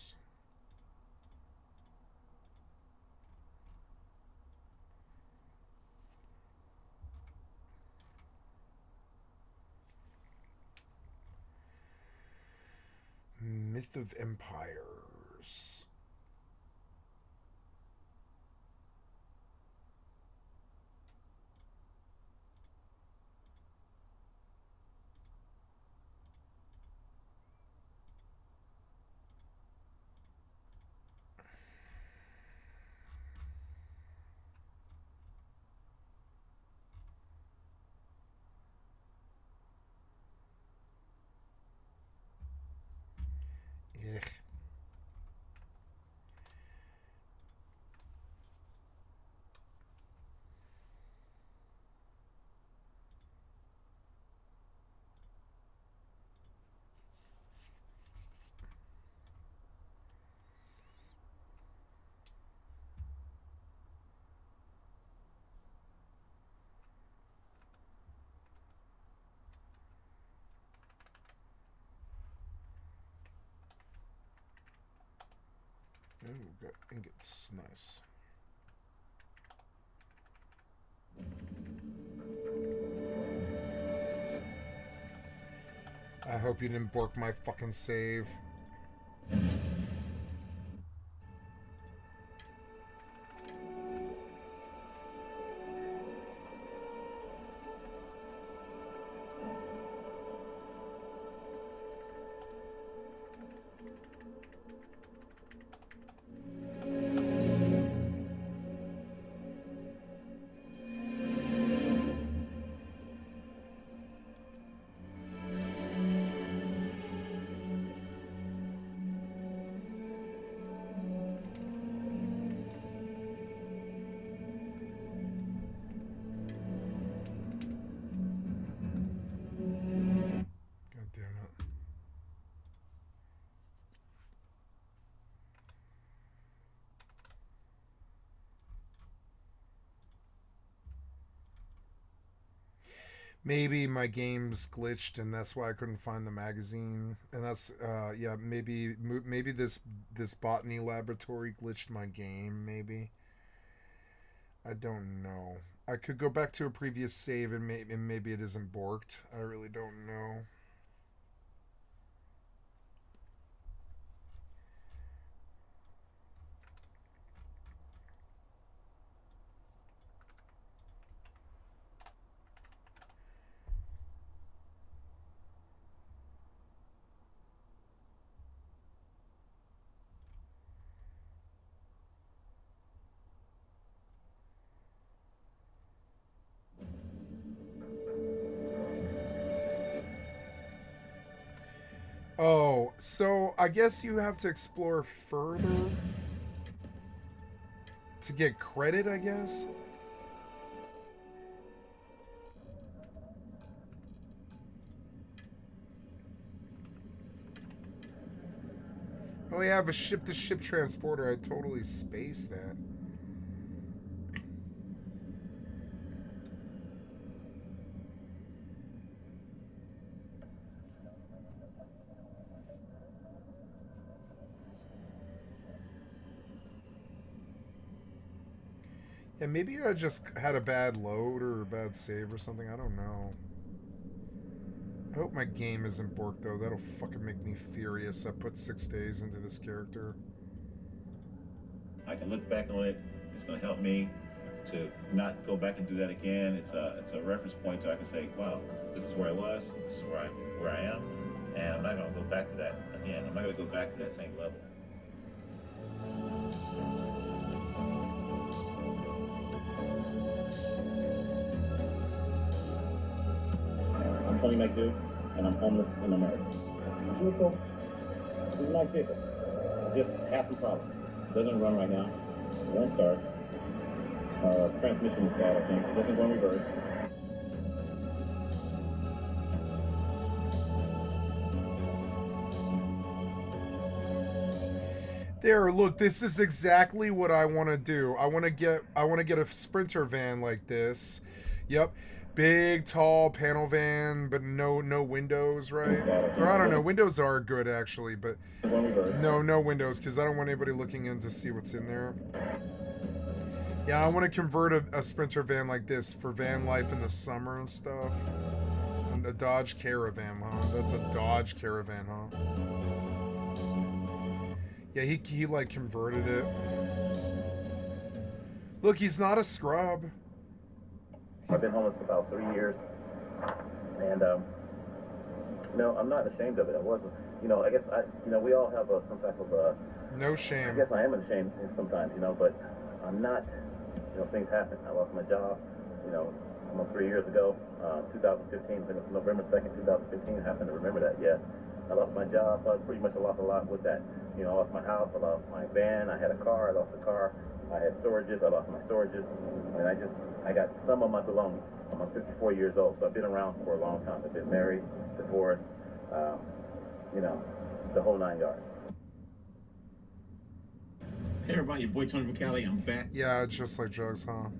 [SPEAKER 1] Myth of Empires. Ugh. Oh, got ingots. Nice. I hope you didn't bork my fucking save. Maybe my game's glitched and that's why I couldn't find the magazine. And that's yeah, maybe this botany laboratory glitched my game, maybe. I don't know. I could go back to a previous save and maybe it isn't borked. I really don't know. Oh, so I guess you have to explore further to get credit, I guess? Oh yeah, I have a ship-to-ship transporter. I totally spaced that. Yeah, maybe I just had a bad load or a bad save or something. I don't know. I hope my game isn't borked, though. That'll fucking make me furious. I put 6 days into this character.
[SPEAKER 4] I can look back on it. It's going to help me to not go back and do that again. It's a reference point so I can say, wow, this is where I was, this is where I am, and I'm not going to go back to that again. I'm not going to go back to that same level.
[SPEAKER 5] I'm Tony McDo, and I'm homeless in America. Vehicle is a nice vehicle. It just has some problems. It doesn't run right now. It won't start. Transmission is bad, I think. It doesn't go in reverse.
[SPEAKER 1] There, look, this is exactly what I want to do. I want to get a Sprinter van like this. Yep. Big, tall panel van, but no windows, right? Or I don't know. Windows are good, actually, but no windows, because I don't want anybody looking in to see what's in there. Yeah, I want to convert a Sprinter van like this for van life in the summer and stuff. And a Dodge Caravan, huh? That's a Dodge Caravan, huh? Yeah, he like converted it. Look, he's not a scrub.
[SPEAKER 5] I've been homeless for about 3 years, and no, I'm not ashamed of it. I wasn't, I guess we all have some type of
[SPEAKER 1] no shame.
[SPEAKER 5] I guess I am ashamed sometimes, but I'm not. Things happen. I lost my job, almost 3 years ago, 2015. I think it was November 2nd, 2015. I happen to remember that. Yeah, I lost my job, so I pretty much lost a lot with that. I lost my house, I lost my van, I had a car, I lost the car, I had storages, I lost my storages, and I got some of my belongings. I'm 54 years old, so I've been around for a long time. I've been married, divorced, the whole 9 yards.
[SPEAKER 4] Hey everybody, your boy Tony McCallie, I'm back.
[SPEAKER 1] Yeah, it's just like drugs, huh?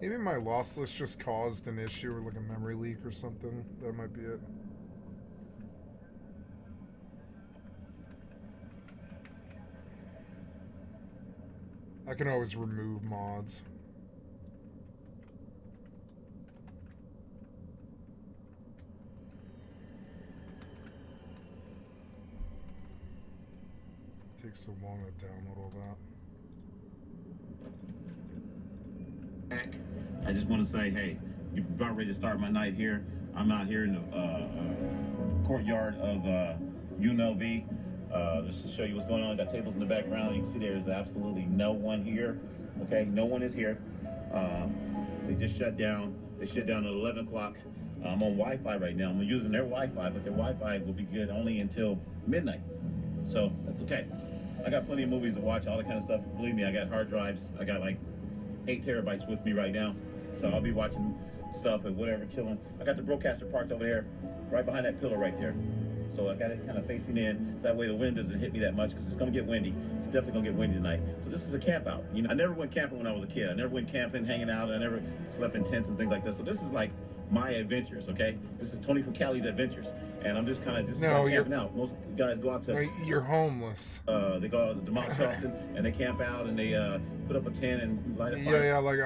[SPEAKER 1] Maybe my loss list just caused an issue or like a memory leak or something. That might be it. I can always remove mods. Takes so long to download all that.
[SPEAKER 4] I just want to say, hey, you're about ready to start my night here. I'm out here in the courtyard of UNLV. Just to show you what's going on. Got tables in the background. You can see there's absolutely no one here. Okay, no one is here. They just shut down. They shut down at 11 o'clock. I'm on Wi-Fi right now. I'm using their Wi-Fi, but their Wi-Fi will be good only until midnight. So that's okay. I got plenty of movies to watch, all that kind of stuff. Believe me, I got hard drives. I got like 8 terabytes with me right now. So I'll be watching stuff and whatever, chilling. I got the broadcaster parked over there, right behind that pillar right there. So I got it kind of facing in. That way the wind doesn't hit me that much because it's going to get windy. It's definitely going to get windy tonight. So this is a camp out. I never went camping when I was a kid. I never went camping, hanging out. I never slept in tents and things like that. So this is like my adventures, okay? This is Tony from Callie's adventures. And I'm just kind of camping out. Most guys go out to...
[SPEAKER 1] You're homeless.
[SPEAKER 4] They go out to Mount Charleston and they camp out and they put up a tent and light a fire.
[SPEAKER 1] Yeah, like,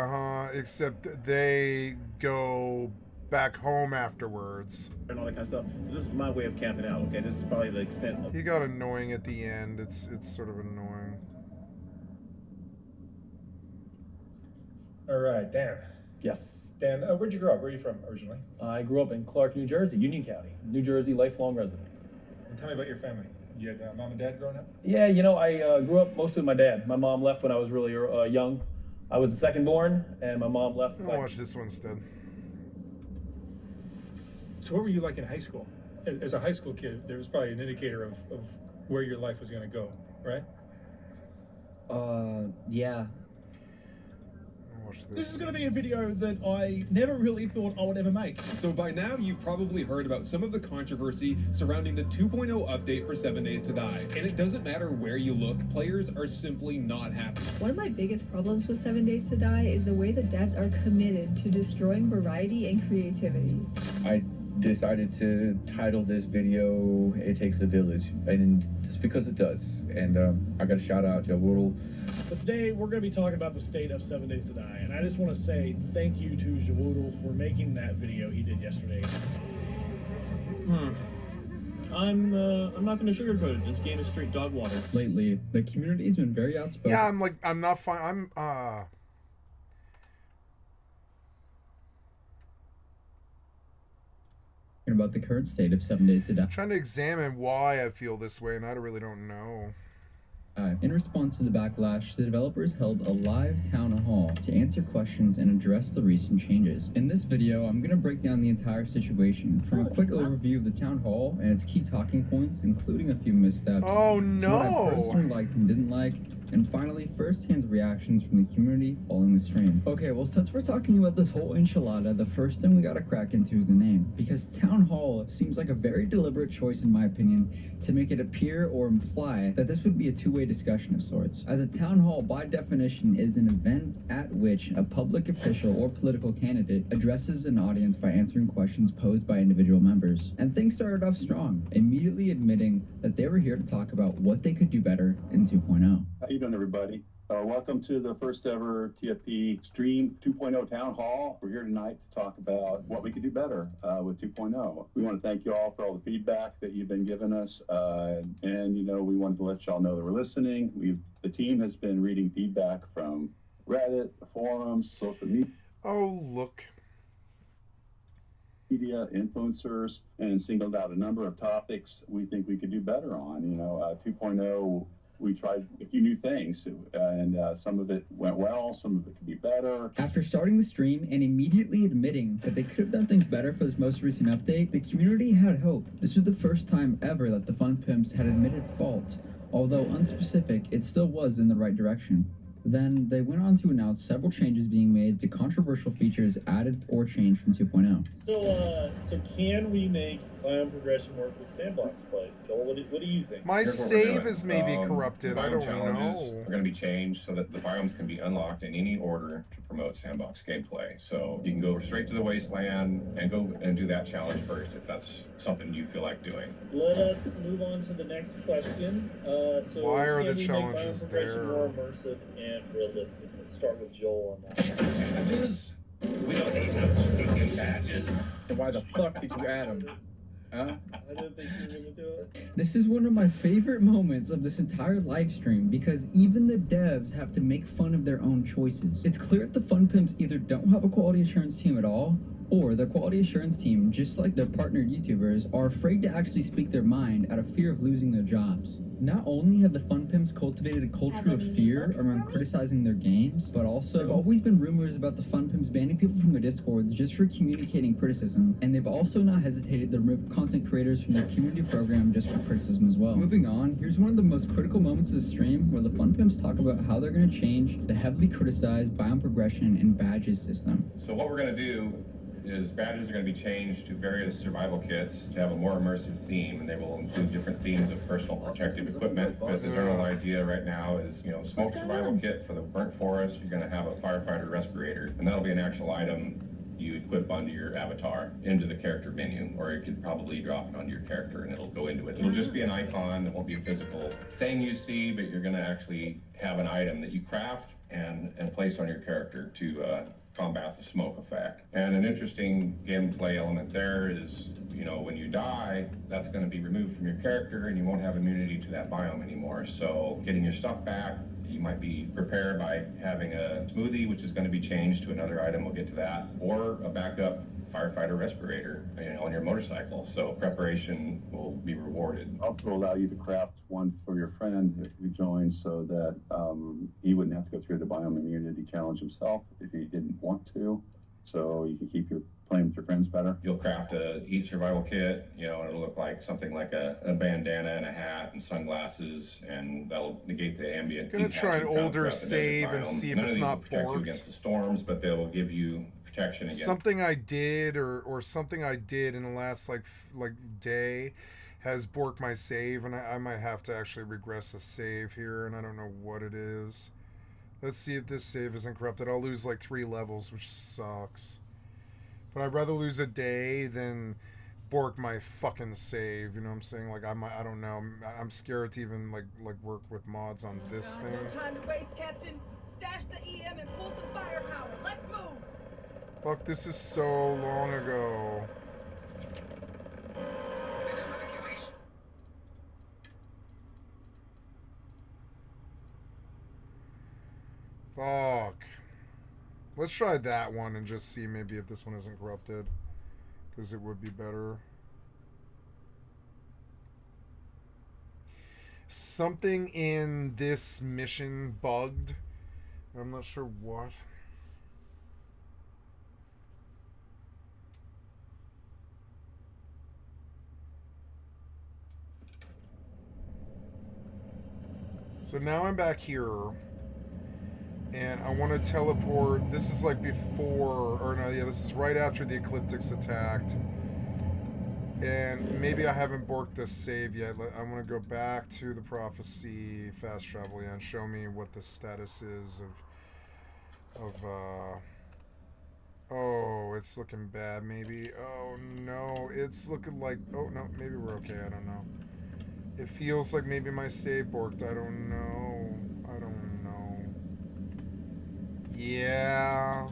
[SPEAKER 1] except they go back home afterwards.
[SPEAKER 4] And all that kind of stuff. So this is my way of camping out, okay? This is probably the extent of...
[SPEAKER 1] He got annoying at the end. It's sort of annoying.
[SPEAKER 13] All right, Dan.
[SPEAKER 14] Yes.
[SPEAKER 13] Dan, where'd you grow up? Where are you from originally?
[SPEAKER 14] I grew up in Clark, New Jersey, Union County. New Jersey, lifelong resident.
[SPEAKER 13] And tell me about your family. You had mom and dad growing up?
[SPEAKER 14] Yeah, you know, I grew up mostly with my dad. My mom left when I was really young. I was the second born, and my mom left.
[SPEAKER 1] I'll watch this one instead.
[SPEAKER 13] So what were you like in high school? As a high school kid, there was probably an indicator of where your life was going to go, right?
[SPEAKER 15] Yeah.
[SPEAKER 16] This is going to be a video that I never really thought I would ever make.
[SPEAKER 17] So by now, you've probably heard about some of the controversy surrounding the 2.0 update for 7 Days to Die. And it doesn't matter where you look, players are simply not happy.
[SPEAKER 18] One of my biggest problems with 7 Days to Die is the way the devs are committed to destroying variety and creativity.
[SPEAKER 19] I decided to title this video "It Takes a Village," and it's because it does. And I got to shout out Joe Woodle.
[SPEAKER 20] But today we're going to be talking about the state of 7 Days to Die, and I just want to say thank you to Jawoodle for making that video he did yesterday.
[SPEAKER 14] I'm not going to sugarcoat it. This game is straight dog water.
[SPEAKER 21] Lately, the community's been very outspoken.
[SPEAKER 1] Yeah, I'm not fine.
[SPEAKER 21] About the current state of 7 Days to Die.
[SPEAKER 1] I'm trying to examine why I feel this way, and I really don't know.
[SPEAKER 21] In response to the backlash, the developers held a live town hall to answer questions and address the recent changes. In this video, I'm going to break down the entire situation, from a quick overview of the town hall and its key talking points, including a few missteps,
[SPEAKER 1] to
[SPEAKER 21] what I personally liked and didn't like, and finally, first-hand reactions from the community following the stream. Okay, well, since we're talking about this whole enchilada, the first thing we gotta crack into is the name, because Town Hall seems like a very deliberate choice, in my opinion, to make it appear or imply that this would be a two-way discussion of sorts, as a town hall, by definition, is an event at which a public official or political candidate addresses an audience by answering questions posed by individual members. And things started off strong, immediately admitting that they were here to talk about what they could do better in 2.0.
[SPEAKER 22] How you doing, everybody? Welcome to the first ever TFP Stream 2.0 Town Hall. We're here tonight to talk about what we could do better with 2.0. We want to thank you all for all the feedback that you've been giving us. And, you know, we wanted to let y'all know that we're listening. The team has been reading feedback from Reddit, the forums, social media.
[SPEAKER 1] Oh, look.
[SPEAKER 22] Media, influencers, and singled out a number of topics we think we could do better on. You know, 2.0, we tried a few new things, and some of it went well, some of it could be better.
[SPEAKER 21] After starting the stream and immediately admitting that they could have done things better for this most recent update, the community had hope. This was the first time ever that the Fun Pimps had admitted fault. Although unspecific, it still was in the right direction. Then they went on to announce several changes being made to controversial features added or changed from 2.0.
[SPEAKER 20] So can we make biome progression work with sandbox play? Joel, what do you think?
[SPEAKER 1] My
[SPEAKER 23] Here's what
[SPEAKER 1] save
[SPEAKER 23] we're doing.
[SPEAKER 1] is maybe corrupted. I
[SPEAKER 23] Biome
[SPEAKER 1] don't
[SPEAKER 23] challenges
[SPEAKER 1] know.
[SPEAKER 23] are going to be changed so that the biomes can be unlocked in any order to promote sandbox gameplay. So you can go straight to the wasteland and go and do that challenge first if that's something you feel like doing.
[SPEAKER 20] Let us move on to the next question.
[SPEAKER 1] Why are
[SPEAKER 20] can
[SPEAKER 1] the
[SPEAKER 20] we
[SPEAKER 1] challenges
[SPEAKER 20] make biome progression
[SPEAKER 1] there?
[SPEAKER 20] more immersive and realistic? Let's start with Joel on that.
[SPEAKER 23] Badges? We don't need no stinking badges.
[SPEAKER 19] Then why the fuck did you add them? Huh?
[SPEAKER 20] I didn't think you were going to do it.
[SPEAKER 21] This is one of my favorite moments of this entire live stream because even the devs have to make fun of their own choices. It's clear that the Fun Pimps either don't have a quality assurance team at all, or their quality assurance team, just like their partnered YouTubers, are afraid to actually speak their mind out of fear of losing their jobs. Not only have the Fun Pimps cultivated a culture of fear around criticizing their games, but also there have always been rumors about the Fun Pimps banning people from their Discords just for communicating criticism, and they've also not hesitated to remove content creators from their community program just for criticism as well. Moving on, here's one of the most critical moments of the stream where the Fun Pimps talk about how they're going to change the heavily criticized biome progression and badges system.
[SPEAKER 23] So what we're going to do is badges are going to be changed to various survival kits to have a more immersive theme, and they will include different themes of personal protective equipment. But the general idea right now is, you know, smoke survival kit for the burnt forest. You're going to have a firefighter respirator, and that'll be an actual item you equip onto your avatar into the character menu, or you could probably drop it onto your character and it'll go into it. It'll just be an icon. It won't be a physical thing you see, but you're going to actually have an item that you craft and place on your character to combat the smoke effect. And an interesting gameplay element there is, you know, when you die, that's going to be removed from your character and you won't have immunity to that biome anymore. So getting your stuff back, you might be prepared by having a smoothie, which is going to be changed to another item, we'll get to that, or a backup firefighter respirator, you know, on your motorcycle. So preparation will be rewarded.
[SPEAKER 22] Also allow you to craft one for your friend if he joins, so that he wouldn't have to go through the biome immunity challenge himself if he didn't want to. So you can keep your playing with your friends better.
[SPEAKER 23] You'll craft a heat survival kit, you know, and it'll look like something like a bandana and a hat and sunglasses, and that'll negate the ambient.
[SPEAKER 1] I'm gonna try an older save and see if it's not
[SPEAKER 23] protect you against the storms, but they will give you protection against
[SPEAKER 1] something I did or something I did in the last like day has borked my save, and I might have to actually regress a save here, and I don't know what it is. Let's see if this save isn't corrupted. I'll lose like 3 levels, which sucks. But I'd rather lose a day than bork my fucking save. You know what I'm saying? Like I don't know. I'm scared to even like work with mods on this thing.
[SPEAKER 2] No time to waste, Captain. Stash the EM and pull some firepower. Let's move.
[SPEAKER 1] Fuck, this is so long ago. Fuck. Let's try that one and just see maybe if this one isn't corrupted, because it would be better. Something in this mission bugged. I'm not sure what. So now I'm back here, and I want to teleport. This is like before, or no, yeah, this is right after the Ecliptics attacked. And maybe I haven't borked this save yet. I want to go back to the Prophecy fast travel, yeah, and show me what the status is oh, it's looking bad, maybe. Oh, no, it's looking like, oh, no, maybe we're okay, I don't know. It feels like maybe my save borked, I don't know. I don't know. Yeah.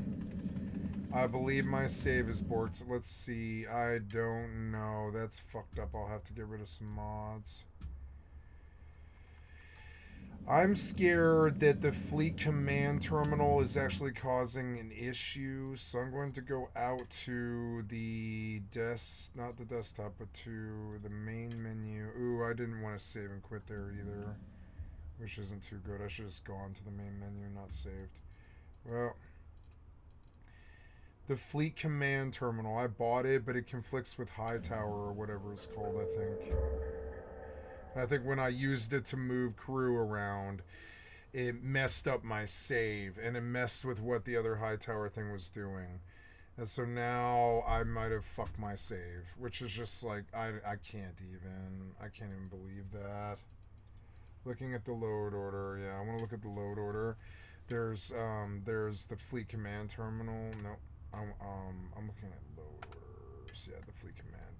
[SPEAKER 1] I believe my save is borked. So let's see. I don't know. That's fucked up. I'll have to get rid of some mods. I'm scared that the fleet command terminal is actually causing an issue, so I'm going to go out to the not the desktop, but to the main menu. Ooh, I didn't want to save and quit there either, which isn't too good. I should just go on to the main menu, not saved. Well, the fleet command terminal, I bought it, but it conflicts with Hightower or whatever it's called, I think. I think when I used it to move crew around, it messed up my save, and it messed with what the other Hightower thing was doing. And so now I might have fucked my save, which is just like, I can't even believe that. Looking at the load order, yeah, I want to look at the load order. There's the fleet command terminal. No, I'm looking at load orders. Yeah, the fleet command terminal.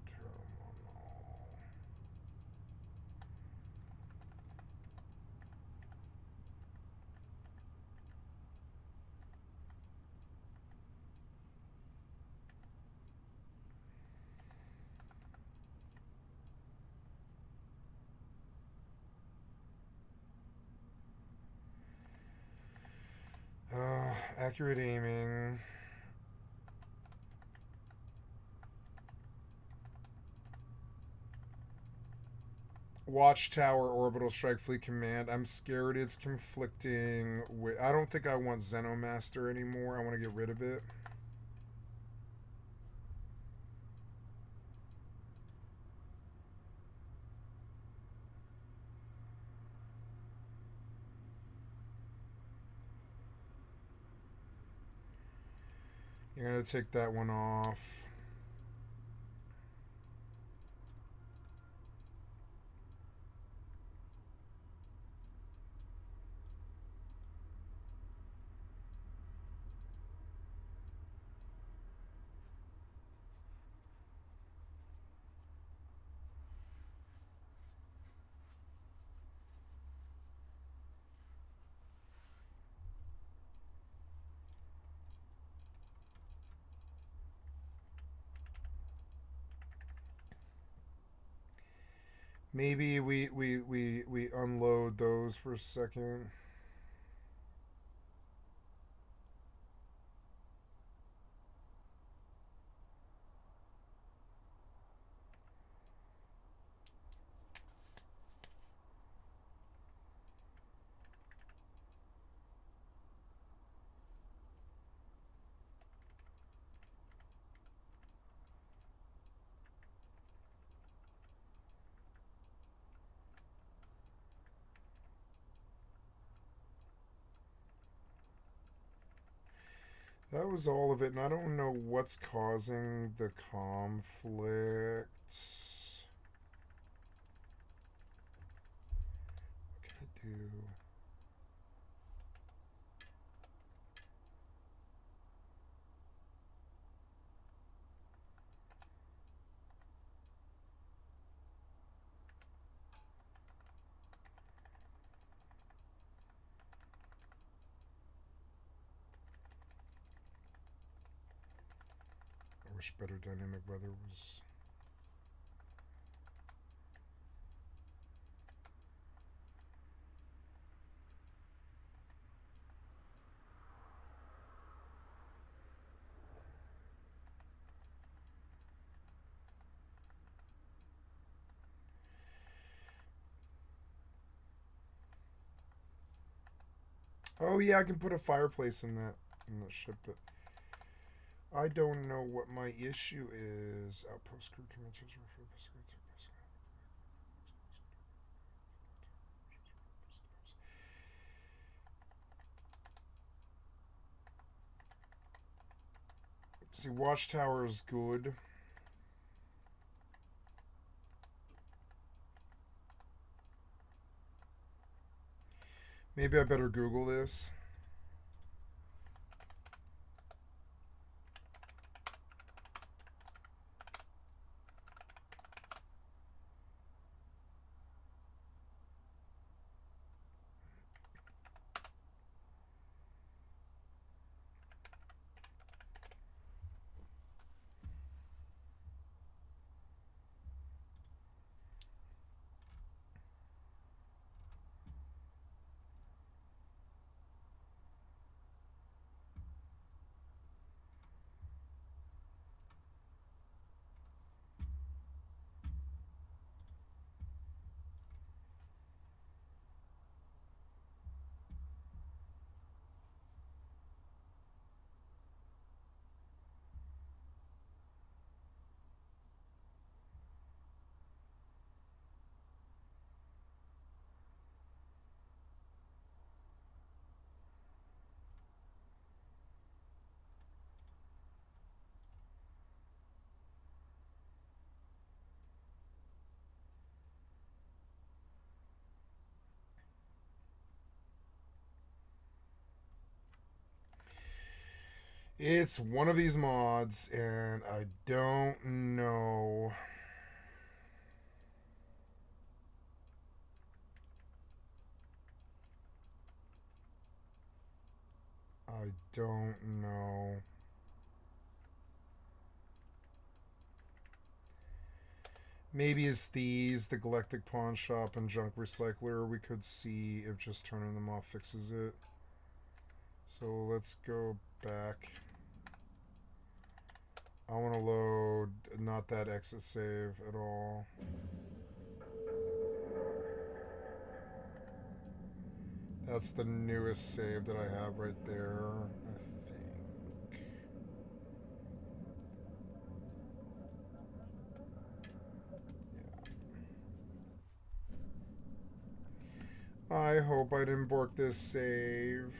[SPEAKER 1] Accurate aiming. Watchtower orbital strike fleet command. I'm scared it's conflicting with. I don't think I want Xenomaster anymore. I want to get rid of it. You're going to take that one off. Maybe we unload those for a second. That was all of it, and I don't know what's causing the conflicts. What can I do? I wish better dynamic weather was. Oh yeah, I can put a fireplace in that ship, but I don't know what my issue is. Outpost crew commences. See, watchtower is good. Maybe I better Google this. It's one of these mods, and I don't know. I don't know. Maybe it's these, the Galactic Pawn Shop and Junk Recycler. We could see if just turning them off fixes it. So let's go back. I want to load not that exit save at all. That's the newest save that I have right there, I think. Yeah. I hope I didn't bork this save.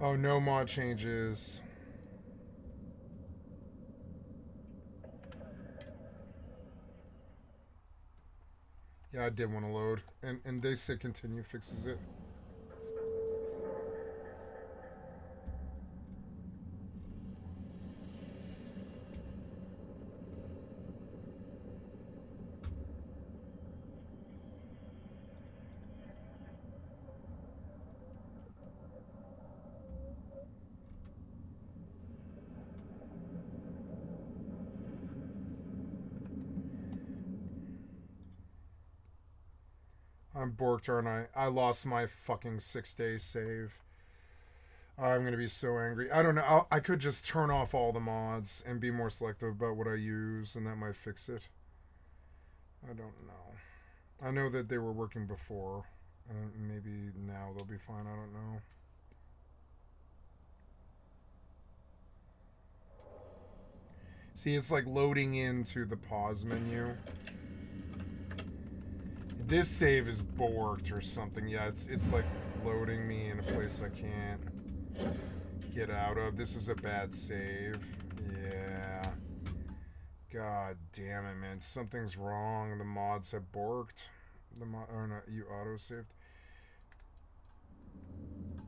[SPEAKER 1] Oh, no mod changes. Yeah, I did want to load. And they say continue fixes it. I'm borked, aren't I? I lost my fucking 6-day save. I'm gonna be so angry. I don't know. I could just turn off all the mods and be more selective about what I use, and that might fix it. I don't know. I know that they were working before, and maybe now they'll be fine. I don't know. See, it's like loading into the pause menu. This save is borked or something. Yeah, it's like loading me in a place I can't get out of. This is a bad save. Yeah. God damn it, man. Something's wrong. The mods have borked. Or not, you auto-saved.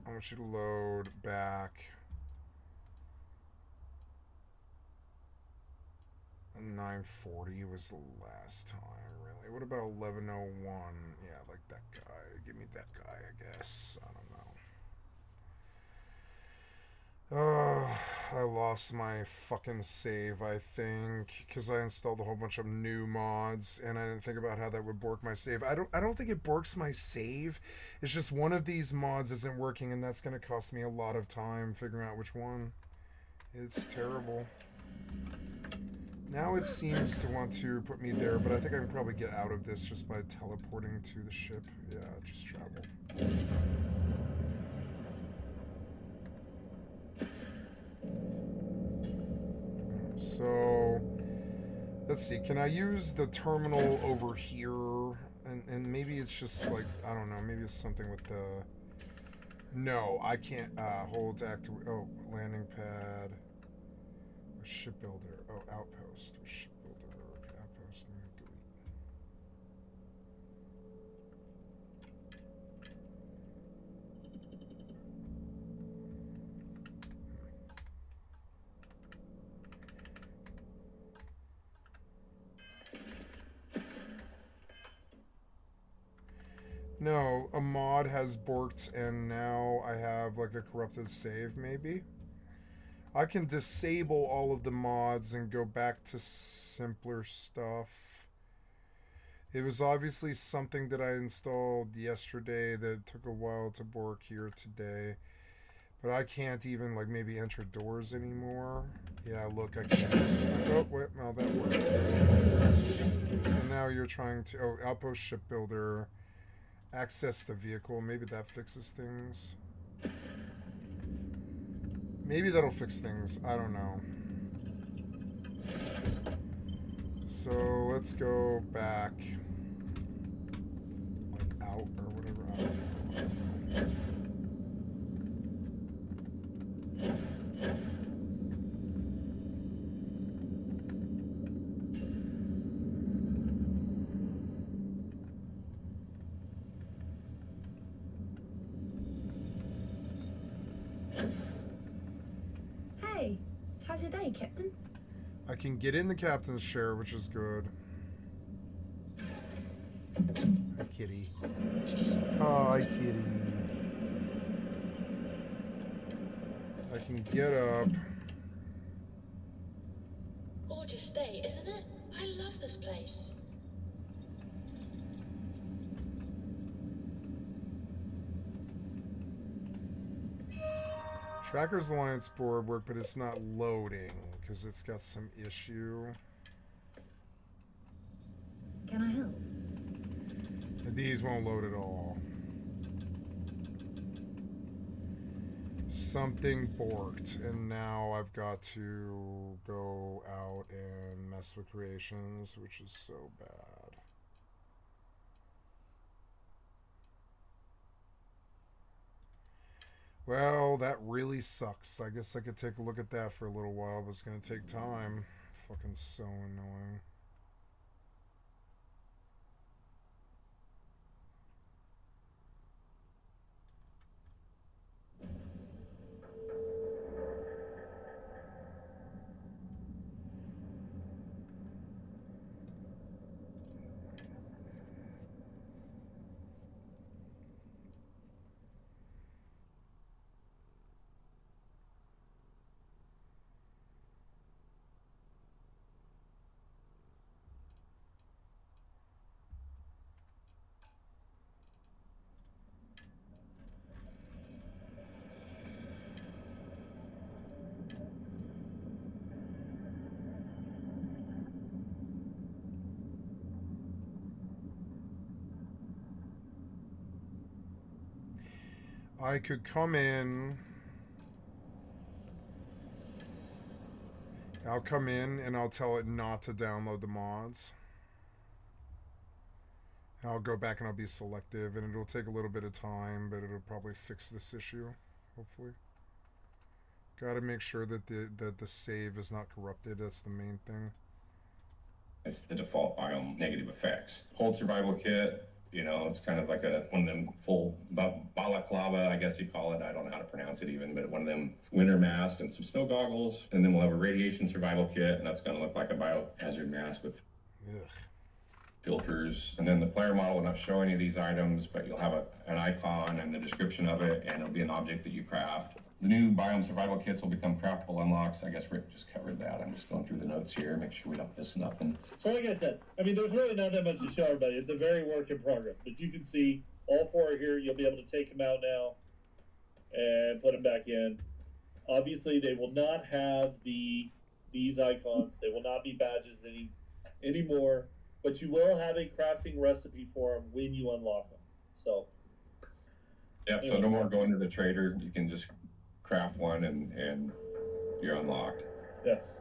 [SPEAKER 1] I want you to load back. 940 was the last time, really. What about 1101? Yeah, like that guy. Give me that guy, I guess. I don't know. I lost my fucking save, I think, because I installed a whole bunch of new mods, and I didn't think about how that would bork my save. I don't think it borks my save. It's just one of these mods isn't working, and that's going to cost me a lot of time figuring out which one. It's terrible. Now it seems to want to put me there, but I think I can probably get out of this just by teleporting to the ship. Yeah, just travel. So, let's see. Can I use the terminal over here? And maybe it's just like, I don't know, maybe it's something with the... No, I can't hold to activate... Oh, landing pad. Shipbuilder. Oh, outpost. Shipbuilder. Outpost. Delete. No, a mod has borked and now I have like a corrupted save maybe. I can disable all of the mods and go back to simpler stuff. It was obviously something that I installed yesterday that took a while to bork here today. But I can't even like maybe enter doors anymore. Yeah, look, I can't. Oh, wait, well that worked. So now you're trying to, oh, outpost shipbuilder, access the vehicle. Maybe that fixes things. Maybe that'll fix things. I don't know. So let's go back. Like out or whatever. I don't know.
[SPEAKER 10] Hey, how's your day, Captain?
[SPEAKER 1] I can get in the captain's chair, which is good. Hi, kitty. Hi, kitty. I can get up.
[SPEAKER 8] Gorgeous day, isn't it? I love this place.
[SPEAKER 1] Trackers Alliance board work, but it's not loading because it's got some issue.
[SPEAKER 10] Can I help?
[SPEAKER 1] And these won't load at all. Something borked, and now I've got to go out and mess with creations, which is so bad. Well, that really sucks. I guess I could take a look at that for a little while, but it's gonna take time. Fucking so annoying. I could come in. I'll come in and I'll tell it not to download the mods. And I'll go back and I'll be selective, and it'll take a little bit of time, but it'll probably fix this issue, hopefully. Got to make sure that the save is not corrupted. That's the main thing.
[SPEAKER 23] It's the default biome negative effects. Cold survival kit, you know, it's kind of like one of them full balaclava, I guess you call it. I don't know how to pronounce it even, but one of them winter masks and some snow goggles. And then we'll have a radiation survival kit, and that's going to look like a biohazard mask with filters. And then the player model will not show any of these items, but you'll have an icon and the description of it, and it'll be an object that you craft. The new biome survival kits will become craftable unlocks. I guess Rick just covered that. I'm just going through the notes here, make sure we don't miss nothing.
[SPEAKER 14] So like I said, I mean, there's really not that much to show everybody. It's a very work in progress, but you can see all four are here. You'll be able to take them out now and put them back in. Obviously, they will not have these icons. They will not be badges anymore, but you will have a crafting recipe for them when you unlock them. So,
[SPEAKER 23] yeah, anyway. So no more going to the trader. You can just craft one and you're unlocked.
[SPEAKER 14] Yes.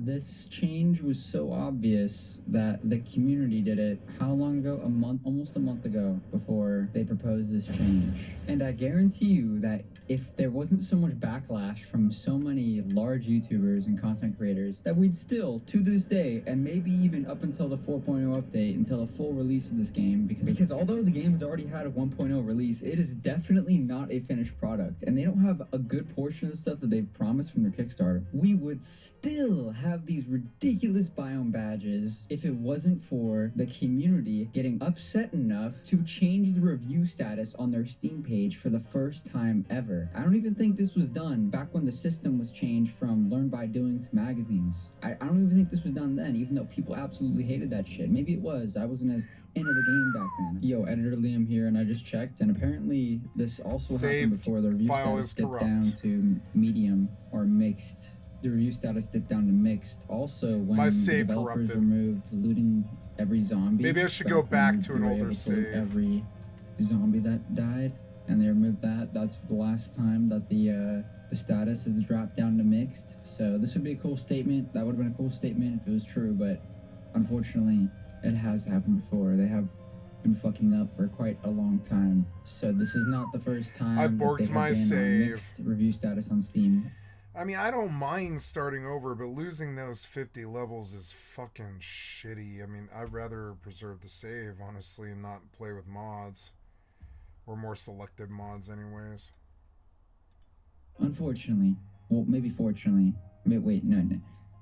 [SPEAKER 21] This change was so obvious that the community did it how long ago? Almost a month ago, before they proposed this change. And I guarantee you that if there wasn't so much backlash from so many large YouTubers and content creators, that we'd still, to this day, and maybe even up until the 4.0 update, until a full release of this game, because although the game has already had a 1.0 release, it is definitely not a finished product, and they don't have a good portion of the stuff that they've promised from their Kickstarter. We would still have these ridiculous biome badges if it wasn't for the community getting upset enough to change the review status on their Steam page for the first time ever. I don't even think this was done back when the system was changed from learn by doing to magazines. I don't even think this was done then, even though people absolutely hated that shit. Maybe it was. I wasn't as into the game back then. Yo, Editor Liam here, and I just checked, and apparently this also happened before the review status dipped down to medium or mixed. The review status dipped down to mixed. Also, when the developers removed looting every zombie.
[SPEAKER 1] Maybe I should go back to an older save.
[SPEAKER 21] Every zombie that died, and they removed that. That's the last time that the status has dropped down to mixed. So this would be a cool statement. That would have been a cool statement if it was true, but unfortunately, it has happened before. They have been fucking up for quite a long time. So this is not the first time
[SPEAKER 1] I borked my save.
[SPEAKER 21] Mixed review status on Steam.
[SPEAKER 1] I mean, I don't mind starting over, but losing those 50 levels is fucking shitty. I mean, I'd rather preserve the save, honestly, and not play with mods. Or more selective mods, anyways.
[SPEAKER 21] Unfortunately. Well, maybe fortunately. Wait, no.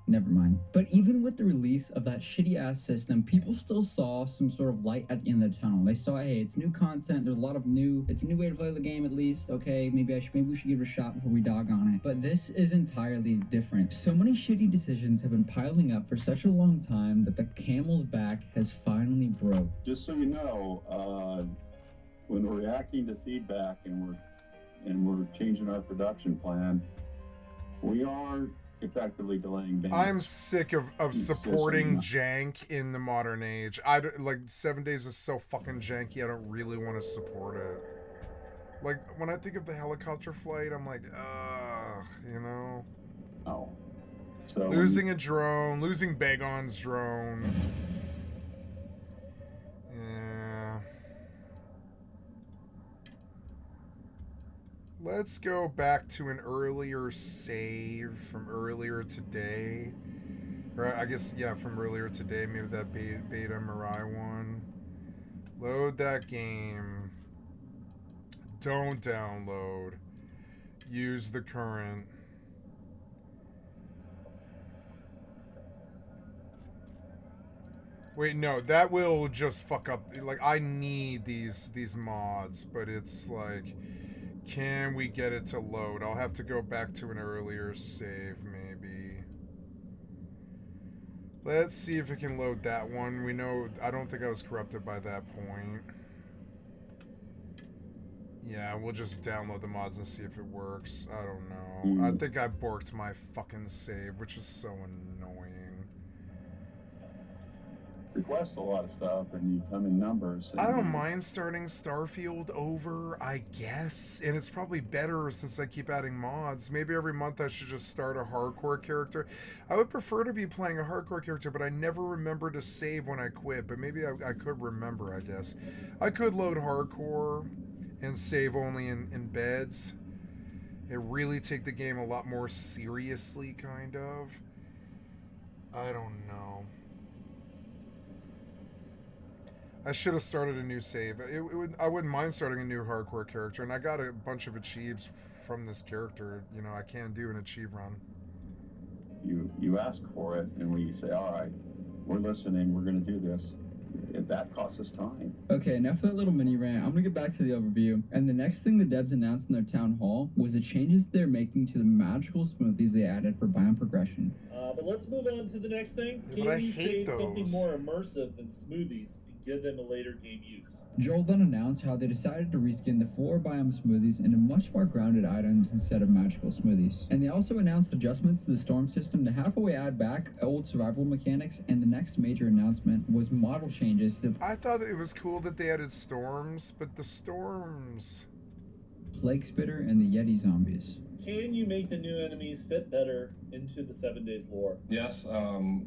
[SPEAKER 21] Never mind. But even with the release of that shitty-ass system, people still saw some sort of light at the end of the tunnel. They saw, hey, it's new content, there's a lot of it's a new way to play the game at least. Okay, maybe we should give it a shot before we dog on it. But this is entirely different. So many shitty decisions have been piling up for such a long time that the camel's back has finally broke.
[SPEAKER 22] Just so you know, when we're reacting to feedback and we're changing our production plan, we are effectively delaying bands.
[SPEAKER 1] I'm sick of supporting jank in the modern age. Like 7 days is so fucking janky, I don't really want to support it. Like when I think of the helicopter flight, I'm like, you know.
[SPEAKER 22] Oh. So
[SPEAKER 1] losing a drone, losing Bagon's drone. Yeah. let's go back to an earlier save from earlier today. Or I guess, yeah, from earlier today. Maybe that Beta Mirai one. Load that game. Don't download. Use the current. Wait, no, that will just fuck up. Like, I need these mods, but it's like, can we get it to load? I'll have to go back to an earlier save, maybe. Let's see if it can load that one. We know, I don't think I was corrupted by that point. Yeah, we'll just download the mods and see if it works. I don't know. I think I borked my fucking save, which is so annoying.
[SPEAKER 22] Request a lot of stuff and you come in numbers.
[SPEAKER 1] I don't mind starting Starfield over, I guess. And it's probably better since I keep adding mods. Maybe every month I should just start a hardcore character. I would prefer to be playing a hardcore character, but I never remember to save when I quit. But maybe I could remember, I guess. I could load hardcore and save only in beds. And really take the game a lot more seriously, kind of. I don't know. I should have started a new save. I wouldn't mind starting a new hardcore character, and I got a bunch of achieves from this character. You know, I can do an achieve run.
[SPEAKER 22] You ask for it, and we say, all right, we're listening, we're going to do this. That costs us time.
[SPEAKER 21] Okay, now for that little mini rant, I'm gonna get back to the overview. And the next thing the devs announced in their town hall was the changes they're making to the magical smoothies they added for biome progression.
[SPEAKER 14] But let's move on to the next thing.
[SPEAKER 1] Yeah, but I
[SPEAKER 14] Can you
[SPEAKER 1] hate
[SPEAKER 14] create
[SPEAKER 1] those.
[SPEAKER 14] something more immersive than smoothies and give them a later game use?
[SPEAKER 21] Joel then announced how they decided to reskin the 4 biome smoothies into much more grounded items instead of magical smoothies. And they also announced adjustments to the storm system to halfway add back old survival mechanics, and the next major announcement was model changes to
[SPEAKER 1] I thought it was cool that they added storms, but the storms...
[SPEAKER 21] Plague Spitter and the Yeti zombies.
[SPEAKER 14] Can you make the new enemies fit better into the 7 Days lore?
[SPEAKER 23] Yes,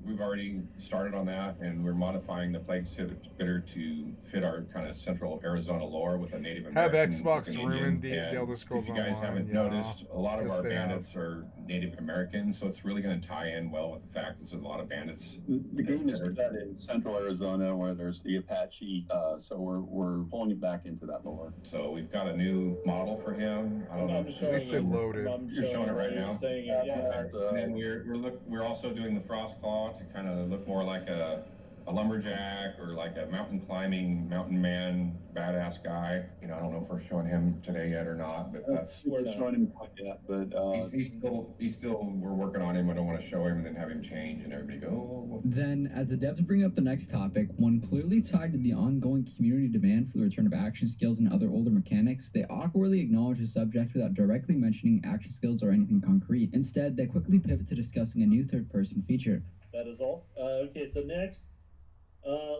[SPEAKER 23] we've already started on that, and we're modifying the Plague Spitter to fit our kind of central Arizona lore with a Native American.
[SPEAKER 1] Have Xbox
[SPEAKER 23] looking
[SPEAKER 1] ruined
[SPEAKER 23] Indian.
[SPEAKER 1] the
[SPEAKER 23] And
[SPEAKER 1] Elder Scrolls
[SPEAKER 23] if you guys
[SPEAKER 1] Online,
[SPEAKER 23] haven't
[SPEAKER 1] yeah.
[SPEAKER 23] noticed, a lot of
[SPEAKER 1] Yes,
[SPEAKER 23] our
[SPEAKER 1] they have.
[SPEAKER 23] bandits are Native American, so it's really going to tie in well with the fact that there's a lot of bandits.
[SPEAKER 22] The game is set in central Arizona where there's the Apache, so we're pulling it back into that lore.
[SPEAKER 23] So we've got a new model for him. I don't know if
[SPEAKER 1] They said loaded.
[SPEAKER 23] You're showing it right now.
[SPEAKER 14] Saying it, yeah.
[SPEAKER 23] And then we're also doing the frost claw to kind of look more like a lumberjack or like a mountain climbing mountain man badass guy. You know, I don't know if we're showing him today yet or not, but that's
[SPEAKER 22] We're showing him quite yet, but
[SPEAKER 23] he's still we're working on him. I don't want to show him and then have him change and everybody go. Oh.
[SPEAKER 21] Then, as the devs bring up the next topic, one clearly tied to the ongoing community demand for the return of action skills and other older mechanics, they awkwardly acknowledge the subject without directly mentioning action skills or anything concrete. Instead, they quickly pivot to discussing a new third-person feature.
[SPEAKER 14] That is all. Okay, so next,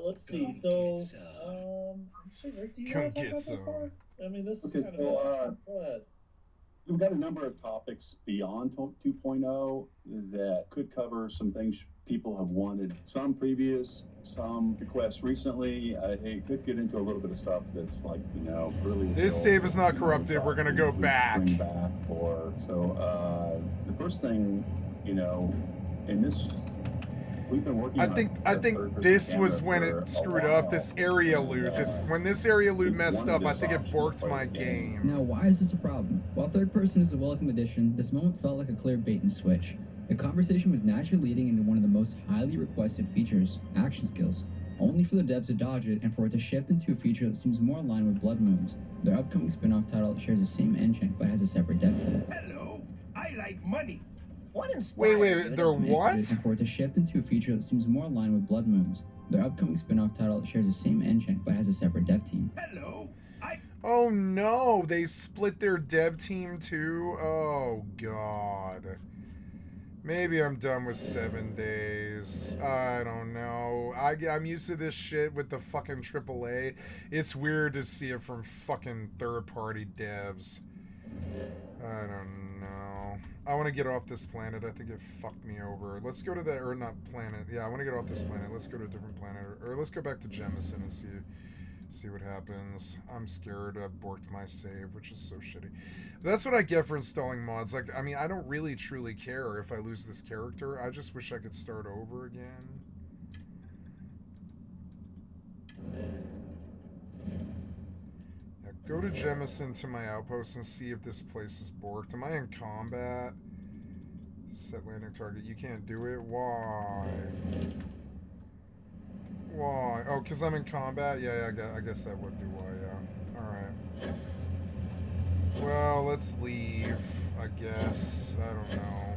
[SPEAKER 14] let's see. So, actually, Rick, do you
[SPEAKER 1] Come
[SPEAKER 14] want to talk
[SPEAKER 1] get
[SPEAKER 14] about this
[SPEAKER 1] some.
[SPEAKER 14] part? I mean, this is
[SPEAKER 22] Okay,
[SPEAKER 14] kind
[SPEAKER 22] so,
[SPEAKER 14] of go ahead.
[SPEAKER 22] we've got a number of topics beyond 2.0 that could cover some things people have wanted. Some previous, some requests recently. It could get into a little bit of stuff that's like, really...
[SPEAKER 1] This save is not corrupted. We're gonna go back.
[SPEAKER 22] Bring back so, the first thing, in this... We've been working
[SPEAKER 1] I
[SPEAKER 22] on
[SPEAKER 1] think
[SPEAKER 22] third-person
[SPEAKER 1] this was
[SPEAKER 22] camera
[SPEAKER 1] when
[SPEAKER 22] for
[SPEAKER 1] it
[SPEAKER 22] a
[SPEAKER 1] screwed
[SPEAKER 22] while.
[SPEAKER 1] up. This area loot. When this area loot
[SPEAKER 22] we
[SPEAKER 1] messed
[SPEAKER 22] wanted
[SPEAKER 1] up, I
[SPEAKER 22] this
[SPEAKER 1] think it
[SPEAKER 22] option to
[SPEAKER 1] borked
[SPEAKER 22] play
[SPEAKER 1] my
[SPEAKER 22] the
[SPEAKER 1] game.
[SPEAKER 21] Now, why is this a problem? While third person is a welcome addition, this moment felt like a clear bait and switch. The conversation was naturally leading into one of the most highly requested features, action skills, only for the devs to dodge it and for it to shift into a feature that seems more aligned with Blood Moons, their upcoming spin-off title that shares the same engine but has a separate dev team.
[SPEAKER 3] Hello, I like money.
[SPEAKER 22] What
[SPEAKER 1] Wait, they're what?
[SPEAKER 21] And for it to shift into a feature that seems more aligned with Blood Moons, their upcoming spin-off title that shares the same engine but has a separate dev team.
[SPEAKER 3] Hello,
[SPEAKER 1] Oh no, they split their dev team too? Oh god. Maybe I'm done with 7 days. I don't know. I'm used to this shit with the fucking AAA. It's weird to see it from fucking third-party devs. I don't know. I want to get off this planet. I think it fucked me over. Let's go to that, or not planet. Yeah, I want to get off this planet. Let's go to a different planet. Or let's go back to Jemison and see See what happens. I'm scared I borked my save, which is so shitty. But that's what I get for installing mods. Like, I mean, I don't really truly care if I lose this character. I just wish I could start over again. Now, go to Jemison to my outpost and see if this place is borked. Am I in combat? Set landing target. You can't do it? Why? Why? Oh, because I'm in combat? Yeah, I guess that would be why, yeah. Alright. Well, let's leave, I guess. I don't know.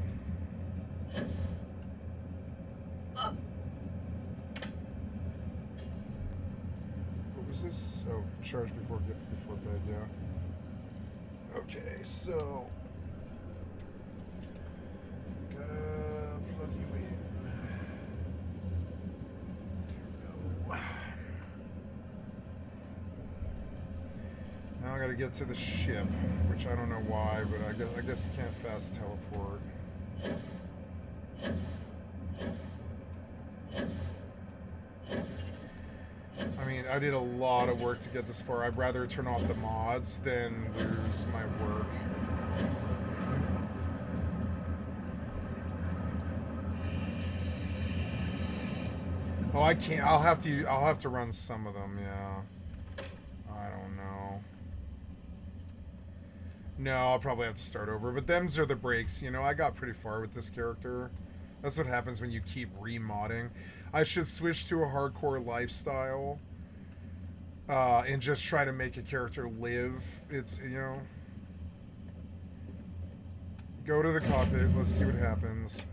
[SPEAKER 1] What was this? Oh, charge before bed, yeah. Okay, so... Gotta plug you in. Now I gotta get to the ship, which I don't know why, but I guess you can't fast teleport. I mean, I did a lot of work to get this far. I'd rather turn off the mods than lose my work. Oh, I can't. I'll have to run some of them, yeah. I don't know. No, I'll probably have to start over. But them's are the breaks, you know. I got pretty far with this character. That's what happens when you keep remodding. I should switch to a hardcore lifestyle. And just try to make a character live. It's, you know. Go to the cockpit. Let's see what happens.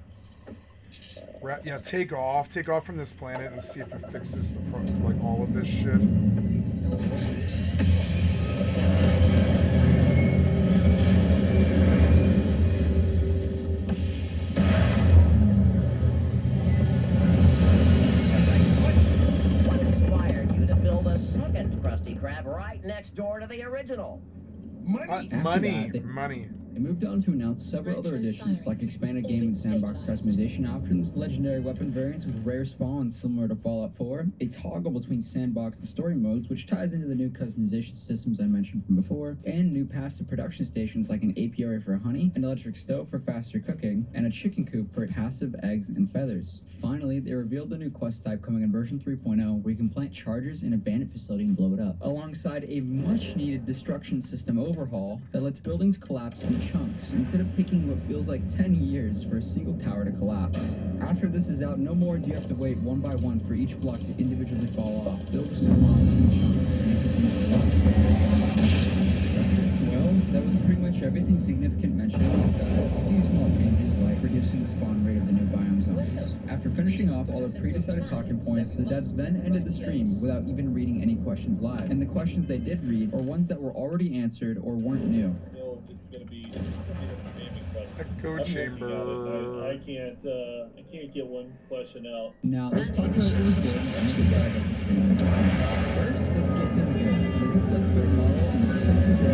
[SPEAKER 1] Yeah, take off from this planet and see if it fixes the like all of this shit.
[SPEAKER 7] What inspired you to build a second Krusty Krab right next door to the original?
[SPEAKER 1] Money.
[SPEAKER 21] They moved on to announce several other additions, like expanded game and sandbox customization options, legendary weapon variants with rare spawns similar to Fallout 4, a toggle between sandbox and story modes, which ties into the new customization systems I mentioned from before, and new passive production stations like an apiary for honey, an electric stove for faster cooking, and a chicken coop for passive eggs and feathers. Finally, they revealed a new quest type coming in version 3.0 where you can plant chargers in a bandit facility and blow it up, alongside a much-needed destruction system overhaul that lets buildings collapse in chunks, instead of taking what feels like 10 years for a single tower to collapse. After this is out, no more do you have to wait one by one for each block to individually fall off. They'll just come off in chunks and you can Well, that was pretty much everything significant mentioned, besides a few small changes like reducing the spawn rate of the new biome zones. After finishing off all the pre-decided talking points, the devs then ended the stream without even reading any questions live. And the questions they did read are ones that were already answered or weren't new.
[SPEAKER 14] It's gonna be them spamming questions.
[SPEAKER 1] Echo chamber.
[SPEAKER 14] I can't get one question out.
[SPEAKER 21] Now, let's talk about who's good and the bad about the stream. First, let's get into the new flexible model and the fixes that are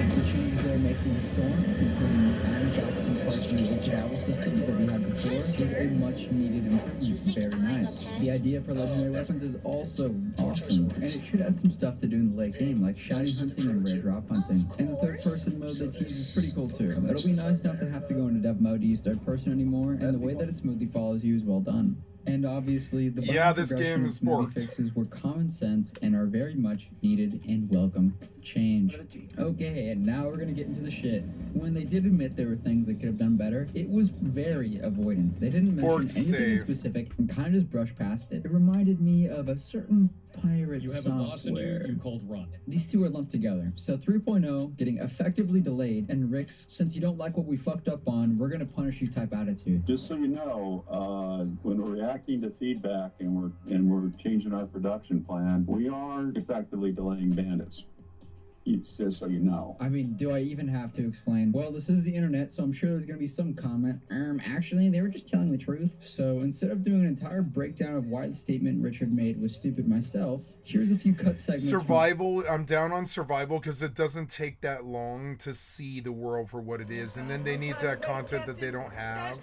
[SPEAKER 21] the changes they're making to storms, including adding back some parts in the travel system that we had before, is a much needed improvement. Very nice. The idea for legendary weapons is also awesome, and it should add some stuff to do in the late game, like shiny hunting and rare drop hunting. And the third person mode they tease is pretty cool too. It'll be nice not to have to go into dev mode to use third person anymore, and the way that it smoothly follows you is well done. And obviously, the
[SPEAKER 1] this game is borked.
[SPEAKER 21] Fixes were common sense and are very much needed and welcome change. Okay, and now we're gonna get into the shit. When they did admit there were things they could have done better, it was very avoidant. They didn't mention anything in specific and kind of just brushed past it. It reminded me of a certain pirate
[SPEAKER 9] You have
[SPEAKER 21] software.
[SPEAKER 9] a boss in you called Run.
[SPEAKER 21] These two are lumped together. So 3.0 getting effectively delayed, and Rick's, since you don't like what we fucked up on, we're gonna punish you type attitude.
[SPEAKER 22] Just so you know, when we're reacting to feedback and we're changing our production plan, we are effectively delaying bandits. Just so you know.
[SPEAKER 21] I mean, do I even have to explain? Well, this is the internet, so I'm sure there's gonna be some comment. Actually, they were just telling the truth. So instead of doing an entire breakdown of why the statement Richard made was stupid myself, here's a few cut segments.
[SPEAKER 1] Survival, I'm down on survival because it doesn't take that long to see the world for what it is, and then they need that content that they don't have.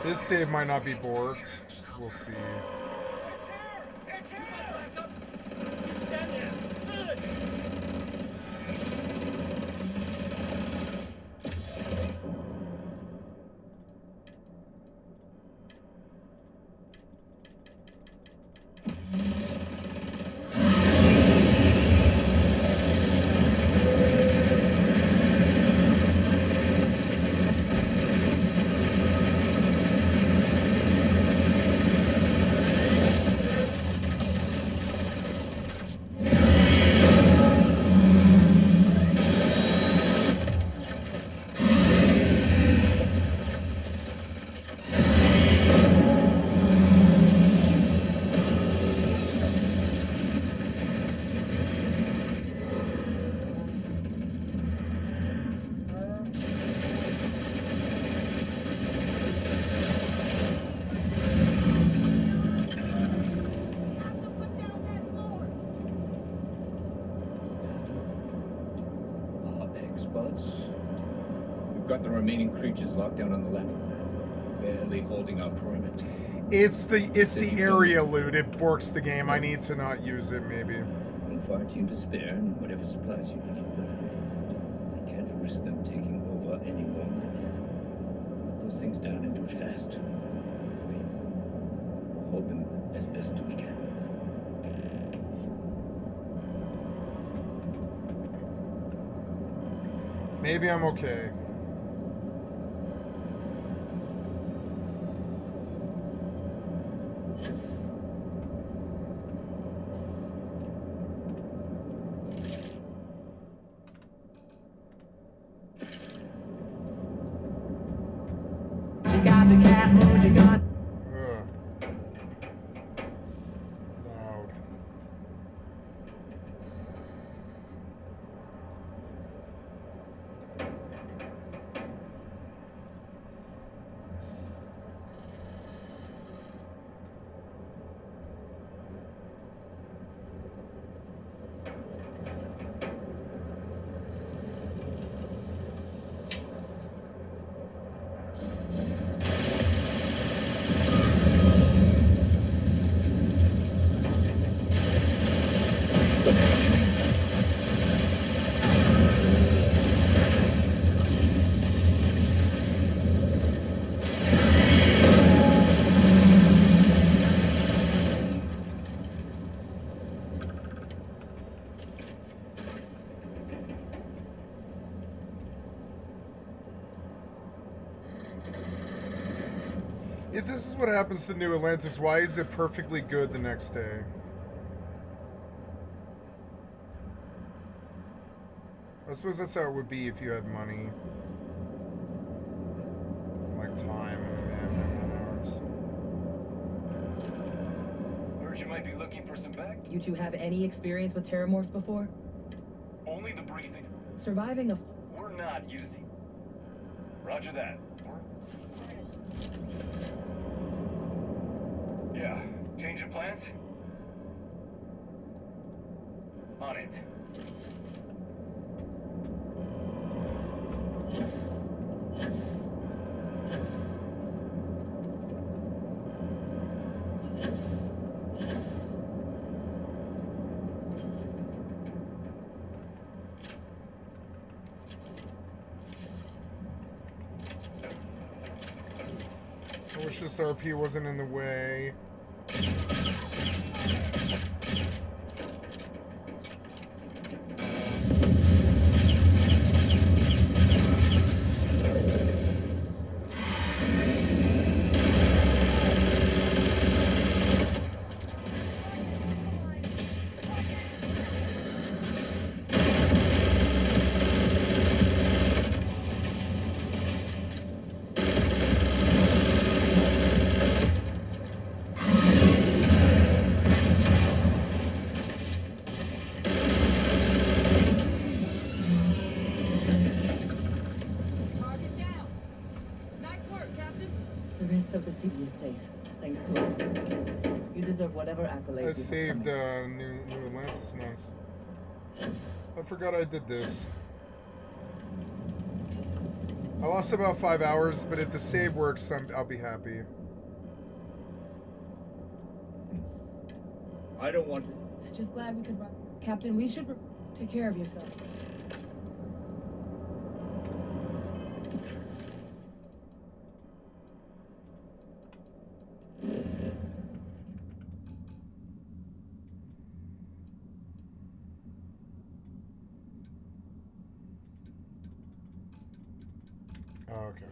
[SPEAKER 1] This save might not be borked. We'll see.
[SPEAKER 6] We've got the remaining creatures locked down on the landing pad, barely holding our perimeter.
[SPEAKER 1] It's the area loot. It borks the game. I need to not use it, maybe.
[SPEAKER 6] And fire team to spare and whatever supplies you need, but I can't risk them taking over any more. Put those things down and do it fast. We'll hold them as best we can.
[SPEAKER 1] Maybe I'm okay.
[SPEAKER 7] You got the cat, moves, you got.
[SPEAKER 1] Loud. If this is what happens to New Atlantis, why is it perfectly good the next day? I suppose that's how it would be if you had money. Like time and man hours.
[SPEAKER 9] Heard you might be looking for some back.
[SPEAKER 2] You two have any experience with terramorphs before?
[SPEAKER 9] Only the breathing.
[SPEAKER 2] Surviving a...
[SPEAKER 9] We're not using. Roger that. Yeah. Change of plans? On it.
[SPEAKER 1] I wish this RP wasn't in the way. I saved New Atlantis, nice. I forgot I did this. I lost about 5 hours, but if the save works, I'll be happy.
[SPEAKER 11] I don't want to.
[SPEAKER 12] Just glad we could run. Captain, we should take care of yourself.
[SPEAKER 1] Oh, okay.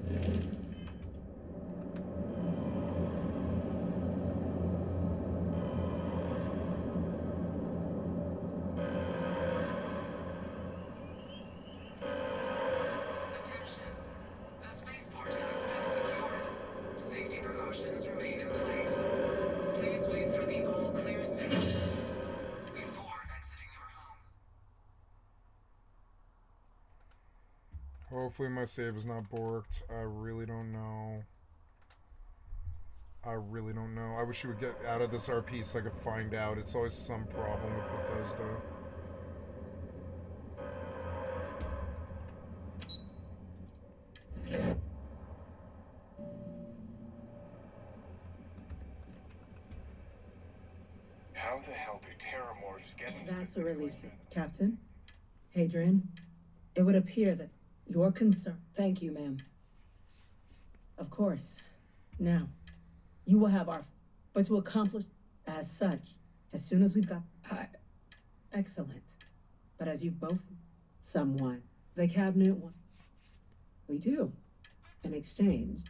[SPEAKER 1] Hopefully my save is not borked. I really don't know. I really don't know. I wish you would get out of this RP so I could find out. It's always some problem with Bethesda.
[SPEAKER 9] How the hell do Terramorphs get into
[SPEAKER 15] That's a relief, Captain. Hadrian, it would appear that your concern.
[SPEAKER 12] Thank you, ma'am.
[SPEAKER 15] Of course. Now, you will have our. But to accomplish as such, as soon as we've got. Excellent. But as you've both. Someone. The cabinet one. We do. In exchange.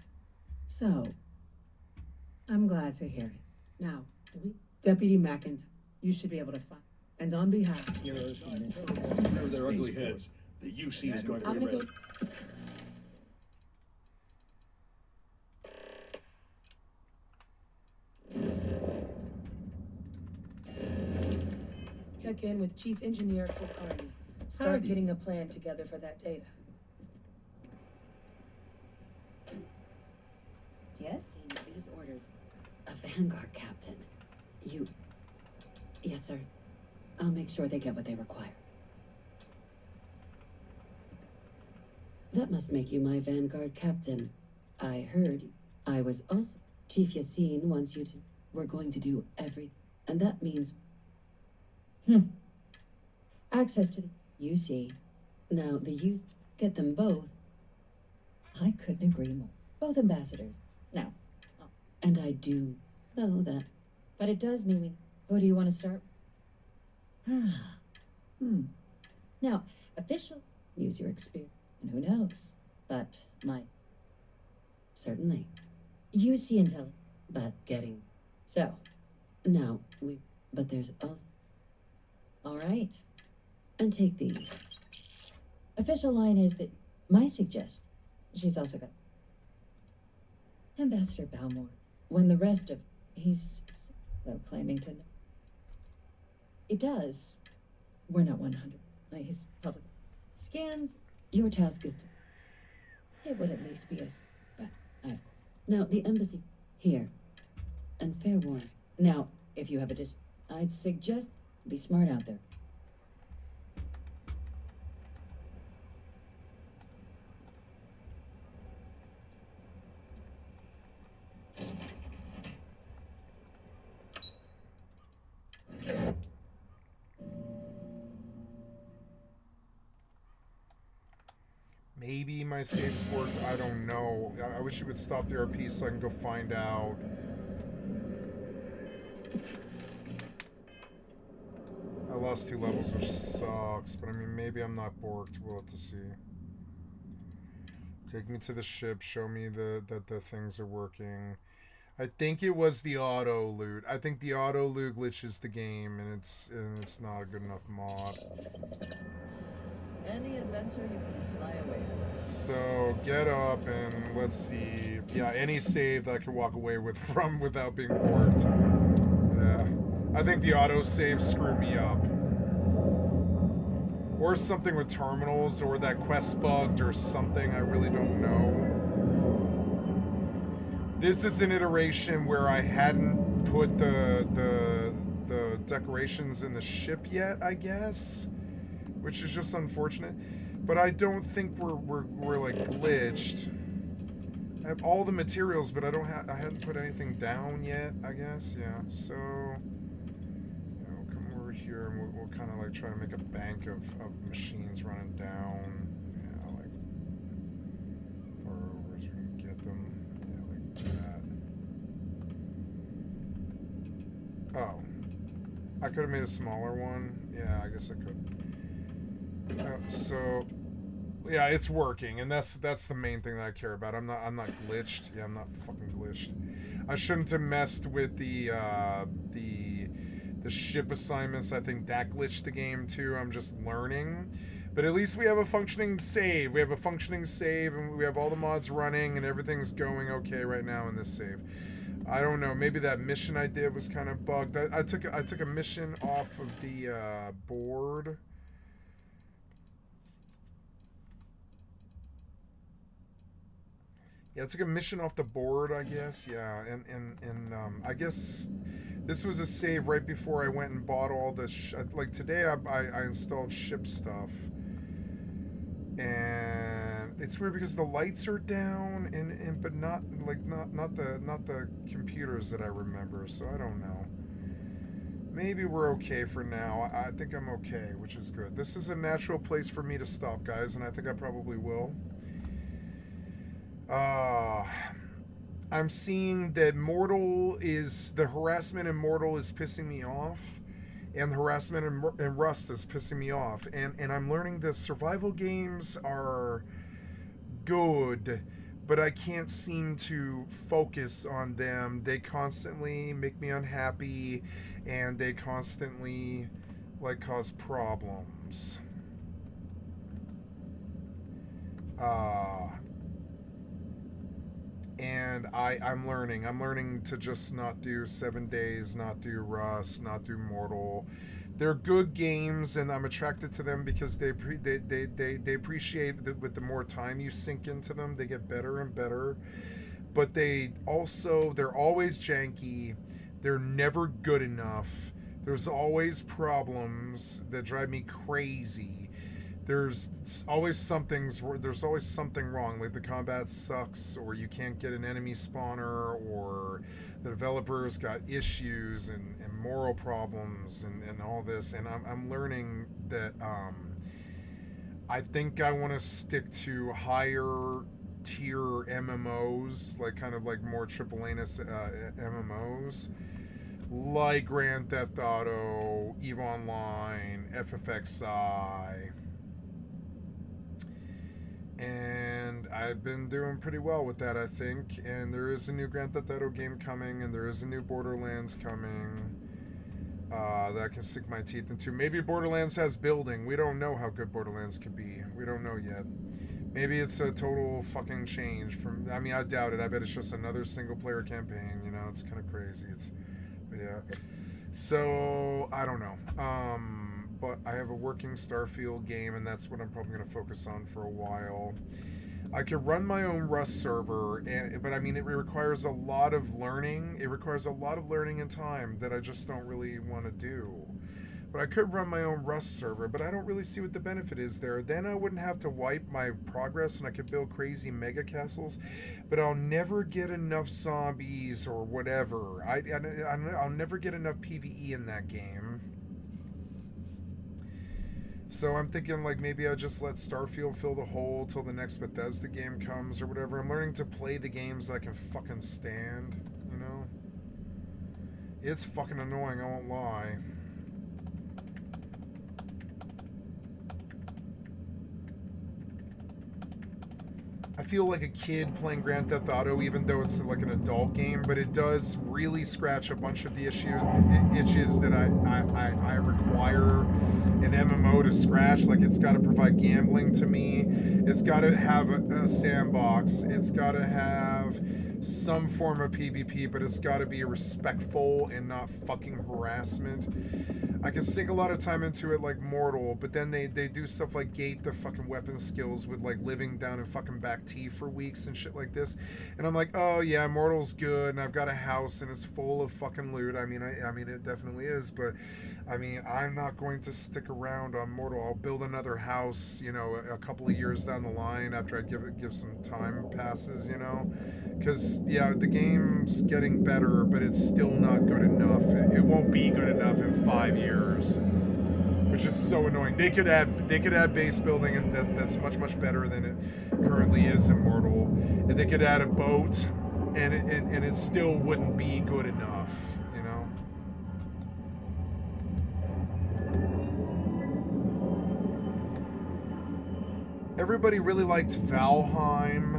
[SPEAKER 15] So. I'm glad to hear it. Now, Deputy McIntyre, you should be able to find. And on behalf of your
[SPEAKER 11] Remember their ugly heads. The UC is going to be ready.
[SPEAKER 12] Check in with Chief Engineer Kulkarni. Start
[SPEAKER 15] Howdy.
[SPEAKER 12] getting a plan together for that data.
[SPEAKER 24] Yes? These orders. A Vanguard captain. You. Yes, sir. I'll make sure they get what they require. That must make you my Vanguard captain. I heard I was also. Chief Yassine wants you to. We're going to do everything. And that means. Access to the. You see. Now, the youth. Get them both. I couldn't agree more. Both ambassadors. Now. And I do know that. But it does mean we. Who do you want to start? Now, official. Use your experience. And who knows? But my. Certainly. You see intel. But getting. So. Now, we. But there's also. All right. And take these. Official line is that. My suggestion. She's also got. Ambassador Balmore. When the rest of. He's. Though claiming to. It does. We're not 100. Like his public. Scans. Your task is to. It would at least be us. But I. Now, the embassy. Here. And fair warning. Now, if you have a dish, I'd suggest be smart out there.
[SPEAKER 1] Maybe my saves worked. I don't know. I wish you would stop the RP so I can go find out. I lost 2 levels, which sucks. But I mean, maybe I'm not borked. We'll have to see. Take me to the ship. Show me that the things are working. I think it was the auto loot. I think the auto loot glitches the game, and it's not a good enough mod.
[SPEAKER 25] Any adventure you can fly away from.
[SPEAKER 1] So get up and let's see. Yeah, any save that I can walk away with from without being borked. Yeah, I think the auto save screwed me up. Or something with terminals, or that quest bugged, or something. I really don't know. This is an iteration where I hadn't put the decorations in the ship yet, I guess, which is just unfortunate. But I don't think we're like glitched. I have all the materials, but I hadn't put anything down yet, I guess. Yeah, so we'll come over here and we'll kind of like try to make a bank of machines running down. Yeah, like far over as we can get them. Yeah, like that. Oh, I could have made a smaller one. Yeah, I guess I could. So yeah, it's working, and that's the main thing that I care about. I'm not glitched. Yeah, I'm not fucking glitched. I shouldn't have messed with the ship assignments. I think that glitched the game too. I'm just learning. But at least we have a functioning save. We have a functioning save, and we have all the mods running, and everything's going okay right now in this save. I don't know. Maybe that mission I did was kind of bugged. I took a mission off of the board. Yeah, I took a mission off the board, I guess. Yeah, and I guess this was a save right before I went and bought all the like today. I installed ship stuff, and it's weird because the lights are down and but not the computers that I remember. So I don't know. Maybe we're okay for now. I think I'm okay, which is good. This is a natural place for me to stop, guys, and I think I probably will. I'm seeing that the harassment in Mortal is pissing me off, and the harassment in Rust is pissing me off, and I'm learning that survival games are good, but I can't seem to focus on them. They constantly make me unhappy, and they constantly like cause problems. And I'm learning to just not do 7 Days, not do Rust, not do Mortal. They're good games, and I'm attracted to them because they appreciate that with the more time you sink into them, they get better and better. But they're always janky. They're never good enough. There's always problems that drive me crazy. There's always something wrong, like the combat sucks, or you can't get an enemy spawner, or the developers got issues and moral problems and all this. And I'm learning that I think I want to stick to higher tier MMOs, like kind of like more triple anus MMOs, like Grand Theft Auto, EVE Online, FFXI. And I've been doing pretty well with that, I think. And there is a new Grand Theft Auto game coming, and there is a new Borderlands coming that I can sink my teeth into. Maybe Borderlands has building. We don't know how good Borderlands could be. We don't know yet. Maybe it's a total fucking change from... I mean, I doubt it. I bet it's just another single-player campaign, you know? It's kind of crazy. But yeah. So, I don't know. But I have a working Starfield game, and that's what I'm probably going to focus on for a while. I could run my own Rust server, but I mean, it requires a lot of learning. It requires a lot of learning and time that I just don't really want to do. But I could run my own Rust server, but I don't really see what the benefit is there. Then I wouldn't have to wipe my progress, and I could build crazy mega castles, but I'll never get enough zombies or whatever. I'll never get enough PvE in that game. So I'm thinking like maybe I just let Starfield fill the hole till the next Bethesda game comes or whatever. I'm learning to play the games I can fucking stand, you know? It's fucking annoying, I won't lie. I feel like a kid playing Grand Theft Auto, even though it's like an adult game, but it does really scratch a bunch of the itches that I require an MMO to scratch. Like, it's got to provide gambling to me. It's got to have a sandbox. It's got to have some form of PvP, but it's got to be respectful and not fucking harassment. I can sink a lot of time into it like Mortal, but then they do stuff like gate the fucking weapon skills with like living down in fucking back T for weeks and shit like this. And I'm like, oh yeah, Mortal's good, and I've got a house and it's full of fucking loot. I mean, it definitely is, but I mean, I'm not going to stick around on Mortal. I'll build another house, you know, a couple of years down the line after I give some time passes, you know, because yeah, the game's getting better, but it's still not good enough. It won't be good enough in 5 years, which is so annoying. They could add base building, and that's much better than it currently is in Mortal. And they could add a boat, and it still wouldn't be good enough, you know. Everybody really liked Valheim.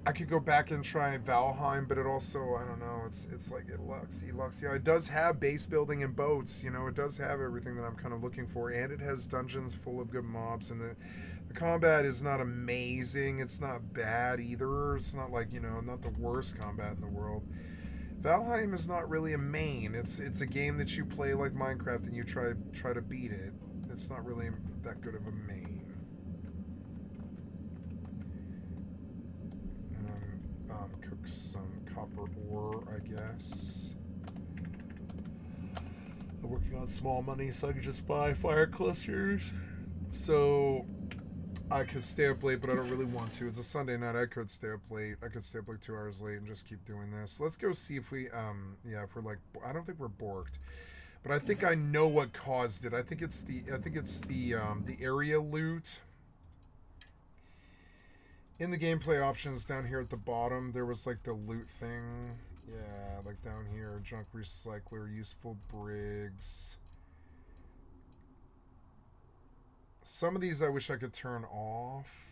[SPEAKER 1] I could go back and try Valheim, but it also, I don't know, it's like it looks, you know, it does have base building and boats, you know, it does have everything that I'm kind of looking for, and it has dungeons full of good mobs, and the combat is not amazing, it's not bad either, it's not like, you know, not the worst combat in the world. Valheim is not really a main. It's a game that you play like Minecraft and you try to beat it. It's not really that good of a main. And cook some copper ore, I guess. I'm working on small money, so I could just buy fire clusters. So I could stay up late, but I don't really want to. It's a Sunday night. I could stay up late. I could stay up like 2 hours late and just keep doing this. Let's go see if we, yeah, if we're like, I don't think we're borked, but I think I know what caused it. I think it's the area loot. In the gameplay options down here at the bottom, there was like the loot thing. Yeah, like down here, junk recycler, useful brigs. Some of these I wish I could turn off.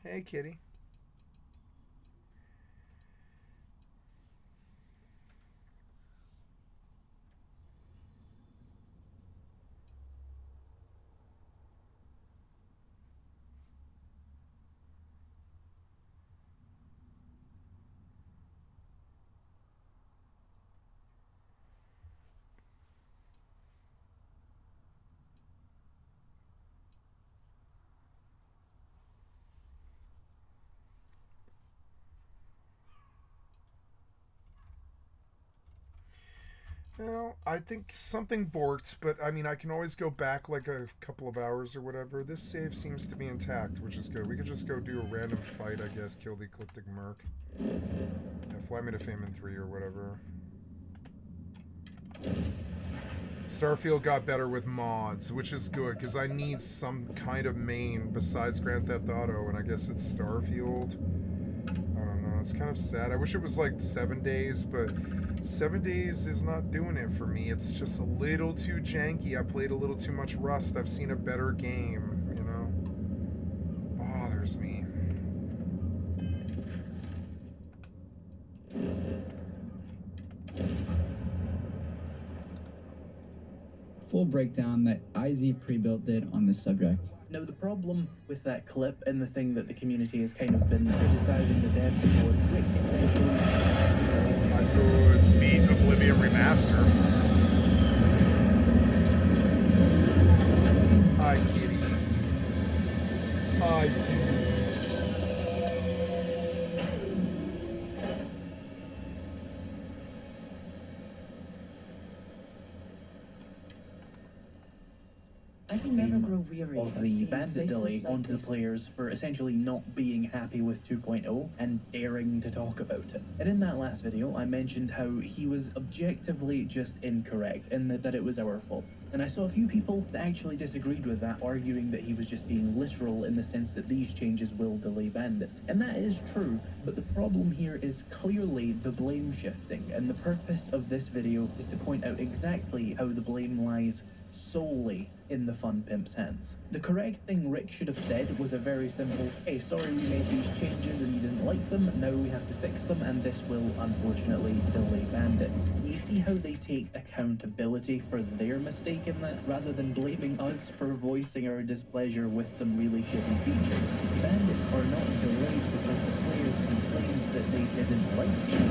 [SPEAKER 1] Hey, kitty. Well, I think something borked, but I mean, I can always go back like a couple of hours or whatever. This save seems to be intact, which is good. We could just go do a random fight, I guess, kill the Ecliptic Merc. Yeah, fly me to Fame in 3 or whatever. Starfield got better with mods, which is good, because I need some kind of main besides Grand Theft Auto, and I guess it's Starfield. I don't know, it's kind of sad. I wish it was like 7 days, but 7 days is not doing it for me. It's just a little too janky. I played a little too much Rust. I've seen a better game, you know? Bothers me.
[SPEAKER 21] Full breakdown that IZ Prebuilt did on this subject.
[SPEAKER 4] Now, the problem with that clip and the thing that the community has kind of been criticizing the devs for, quick, essentially,
[SPEAKER 1] I could beat Oblivion Remaster. Hi, kitty. Hi, kitty.
[SPEAKER 4] I can never grow weary of the bandit delay onto the players for essentially not being happy with 2.0 and daring to talk about it. And in that last video, I mentioned how he was objectively just incorrect and that it was our fault. And I saw a few people that actually disagreed with that, arguing that he was just being literal in the sense that these changes will delay bandits. And that is true, but the problem here is clearly the blame shifting, and the purpose of this video is to point out exactly how the blame lies solely in the Fun Pimp's hands. The correct thing Rick should have said was a very simple, hey, sorry we made these changes and you didn't like them, now we have to fix them and this will unfortunately delay bandits. You see how they take accountability for their mistake in that, rather than blaming us for voicing our displeasure with some really shitty features. Bandits are not delayed because the players complained that they didn't like them.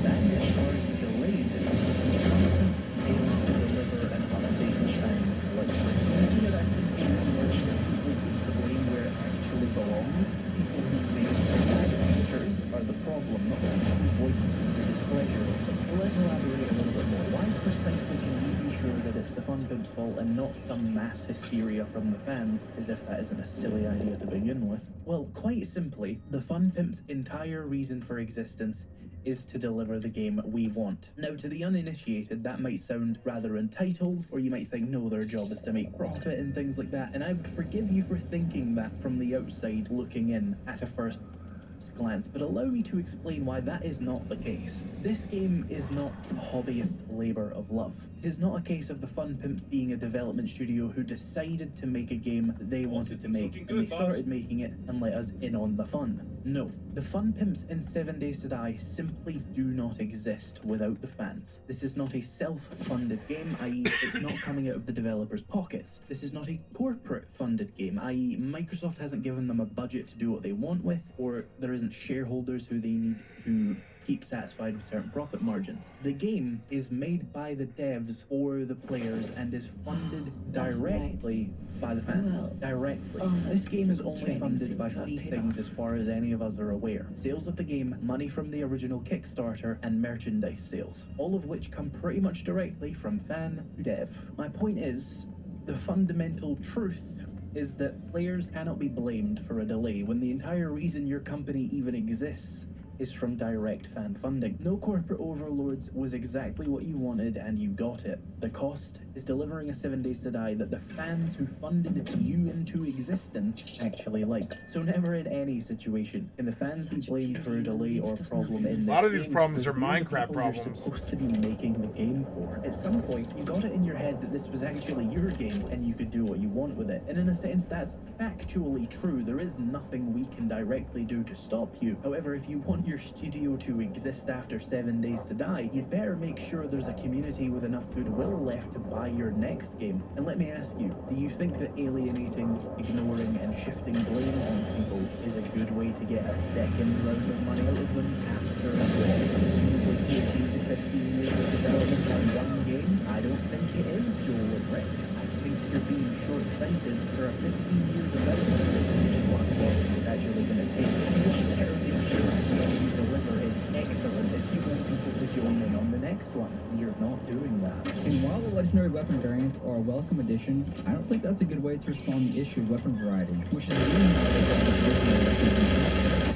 [SPEAKER 4] Bandits are delayed because the Fun Pimps failed to deliver an update and like see what I think people puts the blame where it actually belongs. People who made bad features are the problem, not the people who voice their displeasure. Well, let's elaborate a little bit more. Why precisely can we be sure that it's the Fun Pimp's fault and not some mass hysteria from the fans, as if that isn't a silly idea to begin with? Well, quite simply, the Fun Pimp's entire reason for existence is to deliver the game we want. Now, to the uninitiated, that might sound rather entitled, or you might think, no, their job is to make profit and things like that, and I would forgive you for thinking that from the outside looking in at a first glance, but allow me to explain why that is not the case. This game is not a hobbyist labor of love. It is not a case of the Fun Pimps being a development studio who decided to make a game that they wanted to make, and they started making it and let us in on the fun. No, the Fun Pimps in 7 Days to Die simply do not exist without the fans. This is not a self-funded game, i.e. it's not coming out of the developers' pockets. This is not a corporate-funded game, i.e. Microsoft hasn't given them a budget to do what they want with, or there isn't shareholders who they need to keep satisfied with certain profit margins. The game is made by the devs or the players and is funded directly by the fans. Directly. This game is only funded by three things as far as any of us are aware. Sales of the game, money from the original Kickstarter, and merchandise sales. All of which come pretty much directly from fan to dev. My point is, the fundamental truth is that players cannot be blamed for a delay when the entire reason your company even exists is from direct fan funding. No corporate overlords was exactly what you wanted and you got it. The cost is delivering a 7 Days to Die that the fans who funded you into existence actually liked. So never in any situation can the fans be blamed for a delay or problem in this
[SPEAKER 1] A lot of these
[SPEAKER 4] game,
[SPEAKER 1] problems are
[SPEAKER 4] because they're the
[SPEAKER 1] Minecraft
[SPEAKER 4] people you're
[SPEAKER 1] problems.
[SPEAKER 4] supposed to be making the game for. At some point, you got it in your head that this was actually your game and you could do what you want with it. And in a sense, that's factually true. There is nothing we can directly do to stop you. However, if you want your studio to exist after 7 Days to Die, you'd better make sure there's a community with enough goodwill left to buy your next game. And let me ask you, do you think that alienating, ignoring, and shifting blame on people is a good way to get a second round of money out of them after presumably 14 to 15 years of development on one game? I don't think it is, Joel and Rick. I think you're being short-sighted for a 15-year development, which is what it's actually going to take. You better make sure what you deliver is excellent if you want people to join in on the next one. You're not doing that.
[SPEAKER 21] And while the legendary weapon variants are a welcome addition, I don't think that's a good way to respond to the issue of weapon variety, which is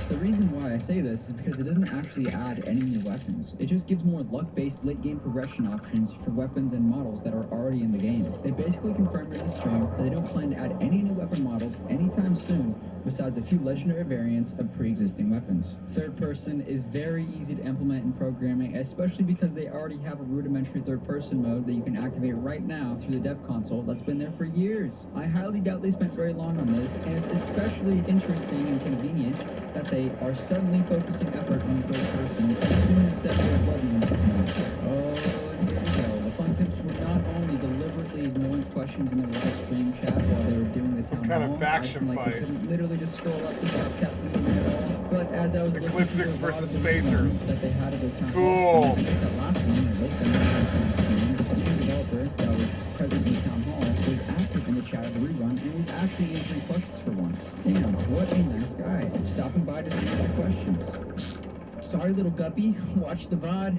[SPEAKER 21] the reason why I say this is because it doesn't actually add any new weapons. It just gives more luck-based late-game progression options for weapons and models that are already in the game. They basically confirmed in the stream that they don't plan to add any new weapon models anytime soon, besides a few legendary variants of pre-existing weapons. Third person is very easy to implement in programming, especially because they already have a rudimentary third-person mode that you can activate right now through the dev console that's been there for years. I highly doubt they spent very long on this, and it's especially interesting and convenient that they are suddenly focusing effort on the third person as soon as 7 Days Bloodlines came out. Oh, and here we go. The Fun Pimps were not only deliberately ignoring questions in their live stream chat while they were doing this town
[SPEAKER 1] kind
[SPEAKER 21] hall,
[SPEAKER 1] of faction
[SPEAKER 21] acting like
[SPEAKER 1] fight.
[SPEAKER 21] they couldn't literally just scroll up to the chat feed, but as I was
[SPEAKER 1] Ecliptics versus Spacers.
[SPEAKER 21] that they had at their town
[SPEAKER 1] Cool.
[SPEAKER 21] hall, that last one, the senior developer that was present in the town hall was active in the chat of the rerun and was actually answering questions for once. Damn, what a nice guy. Stopping by to answer questions. Sorry, little guppy. Watch the VOD.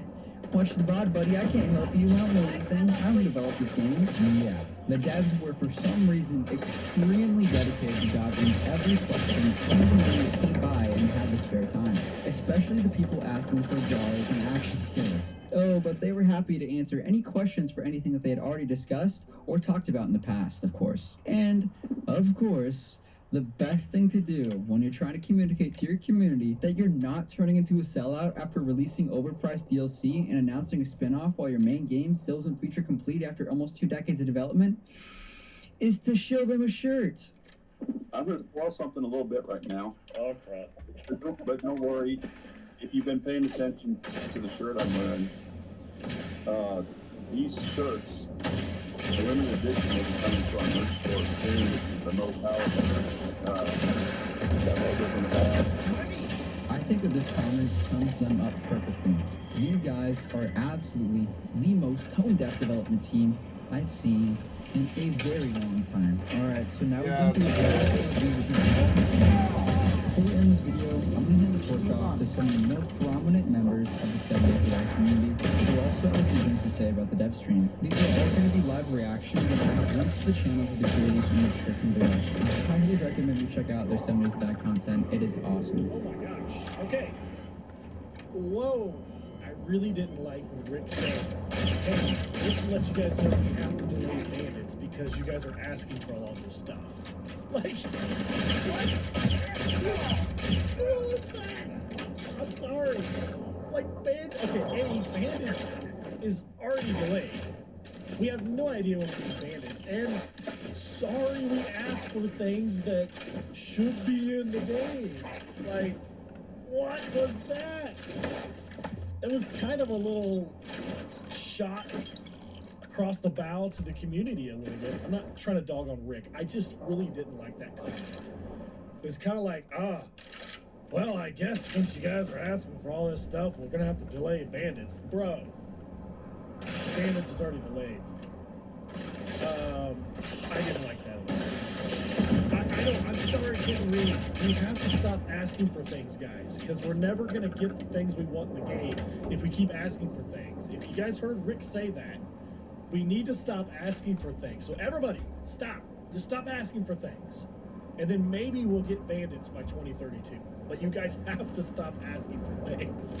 [SPEAKER 21] Watch the VOD, buddy. I can't help you. I don't know anything. I don't develop this game. Yeah. The devs were, for some reason, extremely dedicated to dodging every question, even when they came by and had the spare time. Especially the people asking for jars and action skills. Oh but they were happy to answer any questions for anything that they had already discussed or talked about in the past, of course. And, of course, the best thing to do when you're trying to communicate to your community that you're not turning into a sellout after releasing overpriced DLC and announcing a spin-off while your main game still isn't feature complete after almost 2 decades of development is to show them a shirt.
[SPEAKER 22] I'm going to spoil something a little bit right now.
[SPEAKER 14] Oh, crap.
[SPEAKER 22] But don't worry. If you've been paying attention to the shirt I'm wearing, these shirts, the limited edition, will be coming to our merch store soon. This is the most powerful. That logo's in the back.
[SPEAKER 21] I think that this comment sums them up perfectly. These guys are absolutely the most tone-deaf development team I've seen in a very long time. Alright, so now we're going to before we end this video, I'm going to hand the torch off to some of the more prominent members of the 7 Days to Die community who also have a few things to say about the dev stream. These are all going to be live reactions, and I have links to the channels of the creators in the description below. I highly recommend you check out their 7 Days to Die content. It is awesome.
[SPEAKER 20] Oh my gosh. Okay. Whoa. I really didn't like when Rick said, hey, just to let you guys know we have to delay bandits because you guys are asking for all this stuff. Like, what? Who was that? I'm sorry. Like, bandits is already delayed. We have no idea when we need bandits. And sorry we asked for things that should be in the game. Like, what was that? It was kind of a little shot across the bow to the community a little bit. I'm not trying to dog on Rick. I just really didn't like that comment. It was kind of like, well, I guess since you guys are asking for all this stuff, we're going to have to delay bandits. Bro, bandits is already delayed. I didn't like that at all. I'm sorry, Henry. We have to stop asking for things, guys, because we're never going to get the things we want in the game if we keep asking for things. If you guys heard Rick say that, we need to stop asking for things. So everybody, stop. Just stop asking for things. And then maybe we'll get bandits by 2032. But you guys have to stop asking for things.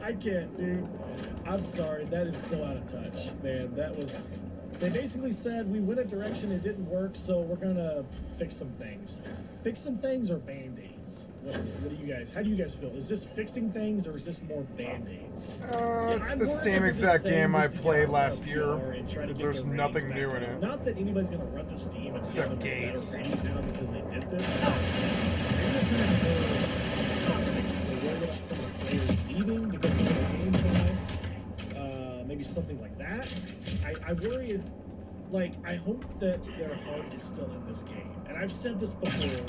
[SPEAKER 20] I can't, dude. I'm sorry. That is so out of touch, man. That was... They basically said we went a direction, it didn't work, so we're gonna fix some things. Fix some things or band-aids? What do you guys, how do you guys feel? Is this fixing things or is this more band-aids?
[SPEAKER 1] It's the same exact game I played last year. There's nothing new in it.
[SPEAKER 20] Not that anybody's gonna run to Steam and
[SPEAKER 1] except gates.
[SPEAKER 20] Now because they did this. Leaving because of the game time. Maybe something like that. I worry if, like, I hope that their heart is still in this game. And I've said this before,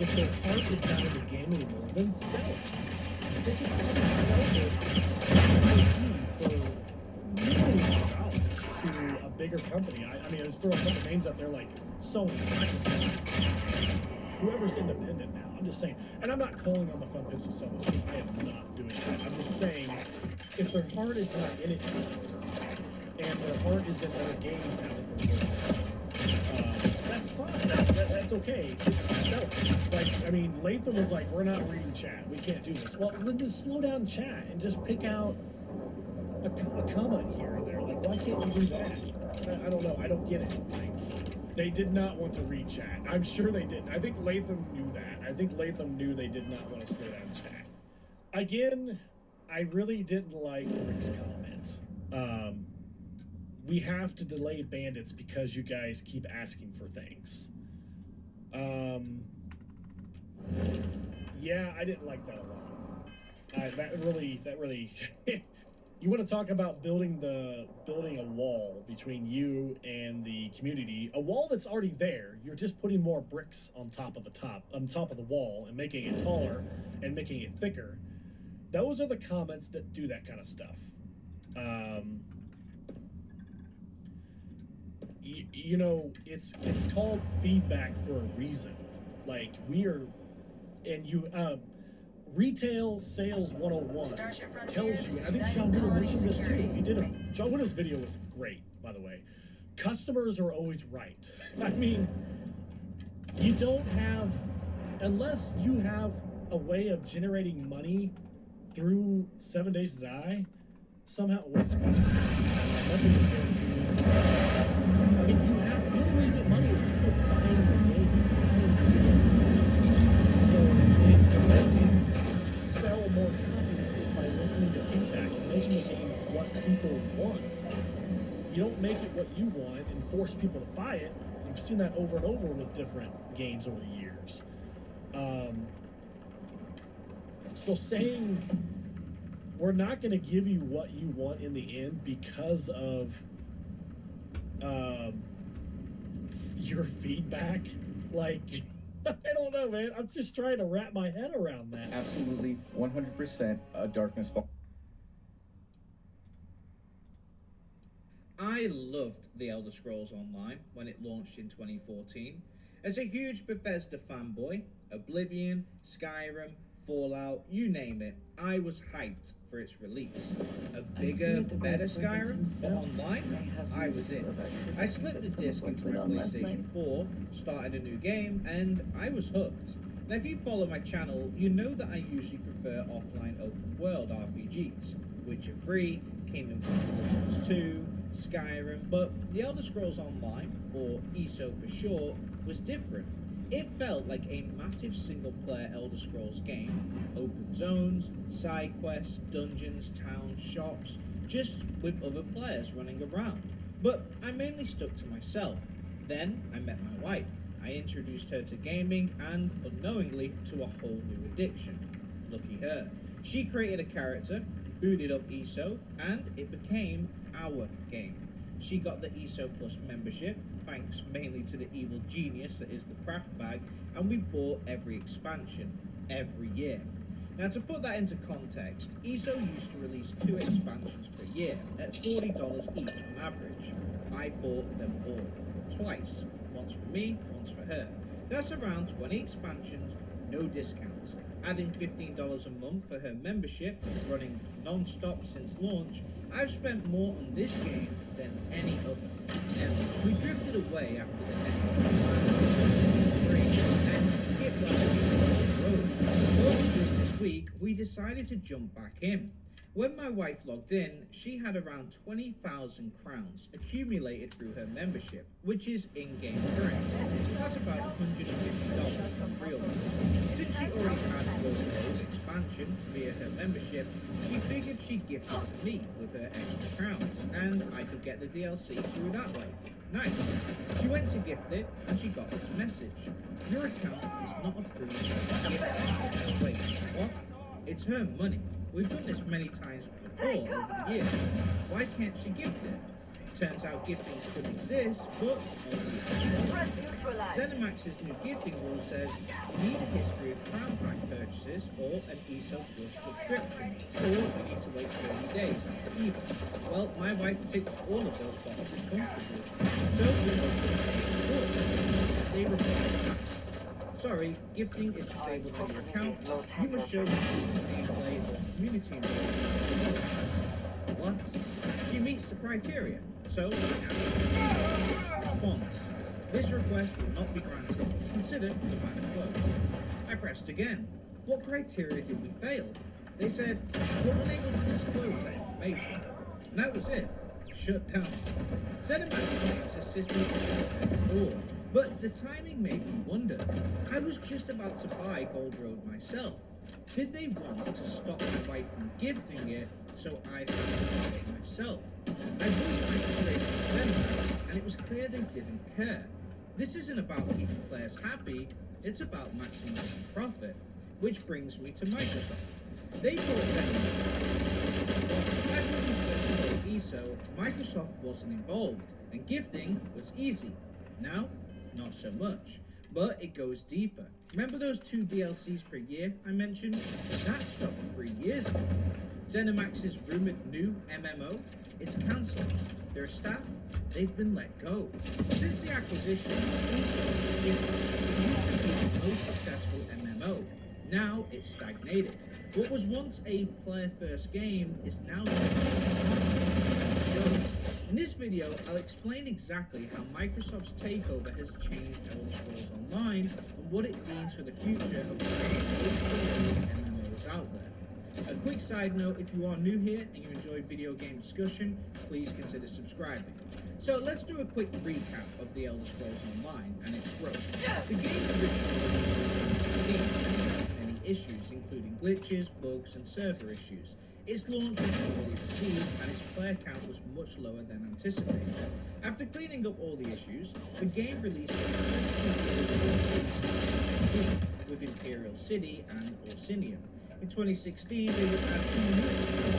[SPEAKER 20] if their heart is not in the game anymore, then sell it. They can probably sell this for millions of dollars to a bigger company. I mean, I just throw a couple names out there like Sony, Microsoft, whoever's independent now. I'm just saying. And I'm not calling on the Fun Pimps to sell this. I am not doing that. I'm just saying, if their heart is not in it anymore, and their heart is in other games now that they're working. That's fine. That's okay. Just sell it. Like, I mean, Latham was like, we're not reading chat. We can't do this. Well, then just slow down chat and just pick out a comment here or there. Like, why can't you do that? I don't know. I don't get it. Like, they did not want to read chat. I'm sure they didn't. I think Latham knew that. I think Latham knew they did not want to slow down chat. Again, I really didn't like Rick's comment. We have to delay bandits because you guys keep asking for things. Yeah, I didn't like that a lot. That really you want to talk about building a wall between you and the community, a wall that's already there. You're just putting more bricks on top of the wall and making it taller and making it thicker. Those are the comments that do that kind of stuff. You know, it's called feedback for a reason. Like, Retail Sales 101 tells you, I think John Widow mentioned this too. John Widow's video was great, by the way. Customers are always right. I mean, you don't have, unless you have a way of generating money through 7 Days to Die, somehow what's nothing is guaranteed. I mean, you have the only way you get money is people buying your game, buying your DLC. So it sell more copies is by listening to feedback and making a game what people want. You don't make it what you want and force people to buy it. You've seen that over and over with different games over the years. So saying we're not going to give you what you want in the end because of your feedback, like, I don't know, man. I'm just trying to wrap my head around that.
[SPEAKER 19] Absolutely, 100% a Darkness Fall.
[SPEAKER 5] I loved The Elder Scrolls Online when it launched in 2014. As a huge Bethesda fanboy, Oblivion, Skyrim, Fallout, you name it, I was hyped for its release. A bigger, better Skyrim, but online, I was in. I slipped the disc into my PlayStation 4, started a new game, and I was hooked. Now if you follow my channel, you know that I usually prefer offline open world RPGs. Witcher 3, Kingdom Come Deliverance 2, Skyrim, but The Elder Scrolls Online, or ESO for short, was different. It felt like a massive single-player Elder Scrolls game, open zones, side quests, dungeons, towns, shops, just with other players running around. But I mainly stuck to myself. Then I met my wife. I introduced her to gaming and, unknowingly, to a whole new addiction. Lucky her. She created a character, booted up ESO, and it became our game. She got the ESO Plus membership, thanks mainly to the evil genius that is the craft bag, and we bought every expansion, every year. Now to put that into context, ESO used to release 2 expansions per year, at $40 each on average. I bought them all, twice, once for me, once for her. That's around 20 expansions, no discounts. Adding $15 a month for her membership, running non-stop since launch, I've spent more on this game than any other. Ever. We drifted away after the end and skipped like a road. But just this week, we decided to jump back in. When my wife logged in, she had around 20,000 crowns accumulated through her membership, which is in-game currency. That's about $150 in real money. Since she already had a Gold expansion via her membership, she figured she'd gift it to me with her extra crowns, and I could get the DLC through that way. Nice. She went to gift it, and she got this message. Your account is not approved. Wait, what? It's her money. We've done this many times before over the years. Why can't she gift it? Turns out gifting still exists, but only ZeniMax's new gifting rule says you need a history of Crown Pack purchases or an ESO Plus subscription, or you need to wait 30 days after either. Well, my wife ticked all of those boxes comfortably, so we they replied, sorry, gifting is disabled on your account. You must show consistent gameplay or community involvement. What? She meets the criteria, so response. This request will not be granted. Consider the matter closed. I pressed again. What criteria did we fail? They said, we're unable to disclose that information. And that was it. Shut down. ZeniMax claims the system was before, but the timing made me wonder. I was just about to buy Gold Road myself. Did they want to stop my wife from gifting it so I had to buy it myself? I voiced my frustration to ZeniMax, and it was clear they didn't care. This isn't about keeping players happy, it's about maximizing profit. Which brings me to Microsoft. They bought ZeniMax. Back when we first bought ESO, Microsoft wasn't involved, and gifting was easy. Now, not so much. But it goes deeper. Remember those 2 DLCs per year I mentioned? That stopped 3 years ago. ZeniMax's rumored new MMO? It's cancelled. Their staff? They've been let go. Since the acquisition, ESO used to be the most successful MMO. Now it's stagnated. What was once a player-first game is now shows. In this video, I'll explain exactly how Microsoft's takeover has changed Elder Scrolls Online and what it means for the future of the MMOs out there. A quick side note, if you are new here and you enjoy video game discussion, please consider subscribing. So let's do a quick recap of The Elder Scrolls Online and its growth. The game originally had many issues, including glitches, bugs, and server issues. Its launch was poorly received, and its player count was much lower than anticipated. After cleaning up all the issues, the game released with Imperial City and Orsinium. In 2016, they would add 2 new